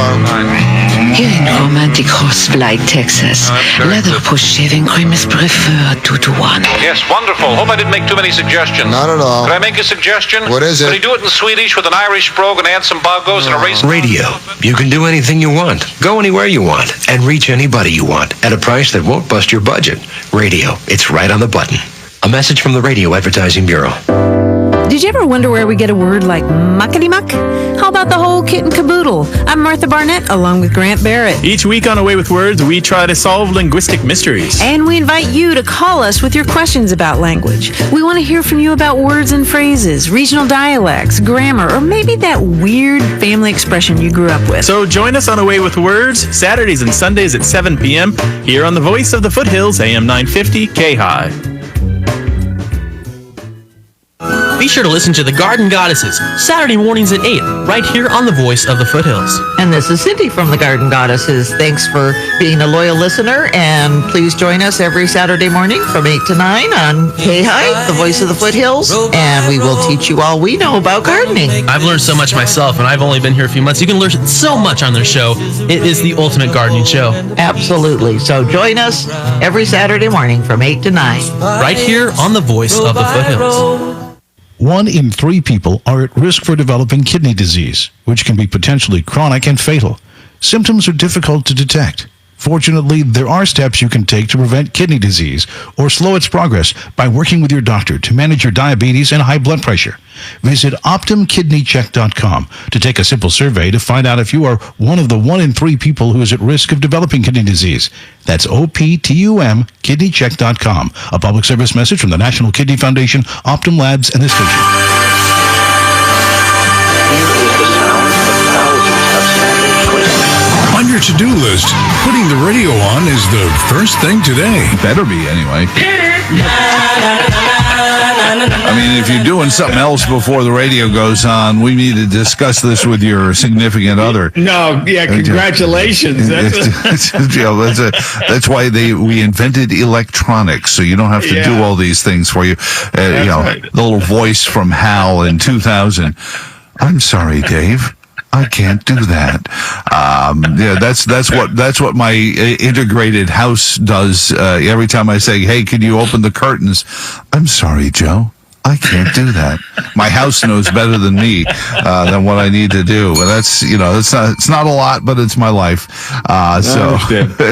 Here in romantic Horsefly, Texas, Latherpuss shaving cream is preferred 2-to-1. Yes, wonderful. Hope I didn't make too many suggestions. Not at all. Could I make a suggestion? What is it? Could he do it in Swedish with an Irish brogue and add some bogos and erase... Radio. You can do anything you want, go anywhere you want, and reach anybody you want at a price that won't bust your budget. Radio. It's right on the button. A message from the Radio Advertising Bureau. Did you ever wonder where we get a word like muckety-muck? How about the whole kit and caboodle? I'm Martha Barnett, along with Grant Barrett. Each week on Away with Words, we try to solve linguistic mysteries. And we invite you to call us with your questions about language. We want to hear from you about words and phrases, regional dialects, grammar, or maybe that weird family expression you grew up with. So join us on Away with Words, Saturdays and Sundays at 7 p.m. here on the Voice of the Foothills, AM 950 KAHI. Be sure to listen to The Garden Goddesses, Saturday mornings at 8, right here on the Voice of the Foothills. And this is Cindy from The Garden Goddesses. Thanks for being a loyal listener, and please join us every Saturday morning from 8 to 9 on KAHI, the Voice of the Foothills, and we will teach you all we know about gardening. I've learned so much myself, and I've only been here a few months. You can learn so much on their show. It is the ultimate gardening show. Absolutely. So join us every Saturday morning from 8 to 9. Right here on the Voice of the Foothills. 1 in 3 people are at risk for developing kidney disease, which can be potentially chronic and fatal. Symptoms are difficult to detect. Fortunately, there are steps you can take to prevent kidney disease or slow its progress by working with your doctor to manage your diabetes and high blood pressure. Visit OptumKidneyCheck.com to take a simple survey to find out if you are one of the 1 in 3 people who is at risk of developing kidney disease. That's OPTUM KidneyCheck.com. A public service message from the National Kidney Foundation, Optum Labs, and this station. On your to-do list, putting the radio on is the first thing today. Better be, anyway. I mean, if you're doing something else before the radio goes on, we need to discuss this with your significant other. No, yeah, congratulations. That's why we invented electronics, so you don't have to do all these things for you. The little voice from Hal in 2000. I'm sorry, Dave. I can't do that. That's what my integrated house does. Every time I say, "Hey, can you open the curtains?" I'm sorry, Joe. I can't do that. My house knows better than me than what I need to do. And that's it's not a lot, but it's my life. So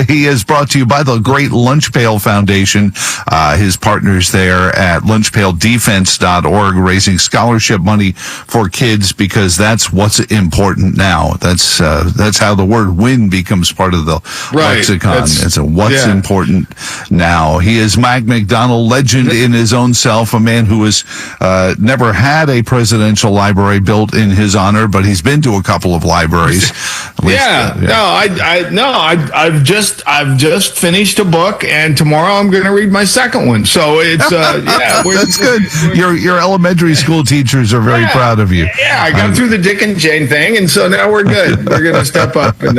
he is brought to you by the great Lunch Pail Foundation. His partners there at lunchpaildefense.org, raising scholarship money for kids, because that's what's important now. That's how the word win becomes part of the lexicon. It's what's important now. He is Mag McDonald, legend in his own self, a man who has never had a presidential library built in his honor, but he's been to a couple of libraries. I've just finished a book, and tomorrow I'm going to read my second one. So it's that's good. Your elementary school teachers are very proud of you. Yeah, I got through the Dick and Jane thing, and so now we're good. We're going to step up. And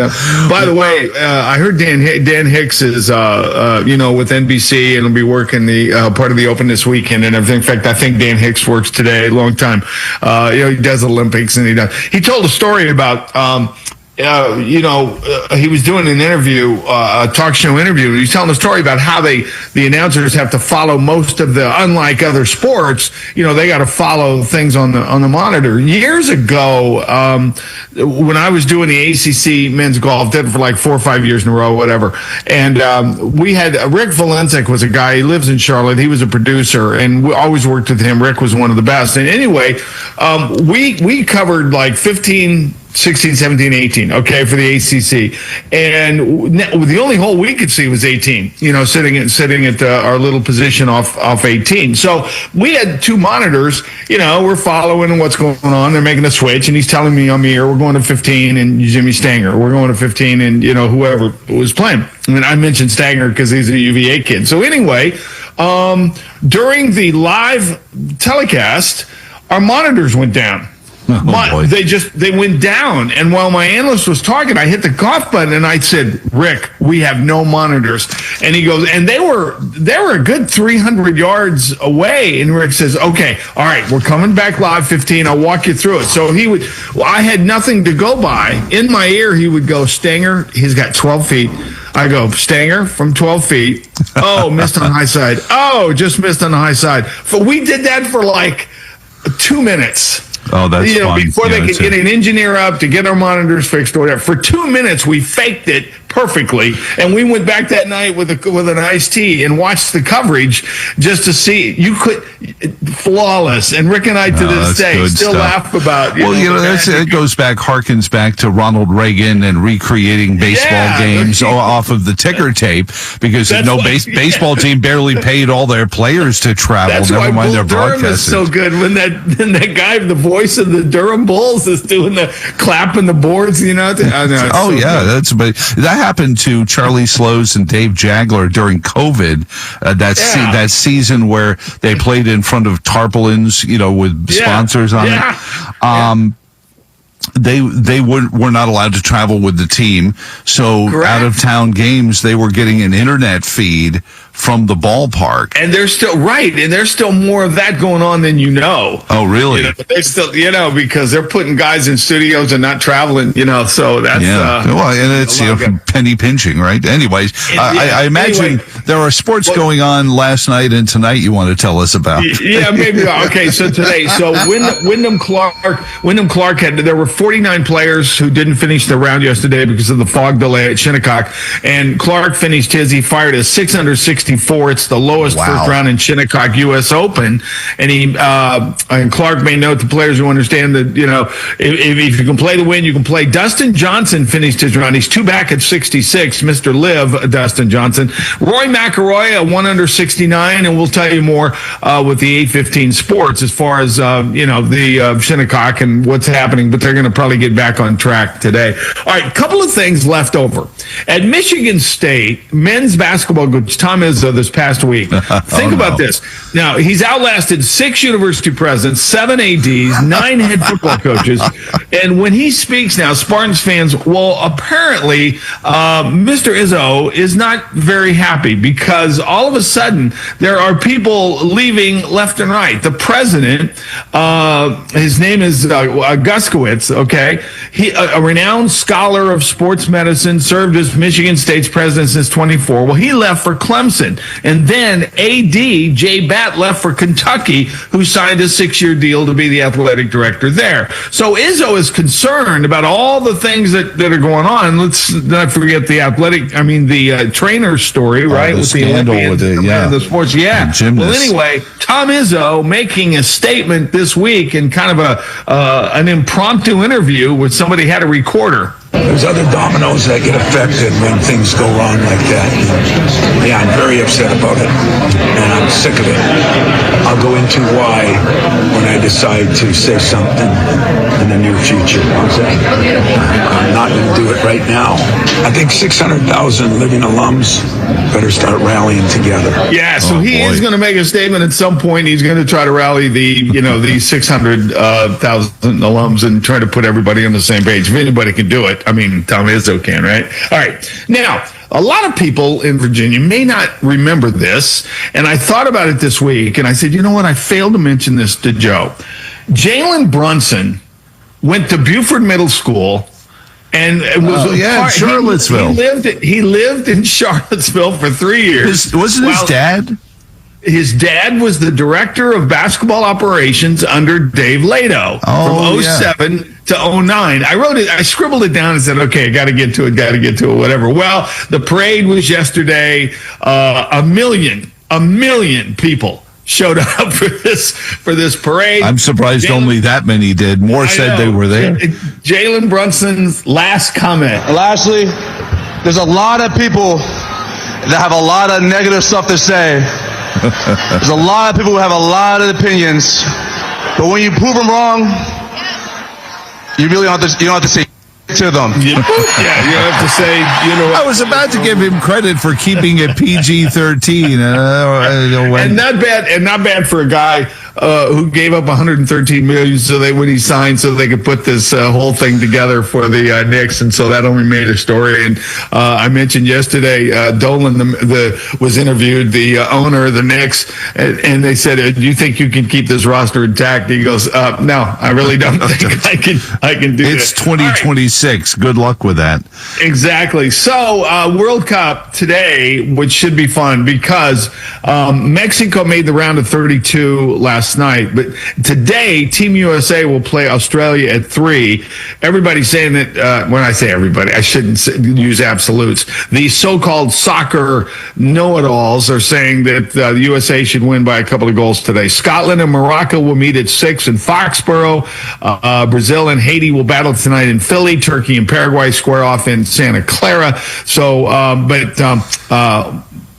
by the way, I heard Dan Hicks is with NBC and will be working the part of the Open this weekend and everything. In fact, I think Dan Hicks works today, long time. He does Olympics, and he told a story about, he was doing an interview, a talk show interview, and he's telling a story about how the announcers have to follow most of unlike other sports, they got to follow things on the monitor. Years ago, when I was doing the ACC men's golf, did it for like 4 or 5 years in a row, whatever. And we had Rick Valencic was a guy. He lives in Charlotte. He was a producer, and we always worked with him. Rick was one of the best. And anyway, we covered like 15, 16, 17, 18, okay, for the ACC. And the only hole we could see was 18, sitting at our little position off 18. So we had 2 monitors, we're following what's going on. They're making a switch, and he's telling me on the air, we're going to 15 and Jimmy Stanger. We're going to 15 and, whoever was playing. I mean, I mentioned Stanger because he's a UVA kid. So anyway, during the live telecast, our monitors went down. They went down, and while my analyst was talking, I hit the cough button and I said, "Rick, we have no monitors." And he goes, and they were a good 300 yards away. And Rick says, "Okay, all right, we're coming back live 15. I'll walk you through it." So I had nothing to go by. In my ear, he would go, "Stanger, he's got 12 feet." I go, "Stanger from 12 feet. Oh, missed on the high side. Oh, just missed on the high side." We did that for like 2 minutes. Oh, that's fun. Before they could get an engineer up to get our monitors fixed or whatever. For 2 minutes, we faked it perfectly. And we went back that night with an iced tea and watched the coverage just to see. You could flawless. And Rick and I to this day still laugh about. It goes back, harkens back to Ronald Reagan and recreating baseball games off of the ticker tape because no baseball team barely paid all their players to travel. That's never why mind their Durham is so good when that guy, the voice of the Durham Bulls, is doing the clapping the boards. But that happened to Charlie Slows and Dave Jagler during COVID. That season where they played in front of tarpaulins, with sponsors on it. They were not allowed to travel with the team, so out of town games they were getting an internet feed from the ballpark. And there's still more of that going on than Oh, really? They're still, because they're putting guys in studios and not traveling, so that's... and it's, penny pinching, right? Anyways, I imagine there are sports going on last night and tonight you want to tell us about. Yeah, maybe. Okay, so today, Wyndham Clark there were 49 players who didn't finish the round yesterday because of the fog delay at Shinnecock, and Clark finished his. He fired a 664. It's the lowest first round in Shinnecock U.S. Open, and Clark made note to players who understand that if you can play the win, you can play. Dustin Johnson finished his round. He's 2 back at 66. Mr. Liv, Dustin Johnson. Roy McIlroy, a 1 under 69, and we'll tell you more with the 8:15 Sports as far as the Shinnecock and what's happening. But they're going to probably get back on track today. All right, couple of things left over at Michigan State men's basketball coach Tom Izzo this past week. Think about this. Now, he's outlasted 6 university presidents, 7 ADs, 9 head football coaches. And when he speaks now, Spartans fans, apparently Mr. Izzo is not very happy because all of a sudden there are people leaving left and right. The president, his name is Guskowitz, okay? He, a renowned scholar of sports medicine, served as Michigan State's president since 24. Well, he left for Clemson. And then AD, Jay Batt, left for Kentucky, who signed a 6-year deal to be the athletic director there. So Izzo is concerned about all the things that are going on. Let's not forget the trainer story, right? The scandal with the sports. Yeah. Well, anyway, Tom Izzo making a statement this week in kind of an impromptu interview with somebody had a recorder. There's other dominoes that get affected when things go wrong like that. Yeah, I'm very upset about it, and I'm sick of it. I'll go into why when I decide to say something in the near future. I'm not going to do it right now. I think 600,000 living alums better start rallying together. Yeah, so he is going to make a statement at some point. He's going to try to rally the 600,000 alums and try to put everybody on the same page. If anybody can do it, Tom Izzo can, right? All right. Now, a lot of people in Virginia may not remember this, and I thought about it this week, and I said, you know what? I failed to mention this to Joe. Jalen Brunson went to Buford Middle School, and it was Charlottesville. He lived in Charlottesville for 3 years. Wasn't his dad? His dad was the director of basketball operations under Dave Lato from 07 to 09. I scribbled it down and said, okay, got to get to it, whatever. Well, the parade was yesterday. A million people showed up for this parade. I'm surprised only that many did. More said they were there. Jalen Brunson's last comment. Lastly, there's a lot of people that have a lot of negative stuff to say. There's a lot of people who have a lot of opinions, but when you prove them wrong, you really don't have to say to them. You have to say, I was about to give him credit for keeping it PG-13. And not bad for a guy who gave up $113 million when he signed so they could put this whole thing together for the Knicks, and so that only made a story. And I mentioned yesterday, Dolan was interviewed, the owner of the Knicks, and they said, "Do you think you can keep this roster intact?" He goes, "No, I really don't think I can do it." It's 2026. Right. Good luck with that. Exactly. So World Cup today, which should be fun because Mexico made the round of 32 last last night. But today, Team USA will play Australia at 3. Everybody's saying that, when I say everybody, I shouldn't use absolutes. The so-called soccer know-it-alls are saying that the USA should win by a couple of goals today. Scotland and Morocco will meet at 6 in Foxborough. Brazil and Haiti will battle tonight in Philly. Turkey and Paraguay square off in Santa Clara. So,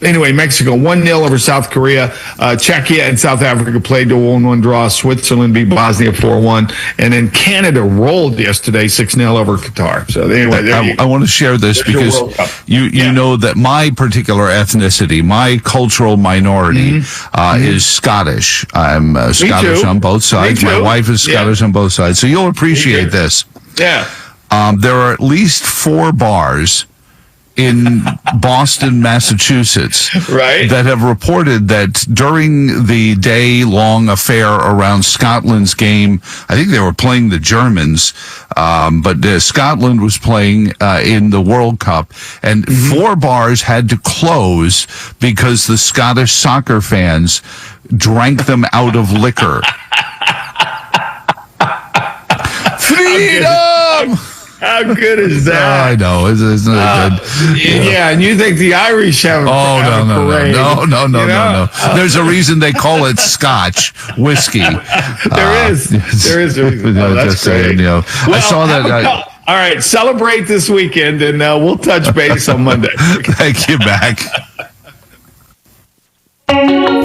anyway, Mexico 1-0 over South Korea. Czechia and South Africa played to 1-1 draw. Switzerland beat Bosnia 4-1. And then Canada rolled yesterday 6-0 over Qatar. So anyway, I want to share this because you know that my particular ethnicity, my cultural minority is Scottish. I'm Scottish on both sides. My wife is Scottish on both sides. So you'll appreciate this. Yeah. There are at least 4 bars in Boston, Massachusetts, that have reported that during the day-long affair around Scotland's game, I think they were playing the Germans, but Scotland was playing in the World Cup, and 4 bars had to close because the Scottish soccer fans drank them out of liquor. Freedom! How good is that? I know. It's not good. Yeah, and you think the Irish have a parade. No. There's a reason they call it Scotch whiskey. There is a reason. That's great. I saw that. All right, celebrate this weekend, and we'll touch base on Monday. Thank you, Mac.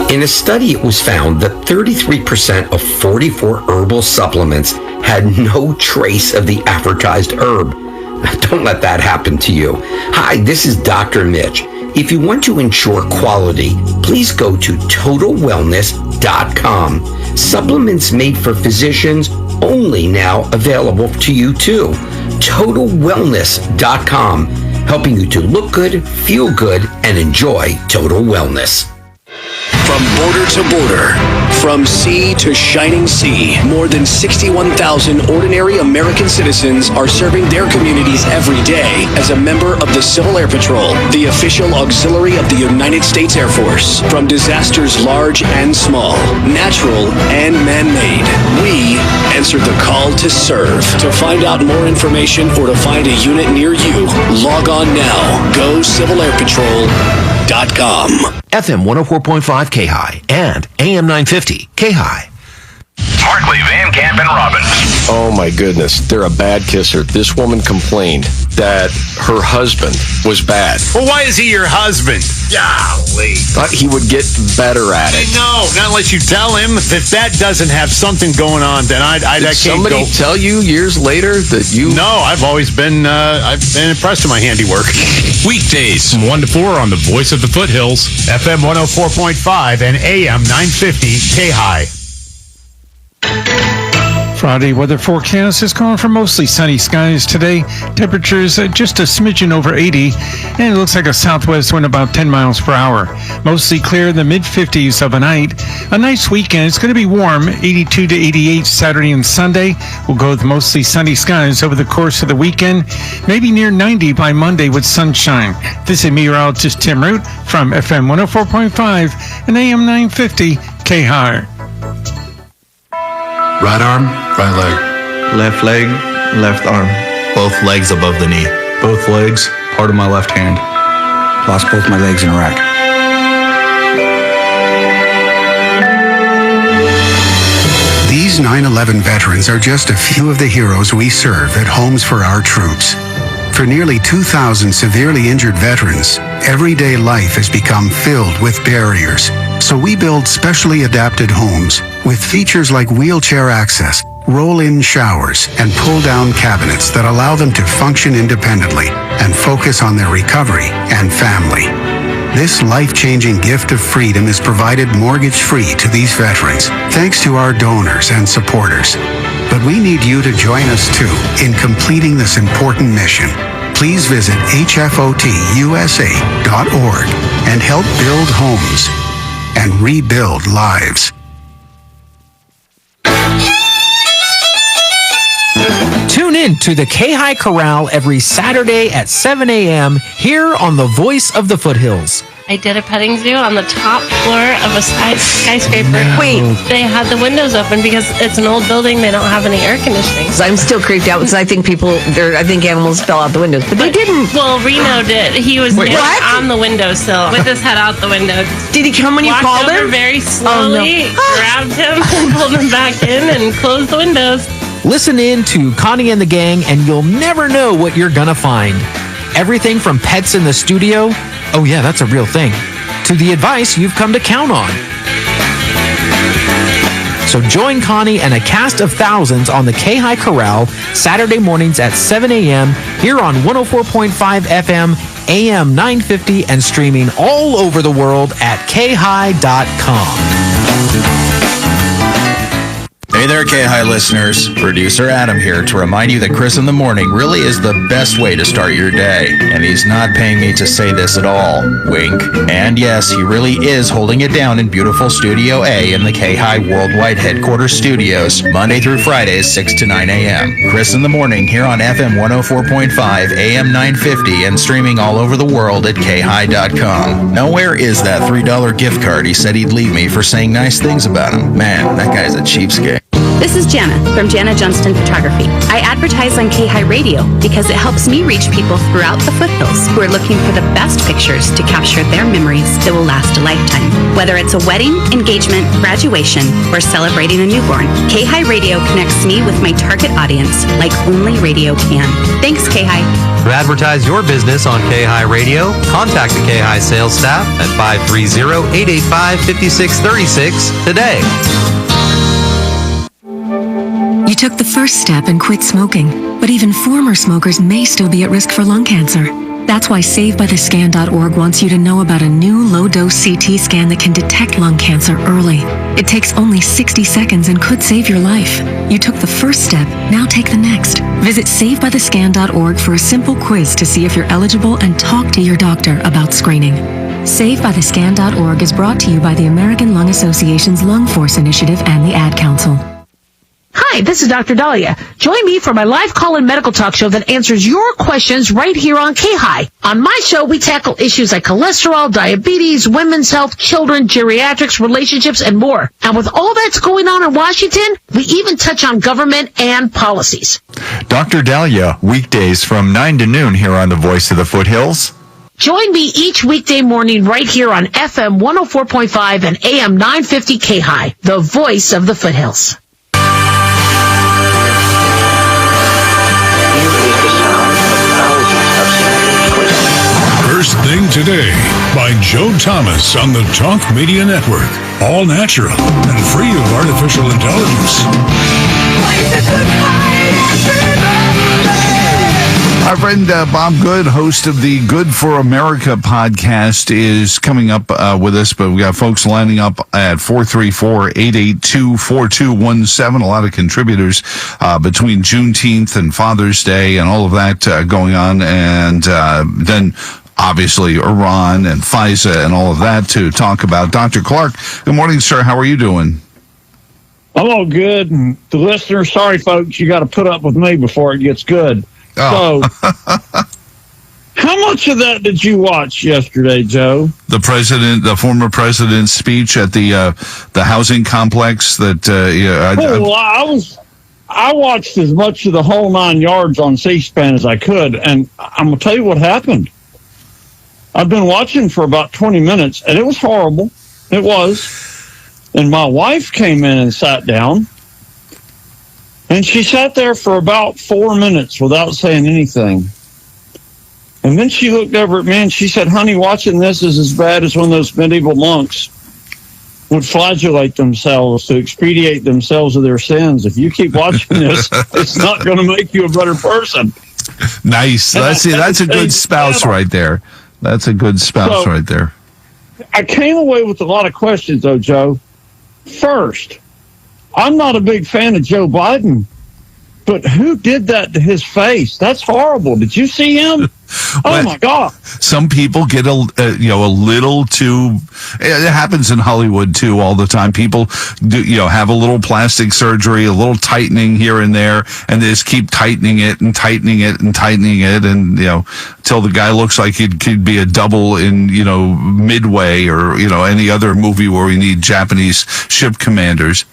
In a study, it was found that 33% of 44 herbal supplements had no trace of the advertised herb. Don't let that happen to you. Hi, this is Dr. Mitch. If you want to ensure quality, please go to TotalWellness.com. Supplements made for physicians only now available to you too. TotalWellness.com, helping you to look good, feel good, and enjoy total wellness. From border to border, from sea to shining sea, more than 61,000 ordinary American citizens are serving their communities every day as a member of the Civil Air Patrol, the official auxiliary of the United States Air Force. From disasters large and small, natural and man-made, we answer the call to serve. To find out more information or to find a unit near you, log on now. GoCivilAirPatrol.com. FM 104.5 KAHI and AM 950 KAHI. Markley, Van Camp, and Robbins. Oh my goodness, they're a bad kisser. This woman complained that her husband was bad. Well, why is he your husband? Golly. Thought he would get better at it. No, not unless you tell him. If that doesn't have something going on, then I Did can't somebody tell you years later that you... No, I've always been impressed with my handiwork. Weekdays from 1 to 4 on the Voice of the Foothills, FM 104.5 and AM 950 KAHI. Friday weather forecast is calling for mostly sunny skies today. Temperatures just a smidgen over 80, and it looks like a southwest wind about 10 miles per hour. Mostly clear in the mid-50s overnight. A nice weekend. It's going to be warm, 82 to 88 Saturday and Sunday. We'll go with mostly sunny skies over the course of the weekend. Maybe near 90 by Monday with sunshine. This is meteorologist Tim Root from FM 104.5 and AM 950 KAHI. Right arm, right leg. Left leg, left arm. Both legs above the knee. Both legs, part of my left hand. Lost both my legs in Iraq. These 9/11 veterans are just a few of the heroes we serve at Homes for Our Troops. For nearly 2,000 severely injured veterans, everyday life has become filled with barriers. So we build specially adapted homes with features like wheelchair access, roll-in showers, and pull-down cabinets that allow them to function independently and focus on their recovery and family. This life-changing gift of freedom is provided mortgage-free to these veterans, thanks to our donors and supporters. But we need you to join us too in completing this important mission. Please visit hfotusa.org and help build homes and rebuild lives. Tune in to the KAHI Corral every Saturday at 7 a.m. here on the Voice of the Foothills. I did a petting zoo on the top floor of a skyscraper. Wait. They had the windows open because it's an old building. They don't have any air conditioning. I'm still creeped out because I think animals fell out the windows, but they didn't. Well, Reno did. He was on the windowsill with his head out the window. Did he come when you called him? Very slowly, grabbed him and pulled him back in and closed the windows. Listen in to Connie and the Gang, and you'll never know what you're gonna find. Everything from pets in the studio, oh yeah, that's a real thing, to the advice you've come to count on. So join Connie and a cast of thousands on the KAHI Corral Saturday mornings at 7 a.m. here on 104.5 FM, AM 950, and streaming all over the world at KAHI.com. Hey there, KAHI listeners. Producer Adam here to remind you that Chris in the Morning really is the best way to start your day. And he's not paying me to say this at all. Wink. And yes, he really is holding it down in beautiful Studio A in the KAHI Worldwide Headquarters Studios, Monday through Fridays, 6 to 9 a.m. Chris in the Morning here on FM 104.5, AM 950, and streaming all over the world at KAHI.com. Now, where is that $3 gift card he said he'd leave me for saying nice things about him? Man, that guy's a cheapskate. This is Jana from Jana Johnston Photography. I advertise on KAHI Radio because it helps me reach people throughout the foothills who are looking for the best pictures to capture their memories that will last a lifetime. Whether it's a wedding, engagement, graduation, or celebrating a newborn, KAHI Radio connects me with my target audience like only radio can. Thanks, KAHI. To advertise your business on KAHI Radio, contact the KAHI sales staff at 530-885-5636 today. You took the first step and quit smoking, but even former smokers may still be at risk for lung cancer. That's why SaveByTheScan.org wants you to know about a new low-dose CT scan that can detect lung cancer early. It takes only 60 seconds and could save your life. You took the first step, now take the next. Visit SaveByTheScan.org for a simple quiz to see if you're eligible and talk to your doctor about screening. SaveByTheScan.org is brought to you by the American Lung Association's Lung Force Initiative and the Ad Council. Hi, this is Dr. Dahlia. Join me for my live call-in medical talk show that answers your questions right here on KAHI. On my show, we tackle issues like cholesterol, diabetes, women's health, children, geriatrics, relationships, and more. And with all that's going on in Washington, we even touch on government and policies. Dr. Dahlia, weekdays from 9 to noon here on the Voice of the Foothills. Join me each weekday morning right here on FM 104.5 and AM 950 KAHI, the voice of the foothills. First Thing Today by Joe Thomas on the Talk Media Network. All natural and free of artificial intelligence. Our friend Bob Good, host of the Good for America podcast, is coming up with us, but we got folks lining up at 434-882-4217. A lot of contributors between Juneteenth and Father's Day and all of that going on, and then obviously Iran and FISA and all of that to talk about. Dr. Clark, good morning, sir. How are you doing? I'm all good. And the listeners, sorry, folks, you got to put up with me before it gets good. Oh. So, how much of that did you watch yesterday, Joe? The former president's speech at the housing complex. I watched as much of the whole 9 yards on C-SPAN as I could, and I'm gonna tell you what happened. I've been watching for about 20 minutes, and it was horrible. It was. And my wife came in and sat down. And she sat there for about 4 minutes without saying anything. And then she looked over at me and she said, honey, watching this is as bad as when those medieval monks would flagellate themselves to expiate themselves of their sins. If you keep watching this, it's not going to make you a better person. Nice. That's a good spouse right there. That's a good spouse right there. I came away with a lot of questions, though, Joe. First, I'm not a big fan of Joe Biden. But who did that to his face? That's horrible. Did you see him? Oh my God! Some people get a little too. It happens in Hollywood too all the time. People do have a little plastic surgery, a little tightening here and there, and they just keep tightening it and tightening it and tightening it, and till the guy looks like he could be a double in Midway or any other movie where we need Japanese ship commanders.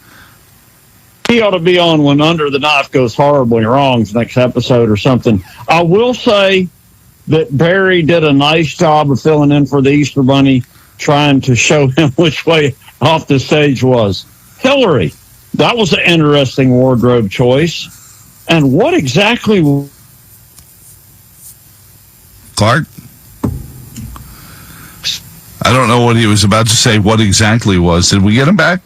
He ought to be on when Under the Knife goes horribly wrong next episode or something. I will say that Barry did a nice job of filling in for the Easter Bunny, trying to show him which way off the stage was. Hillary, that was an interesting wardrobe choice. And what exactly... Clark? I don't know what he was about to say. What exactly was? Did we get him back?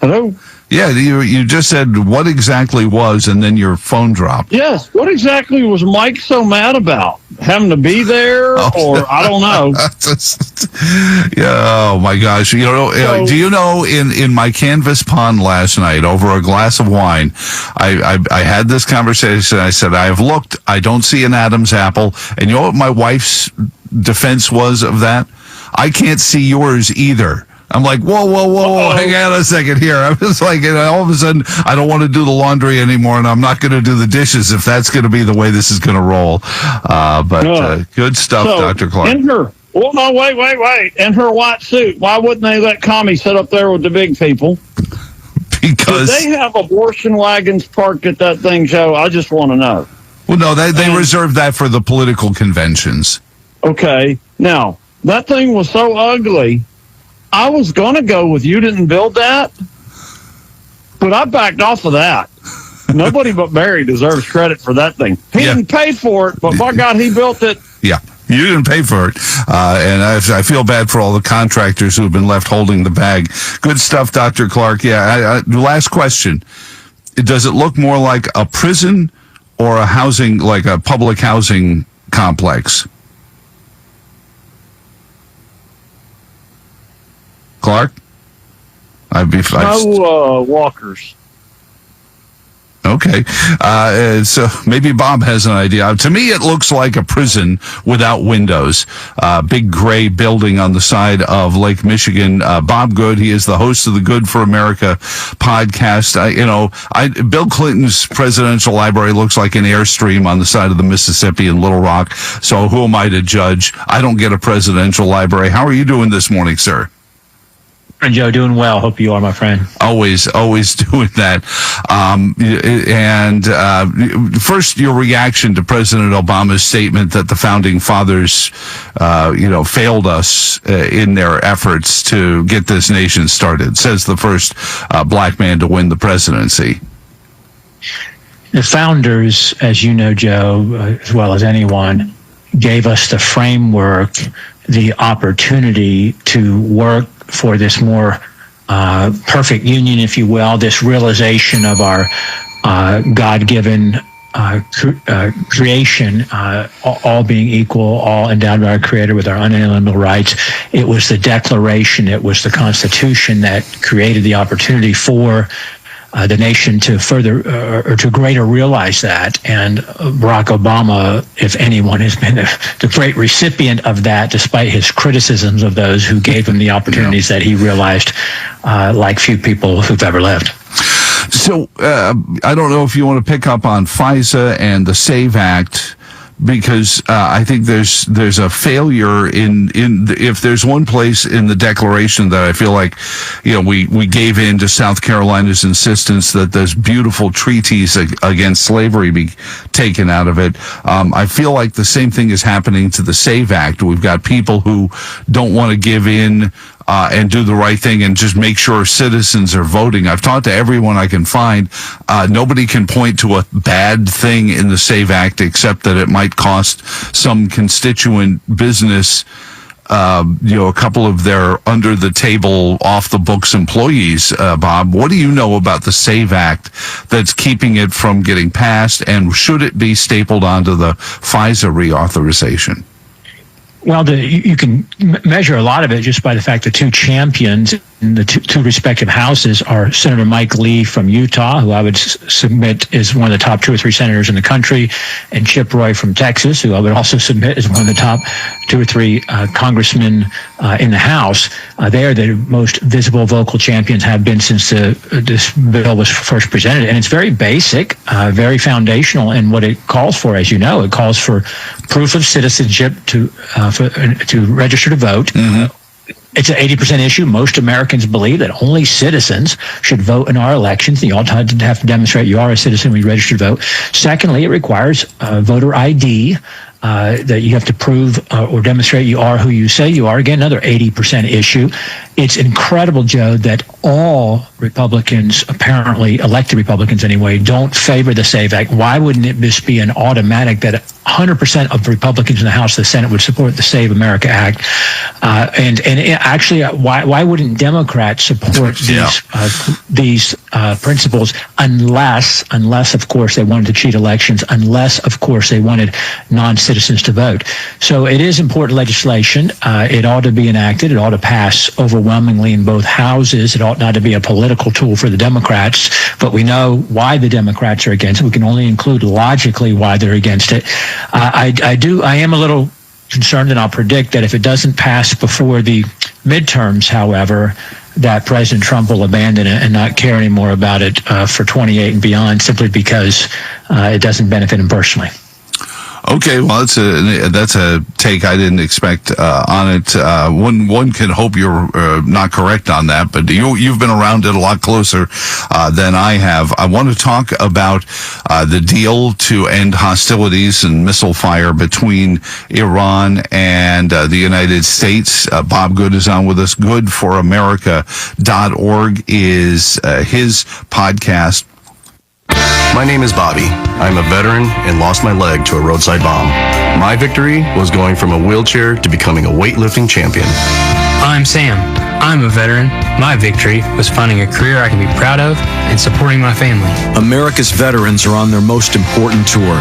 Hello? Yeah, you just said what exactly was, and then your phone dropped. Yes. What exactly was Mike so mad about? Having to be there, or I don't know. Yeah. Oh my gosh. Do you know in my canvas pond last night over a glass of wine, I had this conversation. I said, I have looked. I don't see an Adam's apple. And you know what my wife's defense was of that? I can't see yours either. I'm like, whoa, hang on a second here. I was like, all of a sudden, I don't want to do the laundry anymore, and I'm not going to do the dishes if that's going to be the way this is going to roll. But good stuff, Dr. Clark. In her, wait. In her white suit, why wouldn't they let Kami sit up there with the big people? Because did they have abortion wagons parked at that thing, Joe? I just want to know. Well, no, they reserved that for the political conventions. Okay. Now, that thing was so ugly. I was going to go with you didn't build that, but I backed off of that. Nobody but Barry deserves credit for that thing. He didn't pay for it, but by God, he built it. Yeah, you didn't pay for it. And I feel bad for all the contractors who have been left holding the bag. Good stuff, Dr. Clark. Yeah, last question. Does it look more like a prison or a housing, like a public housing complex? Clark? No walkers. Okay. So maybe Bob has an idea. To me, it looks like a prison without windows. Big gray building on the side of Lake Michigan. Bob Good, he is the host of the Good for America podcast. Bill Clinton's presidential library looks like an Airstream on the side of the Mississippi in Little Rock. So who am I to judge? I don't get a presidential library. How are you doing this morning, sir? Joe, doing well. Hope you are, my friend. Always doing that. First, your reaction to President Obama's statement that the founding fathers, failed us in their efforts to get this nation started. Says the first black man to win the presidency. The founders, as you know, Joe, as well as anyone, gave us the framework, the opportunity to work for this more perfect union, if you will, this realization of our God-given creation, all being equal, all endowed by our Creator with our unalienable rights. It was the Declaration, it was the Constitution that created the opportunity for the nation to further or to greater realize that. And Barack Obama, if anyone, has been the great recipient of that, despite his criticisms of those who gave him the opportunities that he realized like few people who've ever lived. So I don't know if you want to pick up on FISA and the SAVE Act, because I think there's a failure in if there's one place in the Declaration that I feel like we gave in to South Carolina's insistence that those beautiful treaties against slavery be taken out of it. I feel like the same thing is happening to the SAVE Act. We've got people who don't want to give in and do the right thing and just make sure citizens are voting. I've talked to everyone I can find. Nobody can point to a bad thing in the SAVE Act except that it might cost some constituent business, a couple of their under-the-table, off-the-books employees. Bob, what do you know about the SAVE Act that's keeping it from getting passed, and should it be stapled onto the FISA reauthorization? Well, you can measure a lot of it just by the fact the two champions the two respective houses are Senator Mike Lee from Utah, who I would submit is one of the top 2 or 3 senators in the country, and Chip Roy from Texas, who I would also submit is one of the top 2 or 3 congressmen in the House. They are the most visible vocal champions, have been since this bill was first presented. And it's very basic, very foundational in what it calls for. As you know, it calls for proof of citizenship to register to vote. It's an 80% issue. Most Americans believe that only citizens should vote in our elections. You all have to demonstrate you are a citizen when you register to vote. Secondly, it requires voter ID, that you have to prove or demonstrate you are who you say you are. Again, another 80% issue. It's incredible, Joe, that all Republicans, apparently elected Republicans anyway, don't favor the SAVE Act. Why wouldn't it just be an automatic that 100% of Republicans in the House and the Senate would support the Save America Act? Actually, why wouldn't Democrats support these principles unless, of course, they wanted to cheat elections, unless, of course, they wanted non-citizens to vote? So it is important legislation. It ought to be enacted. It ought to pass overwhelmingly in both houses. It ought not to be a political tool for the Democrats, but we know why the Democrats are against it. We can only include logically why they're against it. I am a little concerned, and I'll predict that if it doesn't pass before the midterms, however, that President Trump will abandon it and not care anymore about it for 28 and beyond, simply because it doesn't benefit him personally. Okay, well, that's a take I didn't expect on it. One can hope you're not correct on that, but you've been around it a lot closer than I have. I want to talk about the deal to end hostilities and missile fire between Iran and the United States. Bob Good is on with us. Goodforamerica.org is his podcast. My name is Bobby. I'm a veteran and lost my leg to a roadside bomb. My victory was going from a wheelchair to becoming a weightlifting champion. I'm Sam. I'm a veteran. My victory was finding a career I can be proud of and supporting my family. America's veterans are on their most important tour,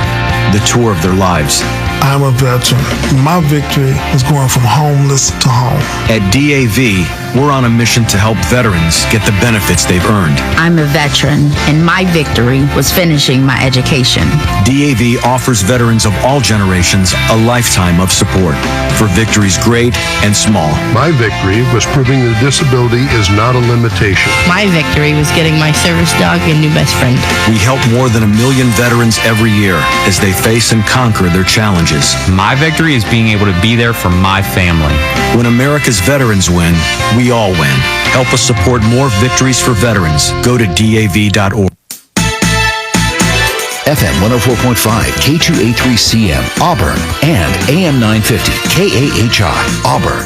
the tour of their lives. I'm a veteran. My victory was going from homeless to home. At DAV, we're on a mission to help veterans get the benefits they've earned. I'm a veteran, and my victory was finishing my education. DAV offers veterans of all generations a lifetime of support for victories great and small. My victory was proving that disability is not a limitation. My victory was getting my service dog a new best friend. We help more than 1 million veterans every year as they face and conquer their challenges. My victory is being able to be there for my family. When America's veterans win, we all win. Help us support more victories for veterans. Go to DAV.org. FM 104.5, K283CM, Auburn, and AM 950, KAHI, Auburn.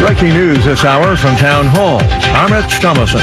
Breaking news this hour from Town Hall. Amit Thomason.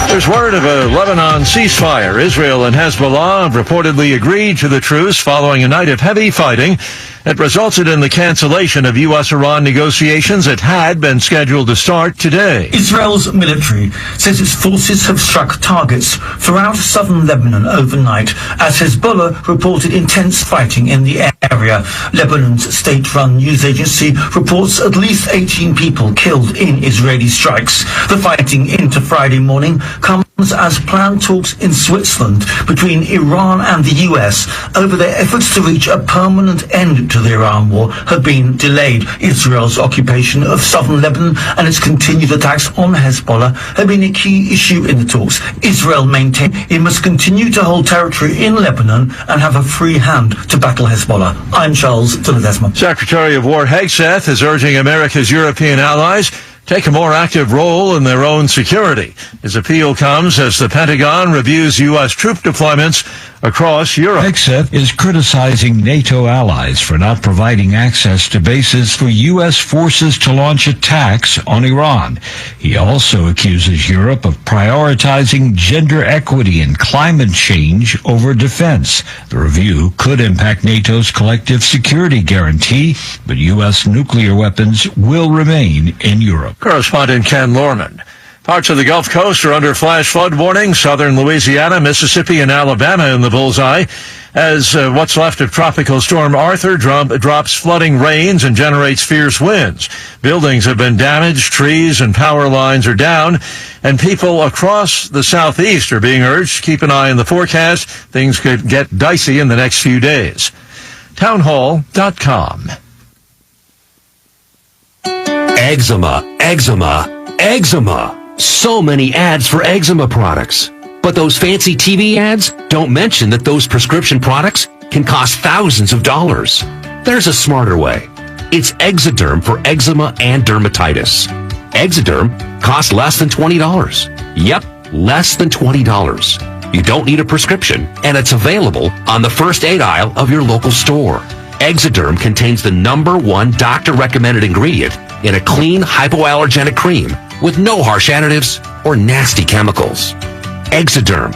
There's word of a Lebanon ceasefire. Israel and Hezbollah have reportedly agreed to the truce following a night of heavy fighting that resulted in the cancellation of U.S.-Iran negotiations that had been scheduled to start today. Israel's military says its forces have struck targets throughout southern Lebanon overnight as Hezbollah reported intense fighting in the area. Lebanon's state-run news agency reports at least 18 people killed in Israeli strikes. The fighting into Friday morning comes as planned talks in Switzerland between Iran and the U.S. over their efforts to reach a permanent end to the Iran war have been delayed. Israel's occupation of southern Lebanon and its continued attacks on Hezbollah have been a key issue in the talks. Israel maintained it must continue to hold territory in Lebanon and have a free hand to battle Hezbollah. I'm Charles Ledesma. Secretary of War Hegseth is urging America's European allies take a more active role in their own security. His appeal comes as the Pentagon reviews U.S. troop deployments across Europe. Hegseth is criticizing NATO allies for not providing access to bases for U.S. forces to launch attacks on Iran. He also accuses Europe of prioritizing gender equity and climate change over defense. The review could impact NATO's collective security guarantee, but U.S. nuclear weapons will remain in Europe. Correspondent Ken Lorman. Parts of the Gulf Coast are under flash flood warning. Southern Louisiana, Mississippi, and Alabama in the bullseye. As what's left of Tropical Storm Arthur drops flooding rains and generates fierce winds. Buildings have been damaged, trees and power lines are down, and people across the southeast are being urged to keep an eye on the forecast. Things could get dicey in the next few days. Townhall.com. Eczema. So many ads for eczema products. But those fancy TV ads don't mention that those prescription products can cost thousands of dollars. There's a smarter way. It's Exoderm for eczema and dermatitis. Exoderm costs less than $20. Yep, less than $20. You don't need a prescription, and it's available on the first aid aisle of your local store. Exoderm contains the #1 doctor-recommended ingredient in a clean, hypoallergenic cream with no harsh additives or nasty chemicals. Exoderm.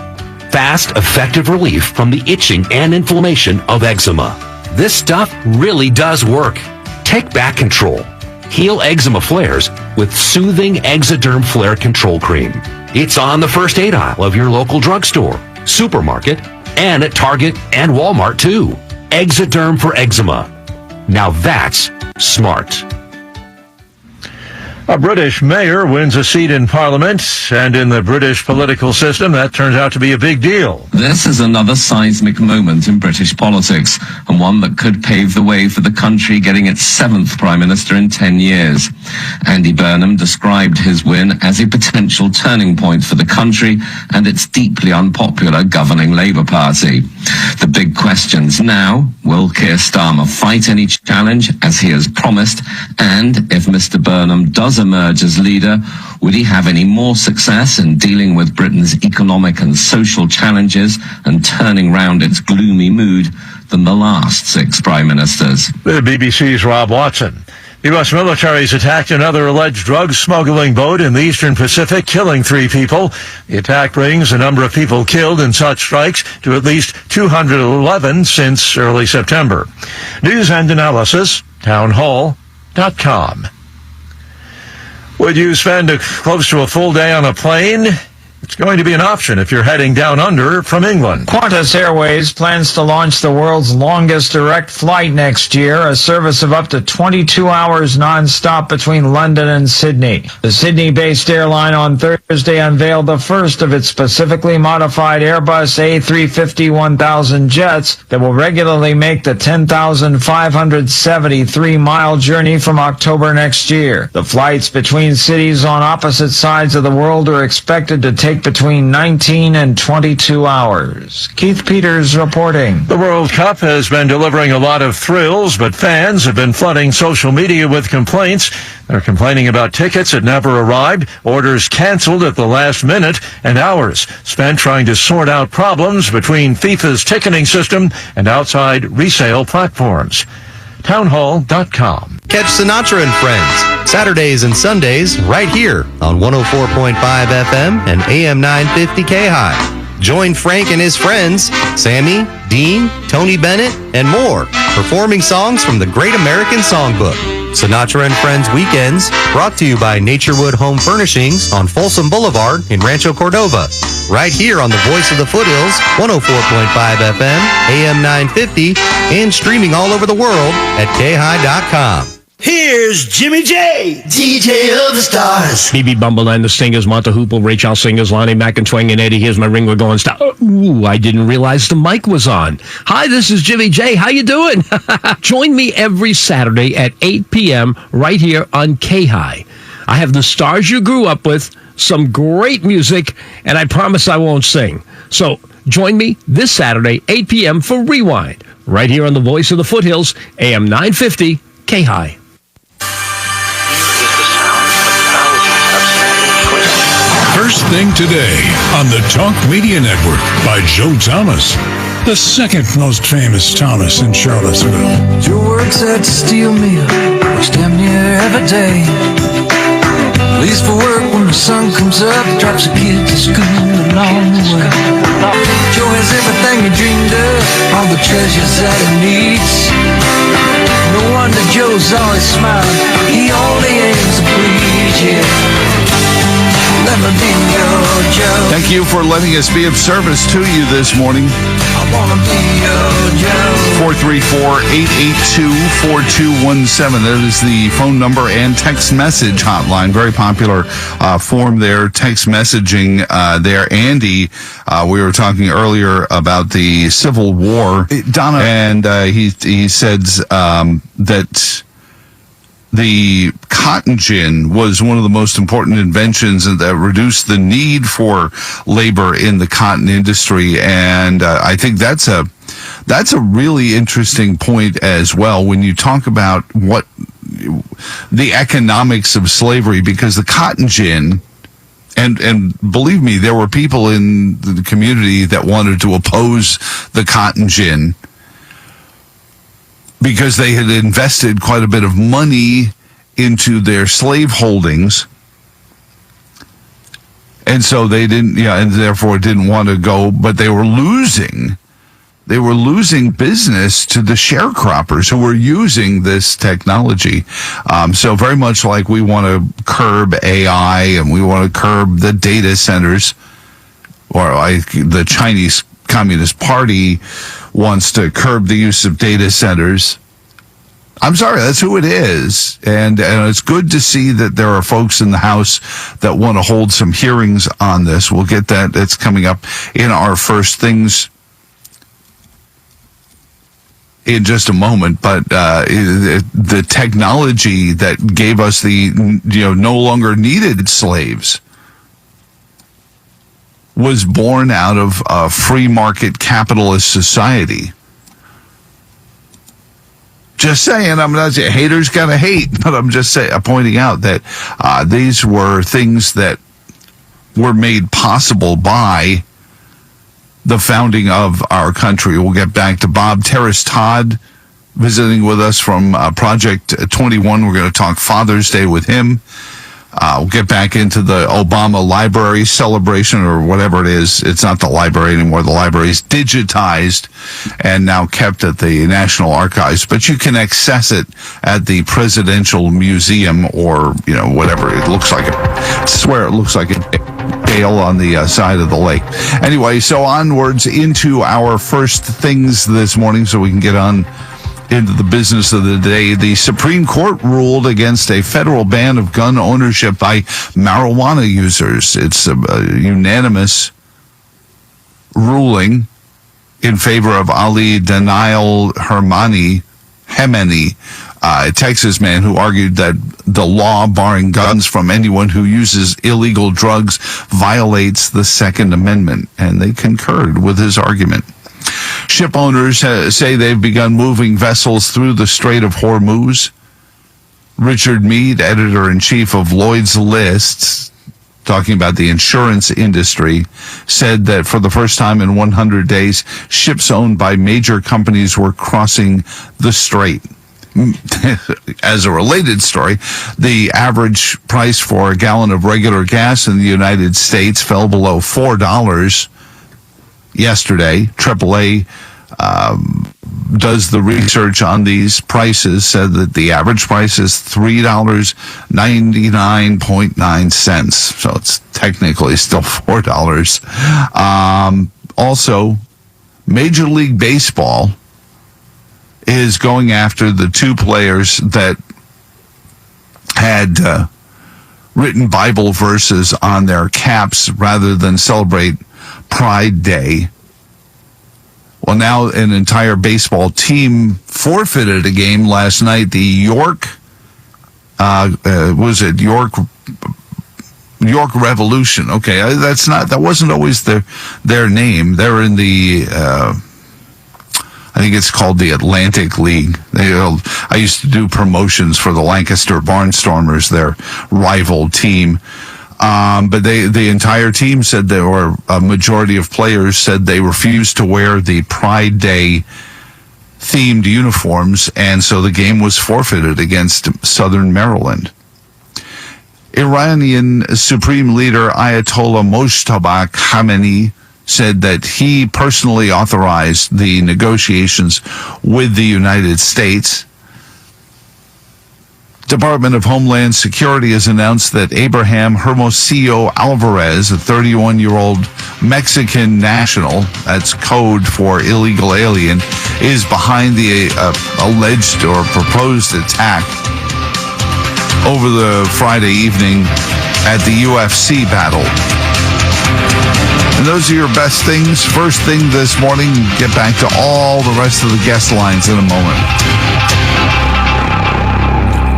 Fast, effective relief from the itching and inflammation of eczema. This stuff really does work. Take back control. Heal eczema flares with soothing Exoderm Flare Control Cream. It's on the first aid aisle of your local drugstore, supermarket, and at Target and Walmart too. Exoderm for eczema. Now that's smart. A British mayor wins a seat in Parliament, and in the British political system, that turns out to be a big deal. This is another seismic moment in British politics, and one that could pave the way for the country getting its 7th Prime Minister in 10 years. Andy Burnham described his win as a potential turning point for the country and its deeply unpopular governing Labour Party. The big questions now, will Keir Starmer fight any challenge as he has promised, and if Mr Burnham does emerge as leader, would he have any more success in dealing with Britain's economic and social challenges and turning round its gloomy mood than the last 6 prime ministers? The BBC's Rob Watson. The U.S. military has attacked another alleged drug smuggling boat in the Eastern Pacific, killing 3 people. The attack brings the number of people killed in such strikes to at least 211 since early September. News and analysis, townhall.com. Would you spend close to a full day on a plane? It's going to be an option if you're heading down under from England. Qantas Airways plans to launch the world's longest direct flight next year, a service of up to 22 hours non-stop between London and Sydney. The Sydney-based airline on Thursday unveiled the first of its specifically modified Airbus A350-1000 jets that will regularly make the 10,573-mile journey from October next year. The flights between cities on opposite sides of the world are expected to take between 19 and 22 hours. Keith Peters reporting. The World Cup has been delivering a lot of thrills, but fans have been flooding social media with complaints. They're complaining about tickets that never arrived, orders canceled at the last minute, and hours spent trying to sort out problems between FIFA's ticketing system and outside resale platforms. Townhall.com. Catch Sinatra and Friends Saturdays and Sundays right here on 104.5 FM and AM 950 KAHI. Join Frank and his friends, Sammy, Dean, Tony Bennett, and more, performing songs from the Great American Songbook. Sinatra and Friends Weekends, brought to you by Naturewood Home Furnishings on Folsom Boulevard in Rancho Cordova. Right here on the Voice of the Foothills, 104.5 FM, AM 950, and streaming all over the world at KAHI.com. Here's Jimmy J, DJ of the Stars. BB Bumble and the Stingers, Monta Hoople, Rachel Singers, Lonnie McIntwang, and Eddie. Here's my ring. We're going star. Ooh, I didn't realize the mic was on. Hi, this is Jimmy J. How you doing? Join me every Saturday at 8 p.m. right here on KAHI. I have the stars you grew up with, some great music, and I promise I won't sing. So join me this Saturday, 8 p.m. for Rewind, right here on the Voice of the Foothills, AM 950, KAHI. First Thing Today on the Talk Media Network by Joe Thomas, the second most famous Thomas in Charlottesville. Joe works at the steel mill, works damn near every day. Leaves for work when the sun comes up, drops a kid to school along the way. Joe has everything he dreamed of, all the treasures that he needs. No wonder Joe's always smiling, he only aims to please, yeah. Let me be your Joe. Thank you for letting us be of service to you this morning. I wanna be your Joe. 434-882-4217. That is the phone number and text message hotline. Very popular form there, text messaging there. Andy, we were talking earlier about the Civil War, Donna, and he said that the cotton gin was one of the most important inventions that reduced the need for labor in the cotton industry. And I think that's a really interesting point as well when you talk about what the economics of slavery, because the cotton gin, and believe me, there were people in the community that wanted to oppose the cotton gin because they had invested quite a bit of money into their slave holdings. And so they didn't, and therefore didn't want to go, but they were losing business to the sharecroppers who were using this technology. So very much like we want to curb AI and we want to curb the data centers, or like the Chinese Communist Party wants to curb the use of data centers. I'm sorry, that's who it is. And it's good to see that there are folks in the House that want to hold some hearings on this. We'll get that. It's coming up in our First Things in just a moment. But the technology that gave us the, no longer needed slaves was born out of a free market capitalist society. Just saying, I'm not saying haters gotta hate, but I'm just pointing out that these were things that were made possible by the founding of our country. We'll get back to Bob Terrace Todd visiting with us from Project 21. We're going to talk Father's Day with him. We'll get back into the Obama Library celebration, or whatever it is. It's not the library anymore. The library is digitized and now kept at the National Archives, but you can access it at the Presidential Museum, or, whatever it looks like. I swear it looks like a jail on the side of the lake. Anyway, so onwards into our First Things this morning so we can get on into the business of the day. The Supreme Court ruled against a federal ban of gun ownership by marijuana users. It's a unanimous ruling in favor of Ali Daniel Hemeni, a Texas man who argued that the law barring guns from anyone who uses illegal drugs violates the Second Amendment, and they concurred with his argument. Ship owners say they've begun moving vessels through the Strait of Hormuz. Richard Mead, editor-in-chief of Lloyd's Lists, talking about the insurance industry, said that for the first time in 100 days, ships owned by major companies were crossing the strait. As a related story, the average price for a gallon of regular gas in the United States fell below $4 yesterday. AAA does the research on these prices, said that the average price is $3.99.9. So it's technically still $4. Also, Major League Baseball is going after the two players that had written Bible verses on their caps rather than celebrate Pride Day. Well, now an entire baseball team forfeited a game last night. The York Revolution. Okay, that wasn't always their name. They're in the I think it's called the Atlantic League. I used to do promotions for the Lancaster Barnstormers, their rival team. But the entire team said or a majority of players said they refused to wear the Pride Day themed uniforms, and so the game was forfeited against Southern Maryland. Iranian Supreme Leader Ayatollah Mojtaba Khamenei said that he personally authorized the negotiations with the United States Department of Homeland Security has announced that Abraham Hermosillo Alvarez, a 31-year-old Mexican national, that's code for illegal alien, is behind the alleged or proposed attack over the Friday evening at the UFC battle. And those are your best things. First thing this morning, get back to all the rest of the guest lines in a moment.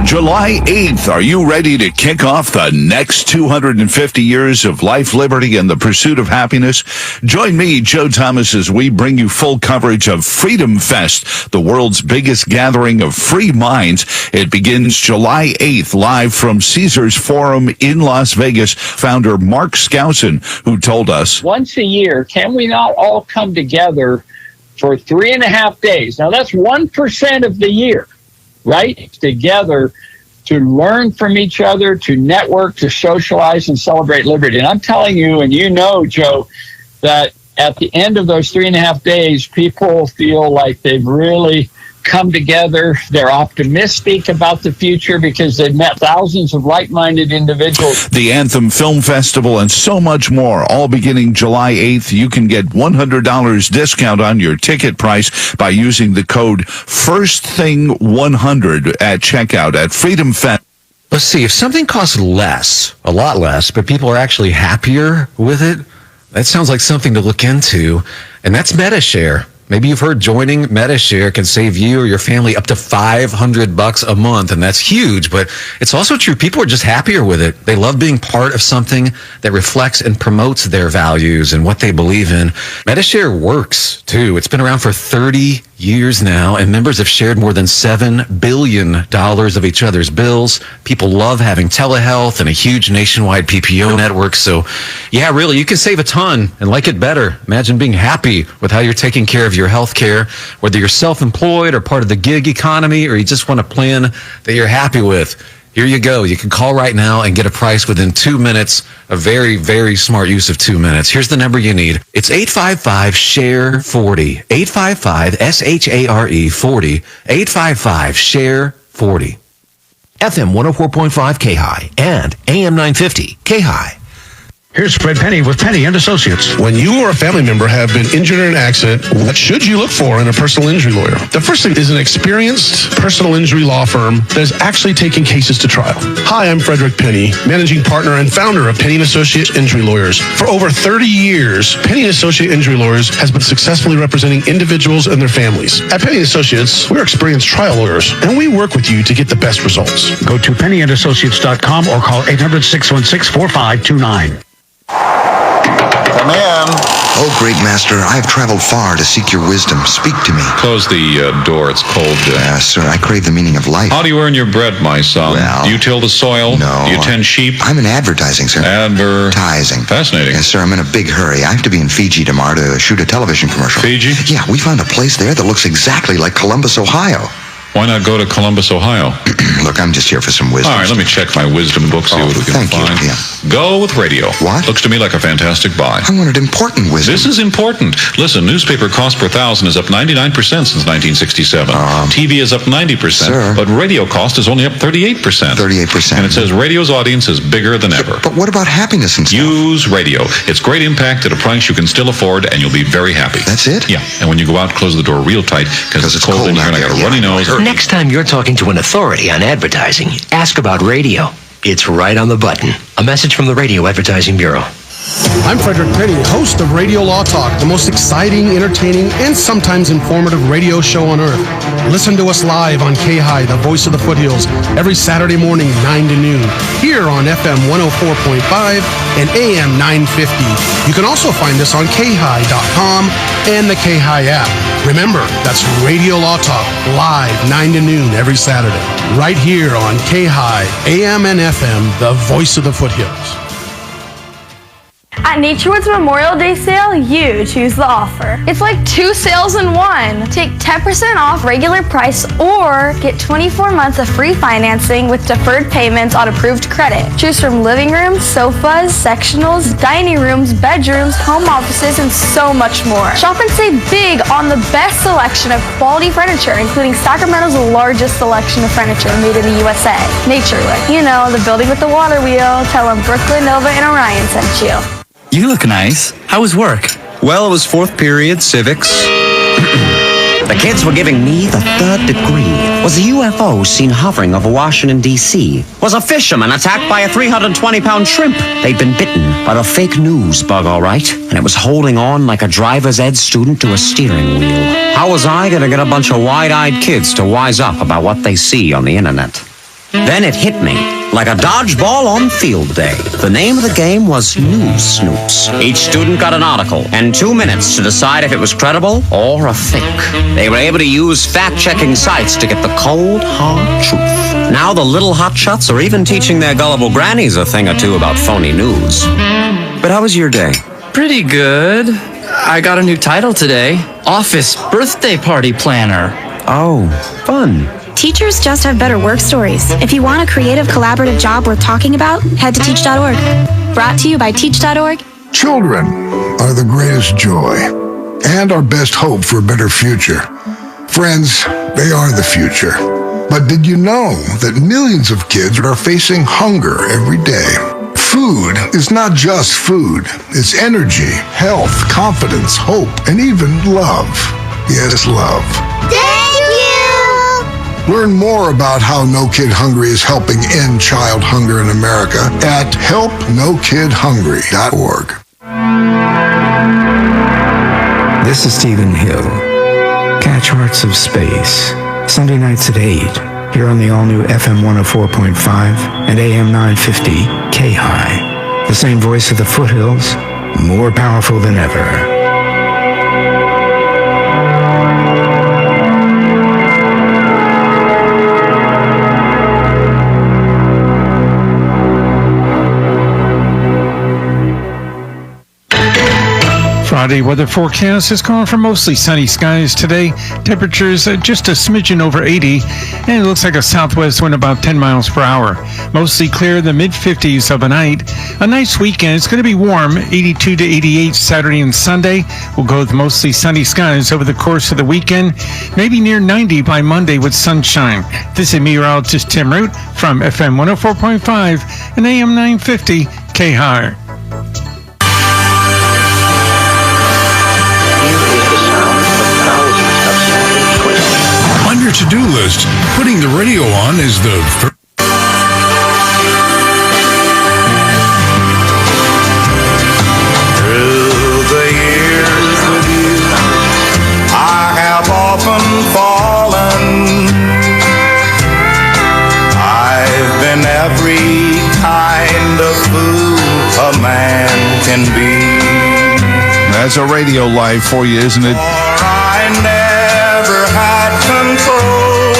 July 8th, are you ready to kick off the next 250 years of life, liberty, and the pursuit of happiness? Join me, Joe Thomas, as we bring you full coverage of Freedom Fest, the world's biggest gathering of free minds. It begins July 8th, live from Caesars Forum in Las Vegas. Founder Mark Skousen, who told us, once a year, can we not all come together for 3.5 days? Now, that's 1% of the year. Right? Together to learn from each other, to network, to socialize and celebrate liberty. And I'm telling you, and you know, Joe, that at the end of those 3.5 days, people feel like they've really come together. They're optimistic about the future because they've met thousands of like-minded individuals. The Anthem Film Festival and so much more, all beginning July 8th. You can get $100 discount on your ticket price by using the code FIRSTTHING100 at checkout at Freedom Fest. Let's see, if something costs less, a lot less, but people are actually happier with it, that sounds like something to look into, and that's MetaShare. Maybe you've heard joining MetaShare can save you or your family up to $500 a month, and that's huge, but it's also true. People are just happier with it. They love being part of something that reflects and promotes their values and what they believe in. MetaShare works, too. It's been around for 30 years now, and members have shared more than $7 billion of each other's bills. People love having telehealth and a huge nationwide PPO network. So, yeah, really, you can save a ton and like it better. Imagine being happy with how you're taking care of your health care, whether you're self-employed or part of the gig economy, or you just want a plan that you're happy with. Here you go. You can call right now and get a price within 2 minutes. A very, very smart use of 2 minutes. Here's the number you need. It's 855-SHARE-40. 855-SHARE-40. 855-SHARE-40. FM 104.5 KAHI and AM 950 KAHI. Here's Fred Penny with Penny and Associates. When you or a family member have been injured in an accident, what should you look for in a personal injury lawyer? The first thing is an experienced personal injury law firm that is actually taking cases to trial. Hi, I'm Frederick Penny, managing partner and founder of Penny & Associate Injury Lawyers. For over 30 years, Penny & Associate Injury Lawyers has been successfully representing individuals and their families. At Penny & Associates, we're experienced trial lawyers, and we work with you to get the best results. Go to PennyandAssociates.com or call 800-616-4529. Come in. Oh, great master, I have traveled far to seek your wisdom. Speak to me. Close the door. It's cold. Sir, I crave the meaning of life. How do you earn your bread, my son? Well, do you till the soil? No. Do you tend sheep? I'm in advertising, sir. Advertising. Fascinating. Yes, sir, I'm in a big hurry. I have to be in Fiji tomorrow to shoot a television commercial. Fiji? Yeah, we found a place there that looks exactly like Columbus, Ohio. Why not go to Columbus, Ohio? Look, I'm just here for some wisdom. All right, let me check my wisdom book, see what we can find. Yeah. Go with radio. What? Looks to me like a fantastic buy. I wanted important wisdom. This is important. Listen, newspaper cost per thousand is up 99% since 1967. TV is up 90%, sir. But radio cost is only up 38%. 38%. And it says radio's audience is bigger than ever. But what about happiness and stuff? Use radio. It's great impact at a price you can still afford, and you'll be very happy. That's it? Yeah, and when you go out, close the door real tight, because it's cold in here and I got a runny nose. Next time you're talking to an authority on advertising, ask about radio. It's right on the button. A message from the Radio Advertising Bureau. I'm Frederick Penny, host of Radio Law Talk, the most exciting, entertaining, and sometimes informative radio show on earth. Listen to us live on KAHI, the voice of the foothills, every Saturday morning, 9 to noon, here on FM 104.5 and AM 950. You can also find us on KAHI.com and the KAHI app. Remember, that's Radio Law Talk, live 9 to noon every Saturday, right here on KAHI, AM and FM, the voice of the foothills. At Naturewoods Memorial Day sale, you choose the offer. It's like 2 sales in one. Take 10% off regular price or get 24 months of free financing with deferred payments on approved credit. Choose from living rooms, sofas, sectionals, dining rooms, bedrooms, home offices, and so much more. Shop and save big on the best selection of quality furniture, including Sacramento's largest selection of furniture made in the USA. Naturewood. You know, the building with the water wheel. Tell them Brooklyn, Nova, and Orion sent you. You look nice. How was work? Well, it was fourth period, civics. The kids were giving me the third degree. Was a UFO seen hovering over Washington, D.C.? Was a fisherman attacked by a 320-pound shrimp? They'd been bitten by the fake news bug, all right, and it was holding on like a driver's ed student to a steering wheel. How was I going to get a bunch of wide-eyed kids to wise up about what they see on the internet? Then it hit me, like a dodgeball on field day. The name of the game was News Snoops. Each student got an article and 2 minutes to decide if it was credible or a fake. They were able to use fact-checking sites to get the cold, hard truth. Now the little hotshots are even teaching their gullible grannies a thing or two about phony news. But how was your day? Pretty good. I got a new title today. Office Birthday Party Planner. Oh, fun. Teachers just have better work stories. If you want a creative, collaborative job worth talking about, head to teach.org. Brought to you by teach.org. Children are the greatest joy and our best hope for a better future. Friends, they are the future. But did you know that millions of kids are facing hunger every day? Food is not just food. It's energy, health, confidence, hope, and even love. Yes, love. Learn more about how No Kid Hungry is helping end child hunger in America at helpnokidhungry.org. This is Stephen Hill. Catch Hearts of Space, Sunday nights at 8, here on the all-new FM 104.5 and AM 950 KAHI. The same voice of the foothills, more powerful than ever. Friday weather forecast is calling for mostly sunny skies today. Temperatures just a smidgen over 80, and it looks like a southwest wind about 10 miles per hour. Mostly clear, the mid-50s overnight. A nice weekend. It's going to be warm, 82 to 88 Saturday and Sunday. We'll go with mostly sunny skies over the course of the weekend. Maybe near 90 by Monday with sunshine. This is meteorologist Tim Root from FM 104.5 and AM 950 KAHI. On your to-do list, putting the radio on is the first. Through the years with you, I have often fallen. I've been every kind of fool a man can be. That's a radio life for you, isn't it? I never had control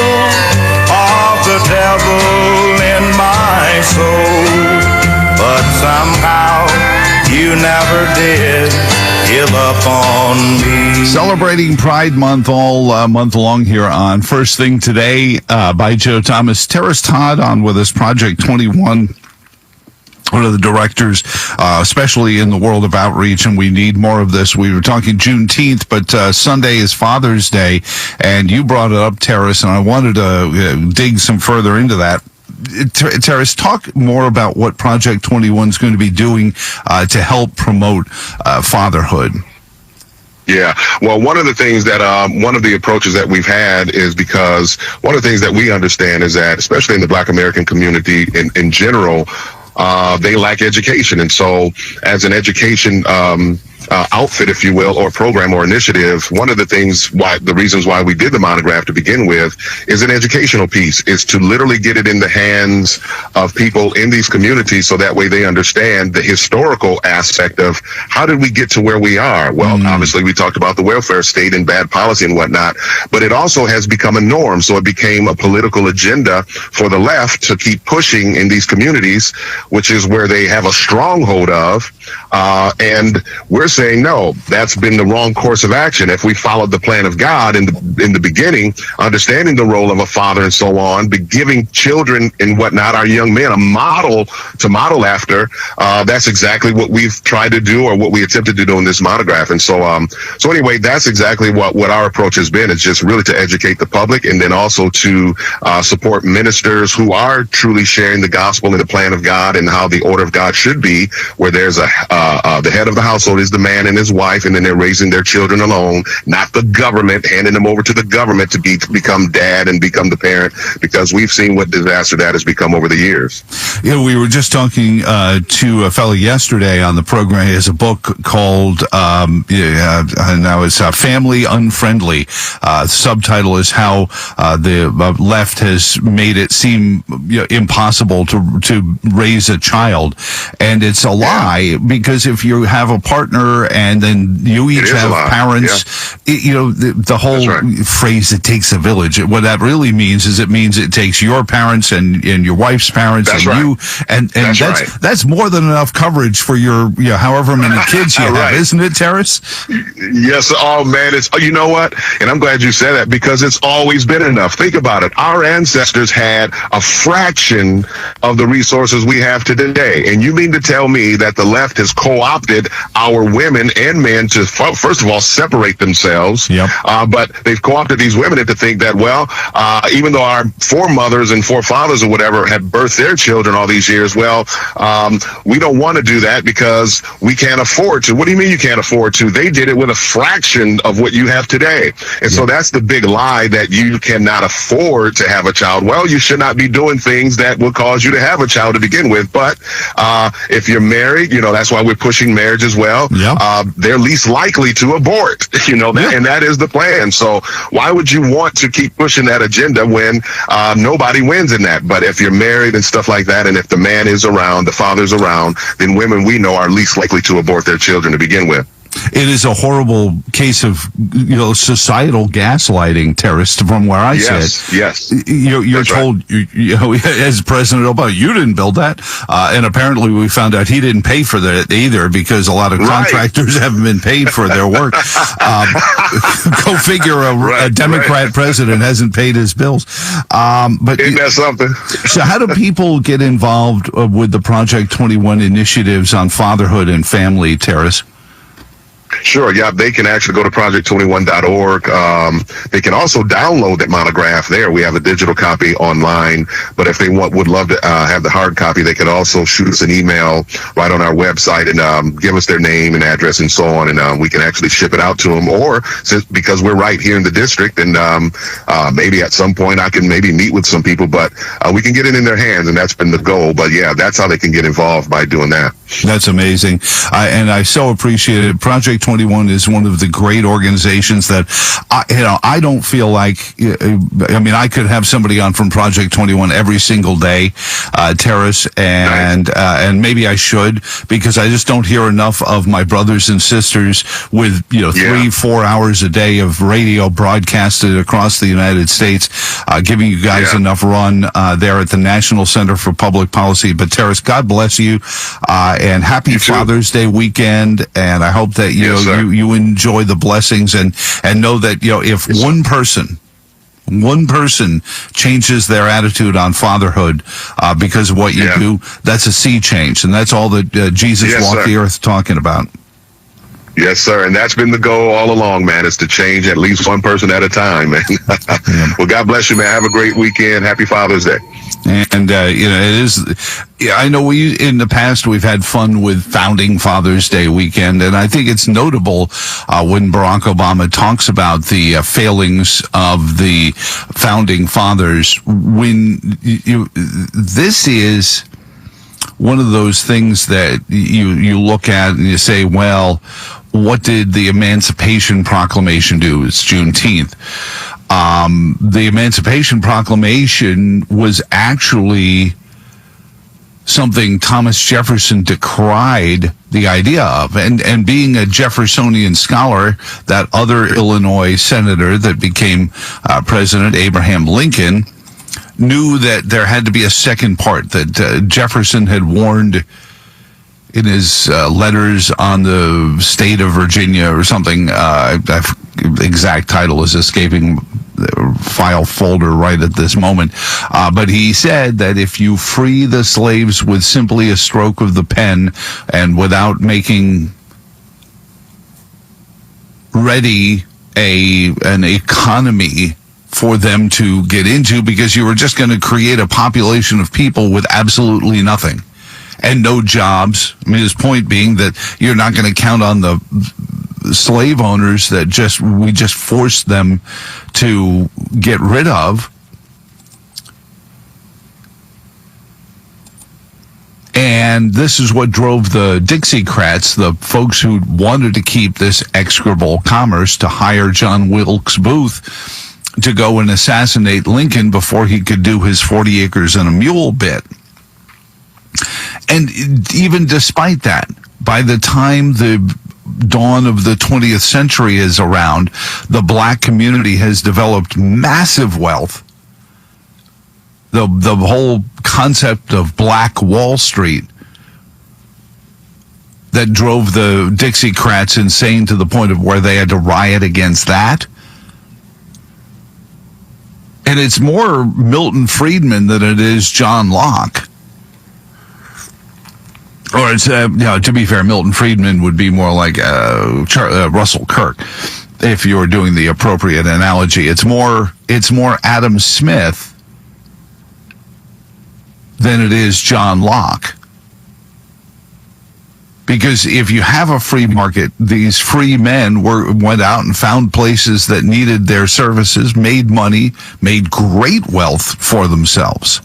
of the devil in my soul, but somehow you never did give up on me. Celebrating Pride Month all month long here on First Thing Today by Joe Thomas. Terrace Todd on with us, Project 21. One of the directors, especially in the world of outreach, and we need more of this. We were talking Juneteenth, but Sunday is Father's Day, and you brought it up, Terrace, and I wanted to dig some further into that. Terrace, talk more about what Project 21 is going to be doing to help promote fatherhood. Yeah. Well, one of the things that, one of the approaches that we've had is because one of the things that we understand is that, especially in the Black American community in general, they lack education. And so as an education outfit, if you will, or program or initiative, one of the reasons why we did the monograph to begin with is an educational piece, is to literally get it in the hands of people in these communities so that way they understand the historical aspect of how did we get to where we are. Well, obviously we talked about the welfare state and bad policy and whatnot, but it also has become a norm. So it became a political agenda for the left to keep pushing in these communities, which is where they have a stronghold of. And we're saying, no, that's been the wrong course of action. If we followed the plan of God in the beginning, understanding the role of a father and so on, but giving children and whatnot, our young men, a model to model after, that's exactly what we've tried to do, or what we attempted to do in this monograph. And so anyway, that's exactly what our approach has been. It's just really to educate the public, and then also to support ministers who are truly sharing the gospel and the plan of God and how the order of God should be, where there's the head of the household is the man and his wife, and then they're raising their children alone, not the government, handing them over to the government to become dad and become the parent, because we've seen what disaster that has become over the years. Yeah, we were just talking to a fellow yesterday on the program. He has a book called now it's Family Unfriendly. Subtitle is How the Left Has Made It Seem impossible to raise a child. And it's a lie, because if you have a partner and then you each have parents, the whole phrase, it takes a village, what that really means is it takes your parents and your wife's parents you, and that's more than enough coverage for your however many kids you have, isn't it, Terrace? Yes. Oh man, it's, you know what? And I'm glad you said that, because it's always been enough. Think about it. Our ancestors had a fraction of the resources we have today. And you mean to tell me that the left has co-opted our women and men to, first of all, separate themselves. But they've co-opted these women to think that, well, even though our foremothers and forefathers or whatever had birthed their children all these years, well, we don't want to do that because we can't afford to. What do you mean you can't afford to? They did it with a fraction of what you have today. And so that's the big lie, that you cannot afford to have a child. Well, you should not be doing things that will cause you to have a child to begin with. But if you're married, that's why we're pushing marriage as well. They're least likely to abort, and that is the plan. So why would you want to keep pushing that agenda when nobody wins in that? But if you're married and stuff like that, and if the man is around, the father's around, then women we know are least likely to abort their children to begin with. It is a horrible case of societal gaslighting, Terrace, from where I sit. Yes. You're told, as President Obama, you didn't build that, and apparently we found out he didn't pay for that either, because a lot of contractors haven't been paid for their work. Go figure, a Democrat president hasn't paid his bills. But isn't that something? So how do people get involved with the Project 21 initiatives on fatherhood and family, Terrace? Sure. Yeah, they can actually go to project21.org. They can also download that monograph there. We have a digital copy online, but if they would love to have the hard copy, they could also shoot us an email right on our website and give us their name and address and so on, and we can actually ship it out to them. Or because we're right here in the district, and maybe at some point I can maybe meet with some people, but we can get it in their hands, and that's been the goal. But yeah, that's how they can get involved, by doing that. That's amazing. And I so appreciate it. Project 21 is one of the great organizations that, I don't feel like, I could have somebody on from Project 21 every single day, Terrace, and maybe I should, because I just don't hear enough of my brothers and sisters with, 3-4 hours a day of radio broadcasted across the United States, giving you guys enough run there at the National Center for Public Policy. But Terrace, God bless you. And happy Father's Day weekend, and I hope that you enjoy the blessings and know that if one person changes their attitude on fatherhood because of what you do, that's a sea change, and that's all that Jesus walked the earth talking about. Yes, sir. And that's been the goal all along, man, is to change at least one person at a time, man. Well, God bless you, man. Have a great weekend. Happy Father's Day. And, it is, I know in the past we've had fun with Founding Father's Day weekend, and I think it's notable when Barack Obama talks about the failings of the Founding Fathers, when this is one of those things that you look at and you say, well, what did the Emancipation Proclamation do? It's Juneteenth. The Emancipation Proclamation was actually something Thomas Jefferson decried the idea of. And being a Jeffersonian scholar, that other Illinois senator that became President, Abraham Lincoln, knew that there had to be a second part, that Jefferson had warned letters on the state of Virginia or something. Exact title is escaping the file folder right at this moment. But he said that if you free the slaves with simply a stroke of the pen and without making ready an economy for them to get into, because you were just going to create a population of people with absolutely nothing and no jobs. I mean, his point being that you're not going to count on the slave owners that we just forced them to get rid of. And this is what drove the Dixiecrats, the folks who wanted to keep this execrable commerce, to hire John Wilkes Booth to go and assassinate Lincoln before he could do his 40 acres and a mule bit. And even despite that, by the time the dawn of the 20th century is around, the black community has developed massive wealth. The whole concept of Black Wall Street that drove the Dixiecrats insane to the point of where they had to riot against that. And it's more Milton Friedman than it is John Locke. Or it's, to be fair, Milton Friedman would be more like Russell Kirk, if you were doing the appropriate analogy. It's more Adam Smith than it is John Locke. Because if you have a free market, these free men went out and found places that needed their services, made money, made great wealth for themselves.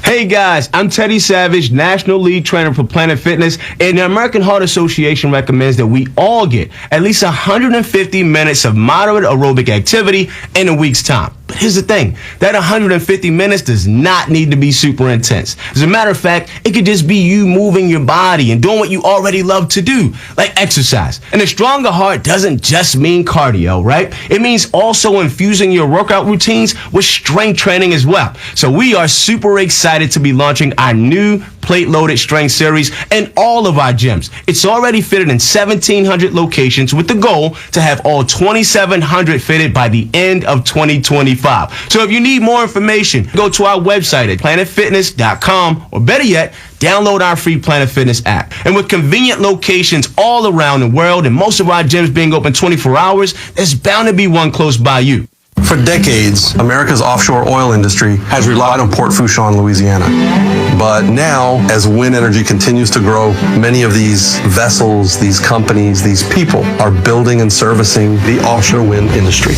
Hey guys, I'm Teddy Savage, National League Trainer for Planet Fitness, and the American Heart Association recommends that we all get at least 150 minutes of moderate aerobic activity in a week's time. But here's the thing, that 150 minutes does not need to be super intense. As a matter of fact, it could just be you moving your body and doing what you already love to do, like exercise. And a stronger heart doesn't just mean cardio, right? It means also infusing your workout routines with strength training as well. So we are super excited to be launching our new plate-loaded strength series in all of our gyms. It's already fitted in 1,700 locations with the goal to have all 2,700 fitted by the end of 2025. So if you need more information, go to our website at planetfitness.com, or better yet, download our free Planet Fitness app. And with convenient locations all around the world and most of our gyms being open 24 hours, there's bound to be one close by you. For decades, America's offshore oil industry has relied on Port Fourchon, Louisiana. But now, as wind energy continues to grow, many of these vessels, these companies, these people are building and servicing the offshore wind industry.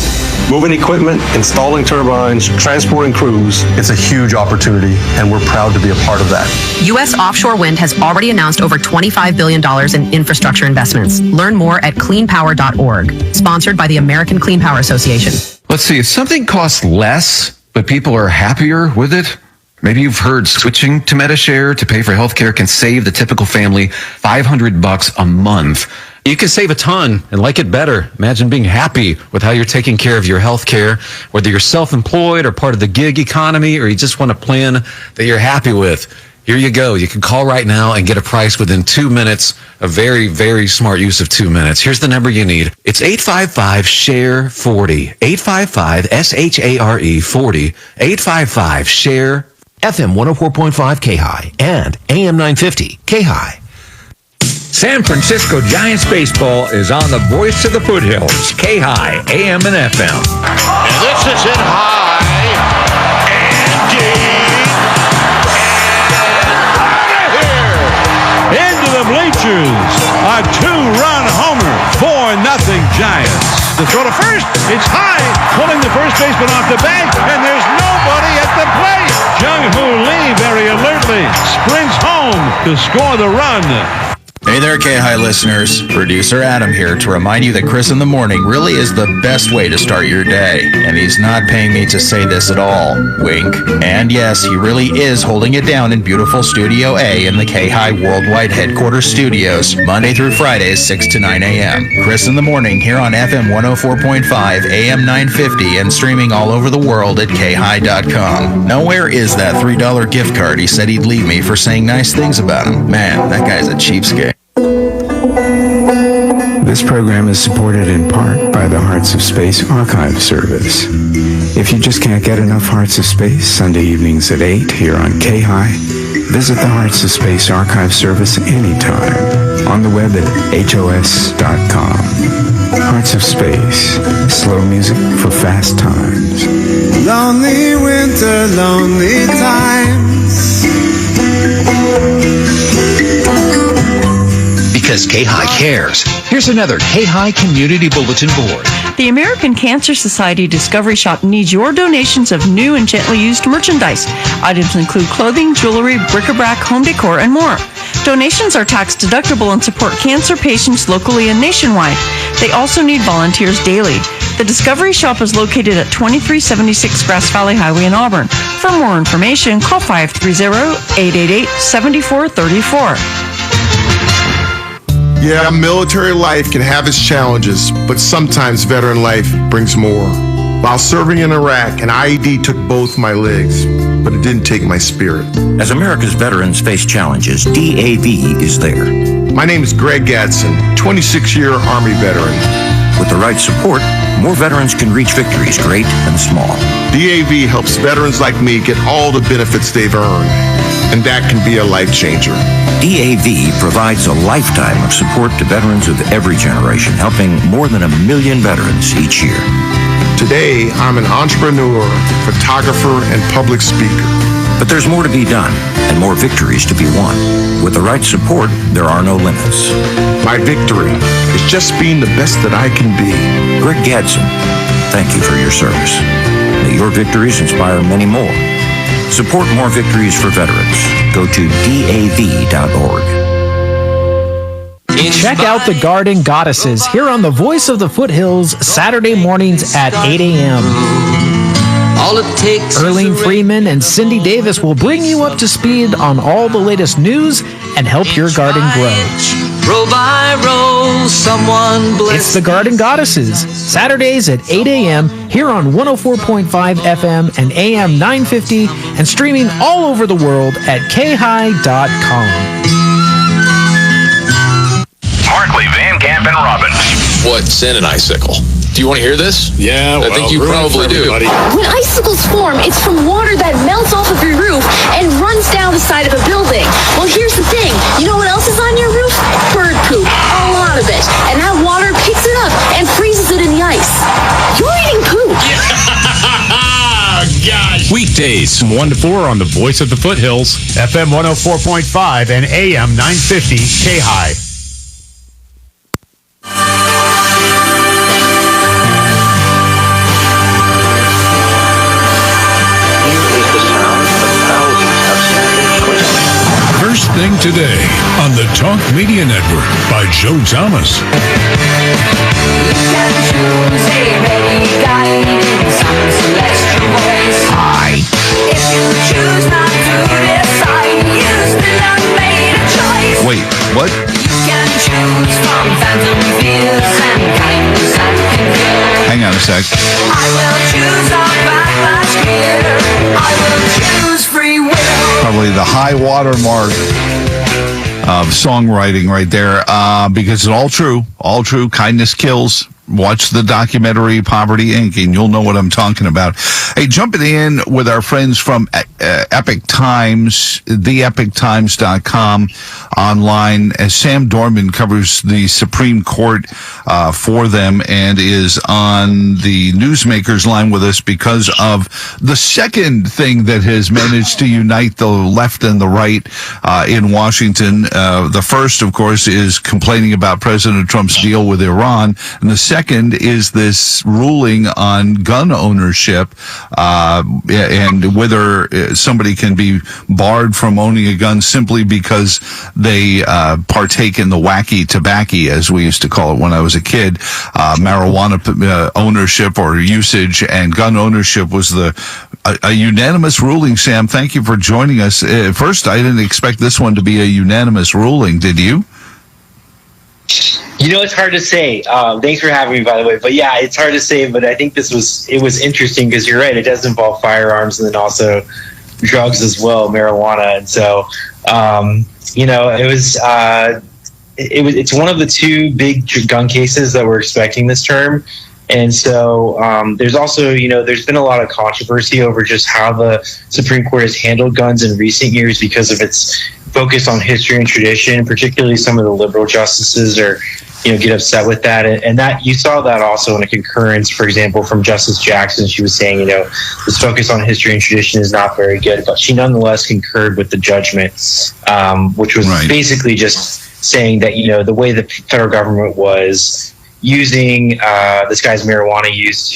Moving equipment, installing turbines, transporting crews, it's a huge opportunity, and we're proud to be a part of that. U.S. offshore wind has already announced over $25 billion in infrastructure investments. Learn more at cleanpower.org. Sponsored by the American Clean Power Association. Let's see, if something costs less, but people are happier with it, maybe you've heard switching to MediShare to pay for healthcare can save the typical family $500 a month. You can save a ton and like it better. Imagine being happy with how you're taking care of your healthcare, whether you're self-employed or part of the gig economy, or you just want a plan that you're happy with. Here you go. You can call right now and get a price within 2 minutes. A very, very smart use of 2 minutes. Here's the number you need. It's 855-SHARE-40. 855-SHARE-40. 855-SHARE. FM 104.5 KAHI and AM 950 KAHI. San Francisco Giants baseball is on the voice of the foothills. KAHI, AM and FM. And this is hit high and deep. Into the bleachers, a two-run homer, 4-0 Giants. The throw to first, it's high, pulling the first baseman off the bag, and there's nobody at the plate. Jung-Hoo Lee very alertly sprints home to score the run. Hey there, KAHI listeners. Producer Adam here to remind you that Chris in the Morning really is the best way to start your day. And he's not paying me to say this at all. Wink. And yes, he really is holding it down in beautiful Studio A in the KAHI Worldwide Headquarters Studios, Monday through Friday, 6 to 9 a.m. Chris in the Morning here on FM 104.5, AM 950, and streaming all over the world at KAHI.com. Now, where is that $3 gift card he said he'd leave me for saying nice things about him? Man, that guy's a cheapskate. This program is supported in part by the Hearts of Space Archive Service. If you just can't get enough Hearts of Space Sunday evenings at 8 here on KAHI, visit the Hearts of Space Archive Service anytime on the web at HOS.com. Hearts of Space, slow music for fast times. Lonely winter, lonely times. Because KAHI cares. Here's another KAHI Community Bulletin Board. The American Cancer Society Discovery Shop needs your donations of new and gently used merchandise. Items include clothing, jewelry, bric-a-brac, home decor, and more. Donations are tax deductible and support cancer patients locally and nationwide. They also need volunteers daily. The Discovery Shop is located at 2376 Grass Valley Highway in Auburn. For more information, call 530-888-7434. Yeah, military life can have its challenges, but sometimes veteran life brings more. While serving in Iraq, an IED took both my legs, but it didn't take my spirit. As America's veterans face challenges, DAV is there. My name is Greg Gadsden, 26-year Army veteran. With the right support, more veterans can reach victories great and small. DAV helps veterans like me get all the benefits they've earned, and that can be a life changer. DAV provides a lifetime of support to veterans of every generation, helping more than 1 million veterans each year. Today, I'm an entrepreneur, photographer, and public speaker. But there's more to be done and more victories to be won. With the right support, there are no limits. My victory is just being the best that I can be. Greg Gadsden, thank you for your service. May your victories inspire many more. Support more victories for veterans. Go to DAV.org. Check out the Garden Goddesses here on the Voice of the Foothills Saturday mornings at 8 a.m. Erlene Freeman and Cindy Davis will bring you up to speed on all the latest news and help your garden grow. Row by row, someone bless. It's the Garden Goddesses, Saturdays at 8 a.m. here on 104.5 FM and AM 950 and streaming all over the world at KAHI.com. Markley, Van Camp, and Robbins. What, send an icicle? Do you want to hear this? Yeah, I think you probably do. When icicles form, it's from water that melts off of your roof and runs down the side of a building. Well, here's the thing. You know what else is on your roof? Bird poop. A lot of it. And that water picks it up and freezes it in the ice. You're eating poop. Gosh. Weekdays from 1 to 4 on the Voice of the Foothills, FM 104.5 and AM 950 KAHI. First Thing Today on the Talk Media Network by Joe Thomas. Hi. If you choose not to decide, you still made a choice. Wait, what? You can choose from phantom fears and kindness and control. Hang on a sec. I will choose a backlash clear. I will choose free will. Probably the high water mark of songwriting right there, because it's all true. Kindness kills. Watch the documentary Poverty Inc. and you'll know what I'm talking about. Hey, jumping in with our friends from Epic Times, theepictimes.com online, as Sam Dorman covers the Supreme Court for them and is on the Newsmakers line with us because of the second thing that has managed to unite the left and the right in Washington. The first, of course, is complaining about President Trump's deal with Iran, and the second is this ruling on gun ownership and whether somebody can be barred from owning a gun simply because they partake in the wacky tobacco, as we used to call it when I was a kid. Marijuana ownership or usage and gun ownership was a unanimous ruling. Sam, thank you for joining us. First, I didn't expect this one to be a unanimous ruling. Did you? You know, it's hard to say. Thanks for having me, by the way. But yeah, it's hard to say. But I think it was interesting because you're right. It does involve firearms and then also drugs as well, marijuana. And so, it's one of the two big gun cases that we're expecting this term. And so there's also, there's been a lot of controversy over just how the Supreme Court has handled guns in recent years because of its focus on history and tradition. Particularly some of the liberal justices get upset with that. And that you saw that also in a concurrence, for example, from Justice Jackson. She was saying, this focus on history and tradition is not very good, but she nonetheless concurred with the judgment, which was basically just saying that, the way the federal government was using this guy's marijuana use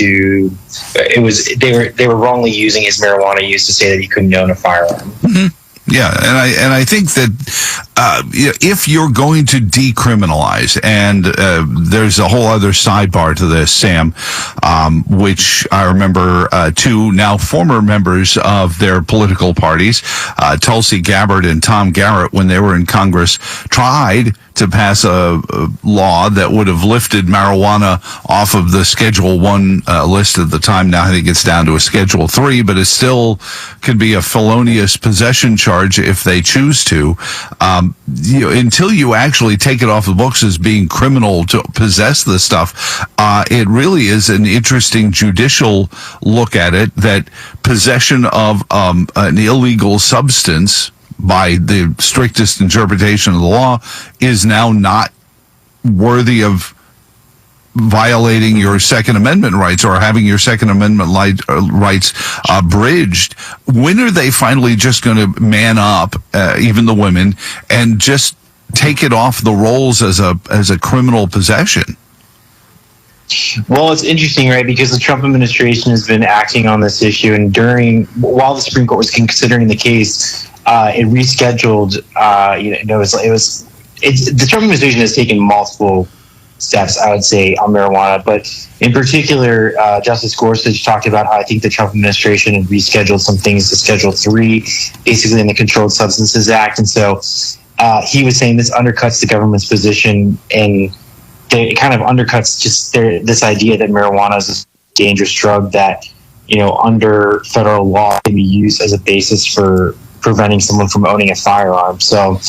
they were wrongly using his marijuana use to say that he couldn't own a firearm. Mm-hmm. Yeah, and I think that if you're going to decriminalize, and there's a whole other sidebar to this, Sam, which I remember two now former members of their political parties, Tulsi Gabbard and Tom Garrett, when they were in Congress, tried to pass a law that would have lifted marijuana off of the Schedule 1 list at the time. Now I think it's down to a Schedule 3, but it still could be a felonious possession charge if they choose to. Until you actually take it off the books as being criminal to possess this stuff, it really is an interesting judicial look at it, that possession of an illegal substance by the strictest interpretation of the law is now not worthy of violating your Second Amendment rights or having your Second Amendment rights abridged. When are they finally just going to man up, even the women, and just take it off the rolls as a criminal possession? Well, it's interesting, right? Because the Trump administration has been acting on this issue, and while the Supreme Court was considering the case, it rescheduled. The Trump administration has taken multiple steps, I would say, on marijuana, but in particular, Justice Gorsuch talked about how I think the Trump administration had rescheduled some things to Schedule 3, basically in the Controlled Substances Act, and so he was saying this undercuts the government's position, and it kind of undercuts just this idea that marijuana is a dangerous drug that, under federal law can be used as a basis for preventing someone from owning a firearm. So,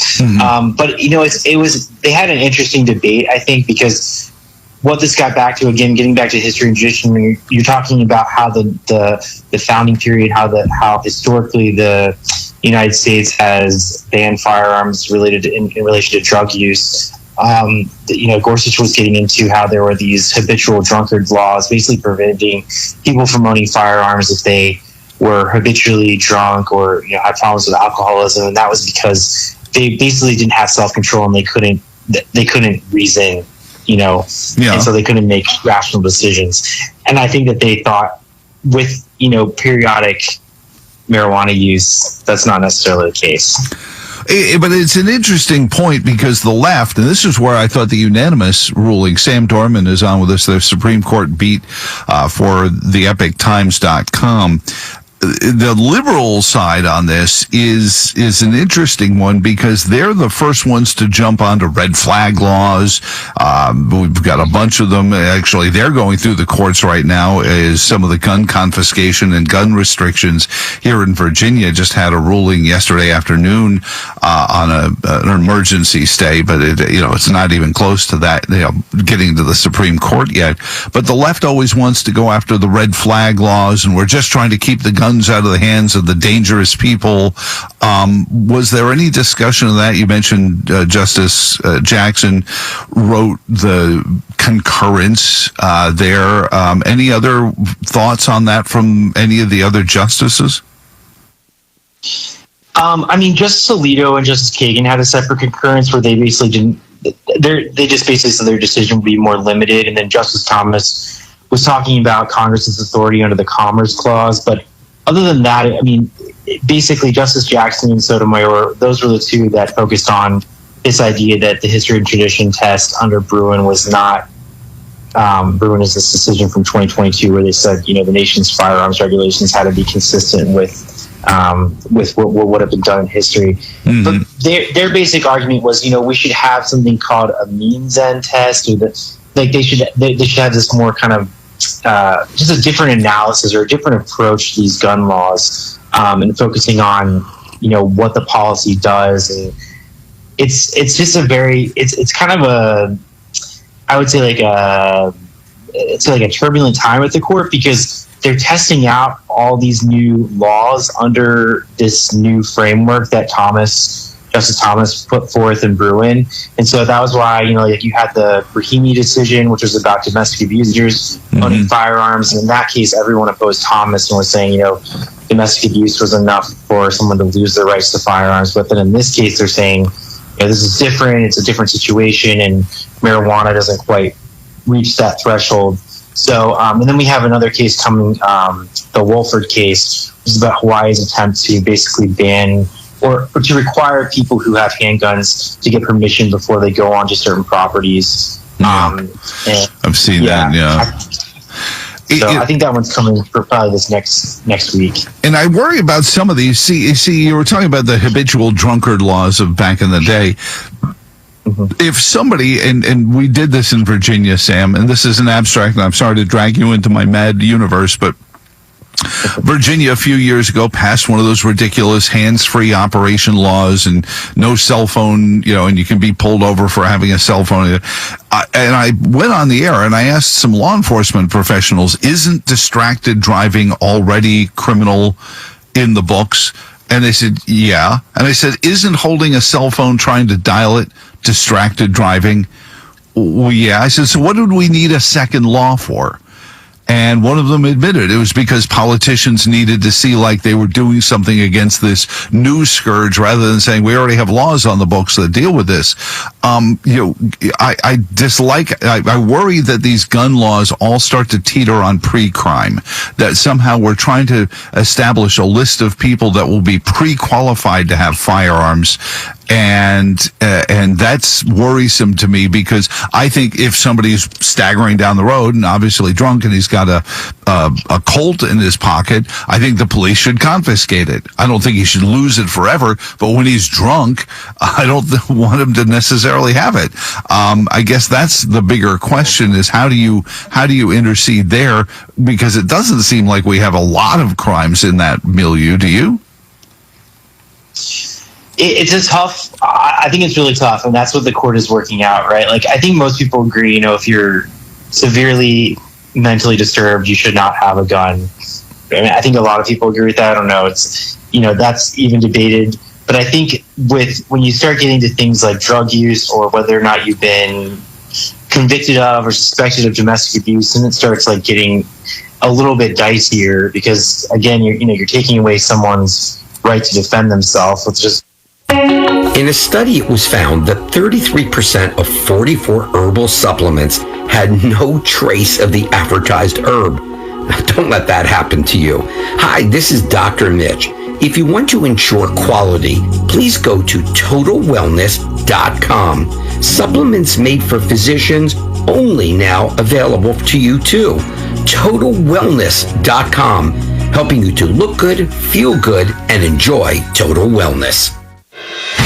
but they had an interesting debate, I think, because what this got back to, again, getting back to history and tradition, you're talking about how the founding period, how historically the United States has banned firearms in relation to drug use. Gorsuch was getting into how there were these habitual drunkard laws, basically preventing people from owning firearms if they were habitually drunk or had problems with alcoholism, and that was because they basically didn't have self-control and they couldn't reason, and so they couldn't make rational decisions. And I think that they thought with periodic marijuana use, that's not necessarily the case. But it's an interesting point because the left, and this is where I thought the unanimous ruling, Sam Dorman is on with us, the Supreme Court beat for the EpicTimes.com. The liberal side on this is an interesting one because they're the first ones to jump onto red flag laws. We've got a bunch of them. Actually, they're going through the courts right now is some of the gun confiscation and gun restrictions here in Virginia. Just had a ruling yesterday afternoon on an emergency stay, but it's not even close to that, getting to the Supreme Court yet. But the left always wants to go after the red flag laws, and we're just trying to keep the guns out of the hands of the dangerous people. Was there any discussion of that? You mentioned Justice Jackson wrote the concurrence there. Any other thoughts on that from any of the other justices? Justice Alito and Justice Kagan had a separate concurrence where they basically they just basically said their decision would be more limited. And then Justice Thomas was talking about Congress's authority under the Commerce Clause. But other than that, I mean, basically Justice Jackson and Sotomayor, those were the two that focused on this idea that the history and tradition test under Bruin was not. Bruin is this decision from 2022 where they said, the nation's firearms regulations had to be consistent with what would have been done in history. Mm-hmm. But their basic argument was, we should have something called a means end test, or they should have this more kind of just a different analysis or a different approach to these gun laws, and focusing on what the policy does. And it's just it's kind of a, I would say it's like a turbulent time at the court, because they're testing out all these new laws under this new framework that Justice Thomas put forth in Bruin. And so that was why, you had the Brahimi decision, which was about domestic abusers owning firearms. And in that case, everyone opposed Thomas and was saying, domestic abuse was enough for someone to lose their rights to firearms. But then in this case, they're saying, this is different. It's a different situation, and marijuana doesn't quite reach that threshold. So, and then we have another case coming, the Wolford case, which is about Hawaii's attempt to basically ban or to require people who have handguns to get permission before they go onto certain properties. I've seen that, yeah. So I think that one's coming for probably this next week. And I worry about some of these. See, you were talking about the habitual drunkard laws of back in the day. If somebody, and we did this in Virginia, Sam, and this is an abstract, and I'm sorry to drag you into my mad universe, but Virginia a few years ago passed one of those ridiculous hands-free operation laws, and no cell phone, and you can be pulled over for having a cell phone. And I went on the air and I asked some law enforcement professionals, isn't distracted driving already criminal in the books? And they said, yeah. And I said, isn't holding a cell phone trying to dial it distracted driving? Well, yeah. I said, so what would we need a second law for? And one of them admitted it was because politicians needed to see like they were doing something against this new scourge, rather than saying we already have laws on the books that deal with this. I worry that these gun laws all start to teeter on pre-crime, that somehow we're trying to establish a list of people that will be pre-qualified to have firearms. And that's worrisome to me, because I think if somebody's staggering down the road and obviously drunk and he's got a Colt in his pocket, I think the police should confiscate it. I don't think he should lose it forever, but when he's drunk, I don't want him to necessarily have it. I guess that's the bigger question, is how do you intercede there? Because it doesn't seem like we have a lot of crimes in that milieu. Do you? It's a tough. I think it's really tough, and that's what the court is working out, right? Like, I think most people agree, if you're severely mentally disturbed, you should not have a gun. I mean, I think a lot of people agree with that. I don't know. It's, that's even debated. But I think when you start getting to things like drug use, or whether or not you've been convicted of or suspected of domestic abuse, and it starts like getting a little bit dicier, because again, you're taking away someone's right to defend themselves, which is. In a study, it was found that 33% of 44 herbal supplements had no trace of the advertised herb. Don't let that happen to you. Hi, this is Dr. Mitch. If you want to ensure quality, please go to TotalWellness.com. Supplements made for physicians, only now available to you too. TotalWellness.com, helping you to look good, feel good, and enjoy total wellness.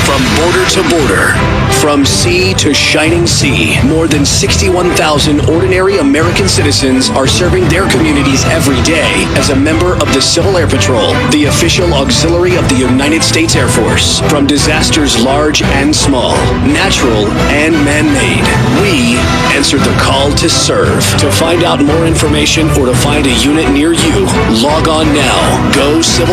From border to border, from sea to shining sea, more than 61,000 ordinary American citizens are serving their communities every day as a member of the Civil Air Patrol, the official auxiliary of the United States Air Force. From disasters large and small, natural and man-made, we answered the call to serve. To find out more information or to find a unit near you, log on now. Go Civil